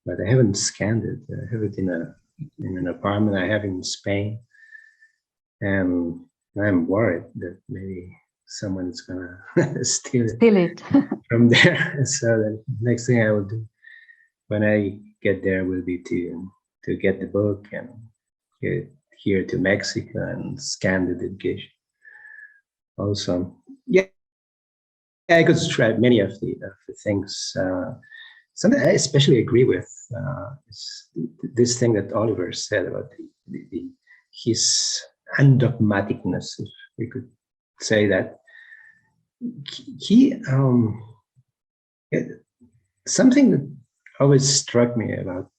but I haven't scanned it. I have it in an apartment I have in Spain, and I'm worried that maybe someone's gonna steal it from there. So the next thing I will do when I get there will be to get the book and get here to Mexico and scan the dedication. Also, yeah, I could describe many of the things. Something I especially agree with is this thing that Oliver said about his undogmaticness, if we could say that. He something that always struck me about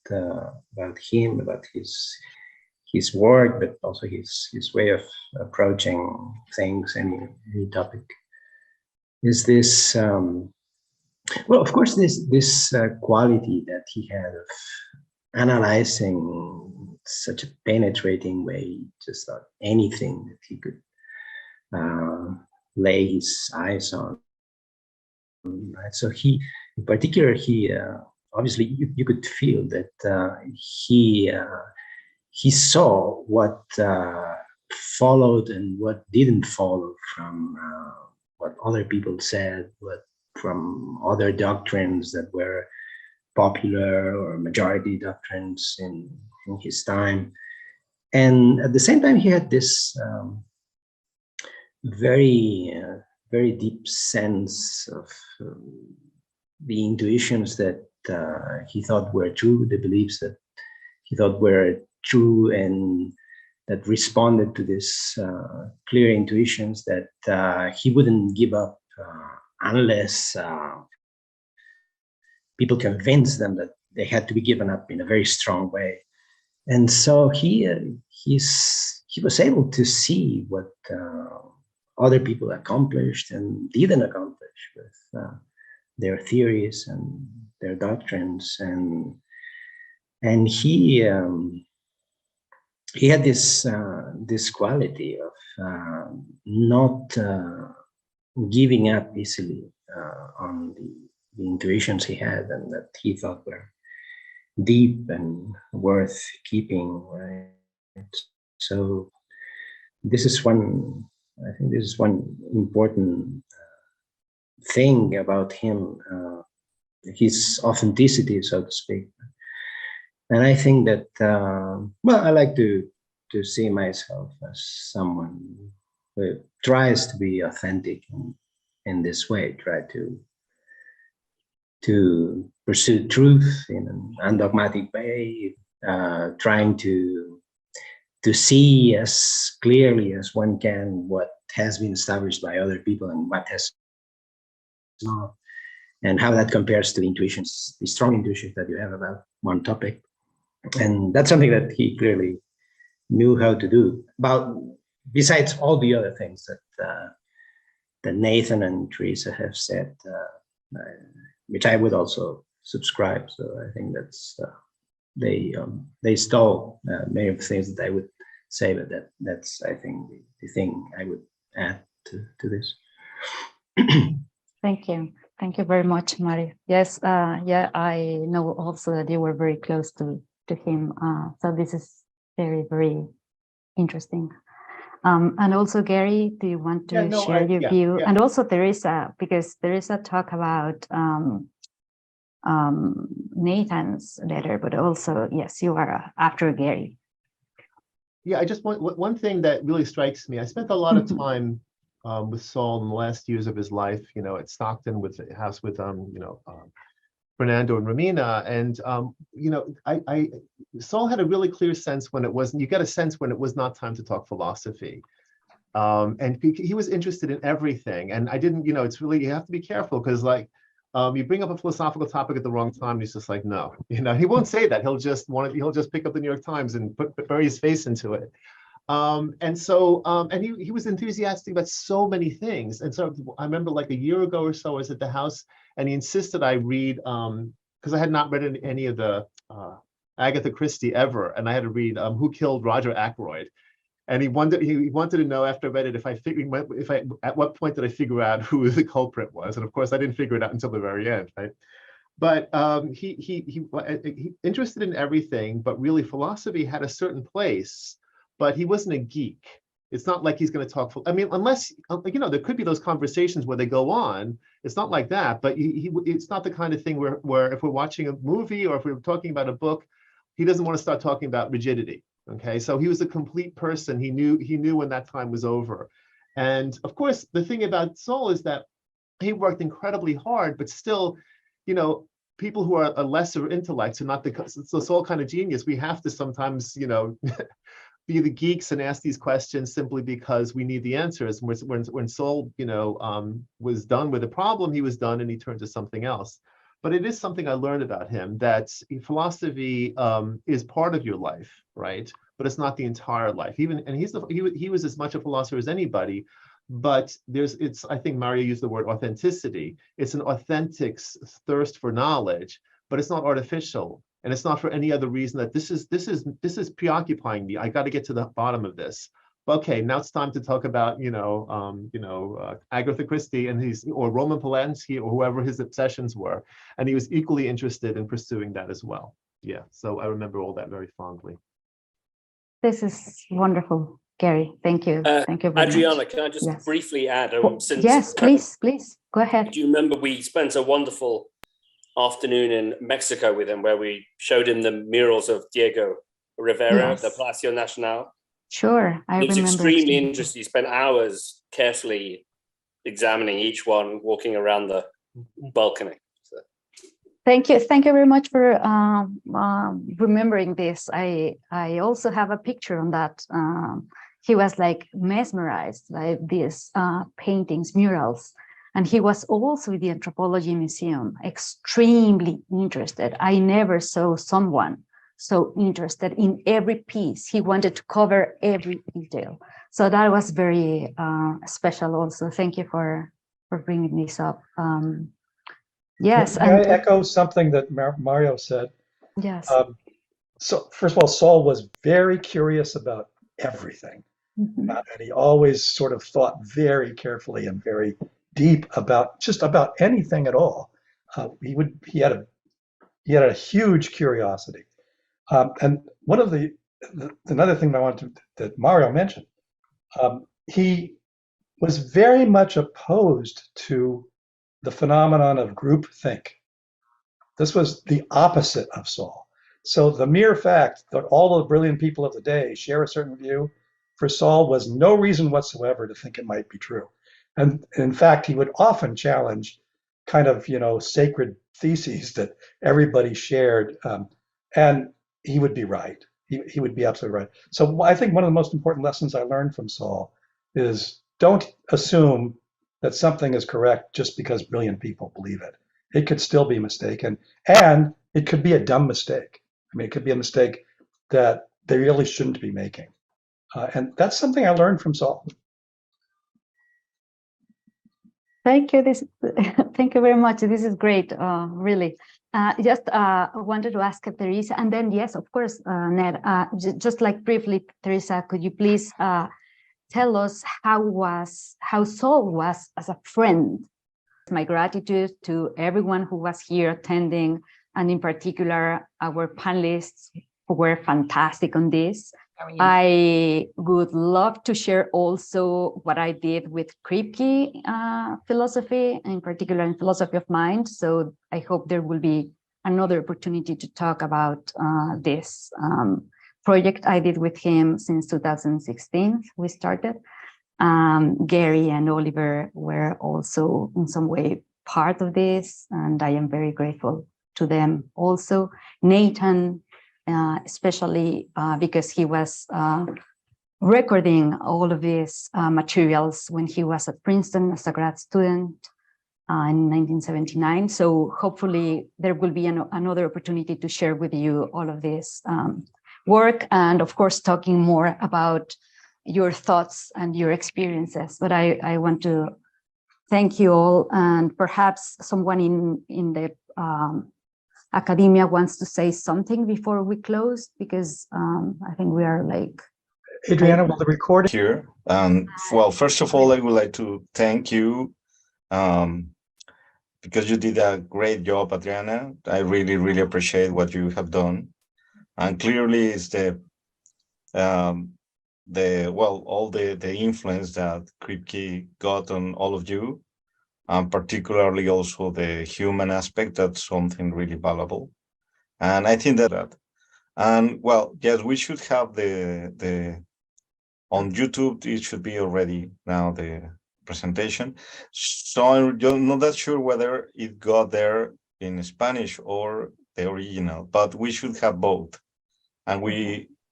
him, about his work, but also his way of approaching things, any topic, is this. Well, of course, this quality that he had of analyzing such a penetrating way, just about anything that he could lay his eyes on. Right? So he, in particular, he obviously you could feel that he saw what followed and what didn't follow from what other people said, what from other doctrines that were popular or majority doctrines in his time. And at the same time, he had this very deep sense of the intuitions that he thought were true, the beliefs that he thought were true, and that responded to this clear intuitions that he wouldn't give up unless people convinced them that they had to be given up in a very strong way. And so he was able to see what other people accomplished and didn't accomplish with their theories and their doctrines, and he had this quality of not giving up easily on the intuitions he had and that he thought were deep and worth keeping, right? So this is one, I think this is one important thing about him, his authenticity, so to speak. And I think that, well, I like to see myself as someone who tries to be authentic in this way, try to pursue truth in an undogmatic way, trying to see as clearly as one can what has been established by other people and what has not, and how that compares to the intuitions, the strong intuitions that you have about one topic. And that's something that he clearly knew how to do, besides all the other things that Nathan and Theresa have said, which I would also subscribe. So I think that's they stole many of the things that I would say, but that's I think the thing I would add to this. Thank you very much, Mario. Yes, yeah, I know also that you were very close to him, so this is very interesting. And also, Gary, do you want to share your view? Yeah. And also Teresa, because Teresa talked about Nathan's letter, but also, yes, you are after Gary. Yeah, I just want one thing that really strikes me. I spent a lot of time with Saul in the last years of his life, at Stockton with the house with Fernando and Romina, and Saul had a really clear sense when it wasn't. You get a sense when it was not time to talk philosophy, and he was interested in everything. And I didn't, it's really, you have to be careful because you bring up a philosophical topic at the wrong time, and he's just like, no, he won't say that. He'll just pick up the New York Times and bury his face into it. And so he was enthusiastic about so many things. And so I remember like a year ago or so, I was at the house and he insisted I read, because I had not read any of the Agatha Christie ever. And I had to read Who Killed Roger Ackroyd. And he wanted to know after I read it, at what point did I figure out who the culprit was? And of course I didn't figure it out until the very end, right? But he interested in everything, but really philosophy had a certain place. But he wasn't a geek. It's not like he's going to talk. Unless, there could be those conversations where they go on. It's not like that. But it's not the kind of thing where if we're watching a movie or if we're talking about a book, he doesn't want to start talking about rigidity. Okay, so he was a complete person. He knew when that time was over. And of course, the thing about Saul is that he worked incredibly hard, but still, people who are a lesser intellect, so not so Saul kind of genius, we have to sometimes, be the geeks and ask these questions simply because we need the answers. When Saul, was done with the problem, he was done and he turned to something else. But it is something I learned about him, that philosophy is part of your life, right? But it's not the entire life. He was as much a philosopher as anybody. But I think Mario used the word authenticity. It's an authentic thirst for knowledge, but it's not artificial. And it's not for any other reason that this is preoccupying me. I got to get to the bottom of this. Okay, now it's time to talk about Agatha Christie or Roman Polanski or whoever his obsessions were, and he was equally interested in pursuing that as well. Yeah, so I remember all that very fondly. This is wonderful. Gary. Thank you. Thank you very Adriana, much. can I just Yes. briefly add? Since Yes, please, go ahead. do you remember we spent a wonderful afternoon in Mexico with him, where we showed him the murals of Diego Rivera, Yes. the Palacio Nacional? Sure, I It was remember. extremely interesting. He spent hours carefully examining each one, walking around the balcony. So. Thank you very much for remembering this. I also have a picture on that. He was like mesmerized by these paintings, murals, and he was also in the Anthropology Museum, extremely interested. I never saw someone so interested in every piece. He wanted to cover every detail. So that was very special also. Thank you for bringing this up. Yes. Can I echo something that Mario said? Yes. So first of all, Saul was very curious about everything. Mm-hmm. And he always sort of thought very carefully and very deep about just about anything at all. He had a huge curiosity. And one of another thing that Mario mentioned, he was very much opposed to the phenomenon of groupthink. This was the opposite of Saul. So the mere fact that all the brilliant people of the day share a certain view, for Saul was no reason whatsoever to think it might be true. And in fact, he would often challenge kind of, sacred theses that everybody shared. And he would be right. He would be absolutely right. So I think one of the most important lessons I learned from Saul is don't assume that something is correct just because brilliant people believe it. It could still be mistaken, and it could be a dumb mistake. I mean, it could be a mistake that they really shouldn't be making. And that's something I learned from Saul. Thank you. Thank you very much. This is great, really. Just wanted to ask Teresa, and then yes, of course, Ned. Just like briefly, Teresa, could you please tell us how Saul was as a friend? My gratitude to everyone who was here attending, and in particular our panelists who were fantastic on this. I would love to share also what I did with Kripke philosophy, in particular in philosophy of mind. So I hope there will be another opportunity to talk about this project I did with him since 2016. We started. Gary and Oliver were also in some way part of this, and I am very grateful to them also. Nathan, especially because he was recording all of these materials when he was at Princeton as a grad student in 1979. So hopefully there will be another opportunity to share with you all of this work, and of course talking more about your thoughts and your experiences. But I want to thank you all, and perhaps someone in the academia wants to say something before we close, because I think we are like... Adriana, will the recording... Here. Well, first of all, I would like to thank you because you did a great job, Adriana. I really, really appreciate what you have done. And clearly it's all the influence that Kripke got on all of you, and particularly also the human aspect. That's something really valuable. And I think that, and well, yes, we should have the on YouTube, it should be already now the presentation. So I'm not that sure whether it got there in Spanish or the original, but we should have both. And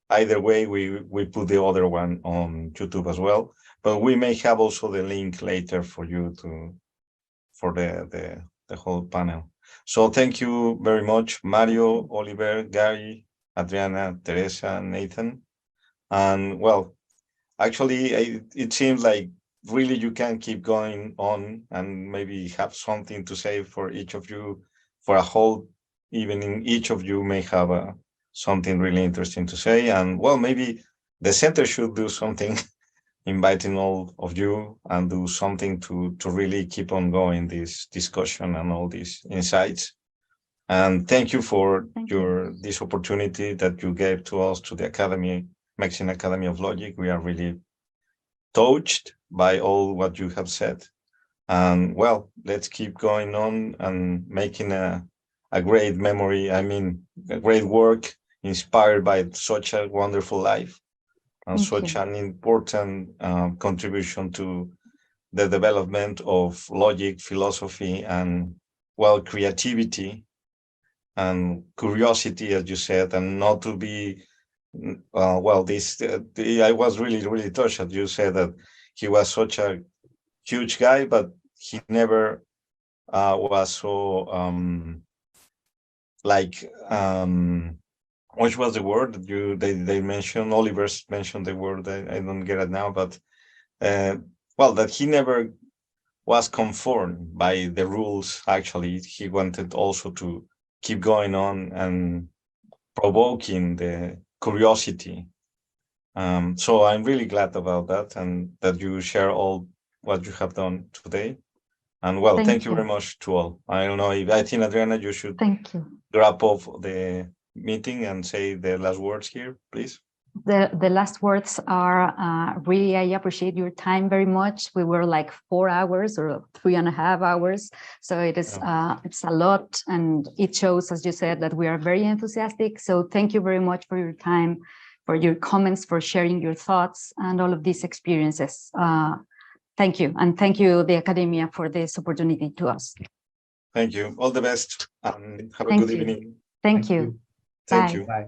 either way, we put the other one on YouTube as well, but we may have also the link later for you for the whole panel. So thank you very much, Mario, Oliver, Gary, Adriana, Teresa, Nathan. And well, actually, it seems like really you can keep going on and maybe have something to say for each of you for a whole evening. Each of you may have something really interesting to say. And well, maybe the center should do something, inviting all of you and do something to really keep on going this discussion and all these insights. And thank you for this opportunity that you gave to us, to the Academy, Mexican Academy of Logic. We are really touched by all what you have said. And well, let's keep going on and making a great memory. I mean, a great work inspired by such a wonderful life and such an important contribution to the development of logic, philosophy, and well, creativity and curiosity, as you said, and not to be well, I was really touched that you said that he was such a huge guy, but he never was so which was the word that they mentioned? Oliver mentioned the word. I don't get it now, but well, that he never was conformed by the rules. Actually, he wanted also to keep going on and provoking the curiosity. So I'm really glad about that, and that you share all what you have done today. And well, thank you very much to all. I don't know if I think, Adriana, you should wrap up the meeting and say the last words here, please. The last words are really, I appreciate your time very much. We were like 4 hours or 3.5 hours. So it is it's a lot, and it shows, as you said, that we are very enthusiastic. So thank you very much for your time, for your comments, for sharing your thoughts and all of these experiences. Thank you. And thank you, the Academia, for this opportunity to us. Thank you. All the best. And have a good evening. Thank you. Thank Bye. you. Bye.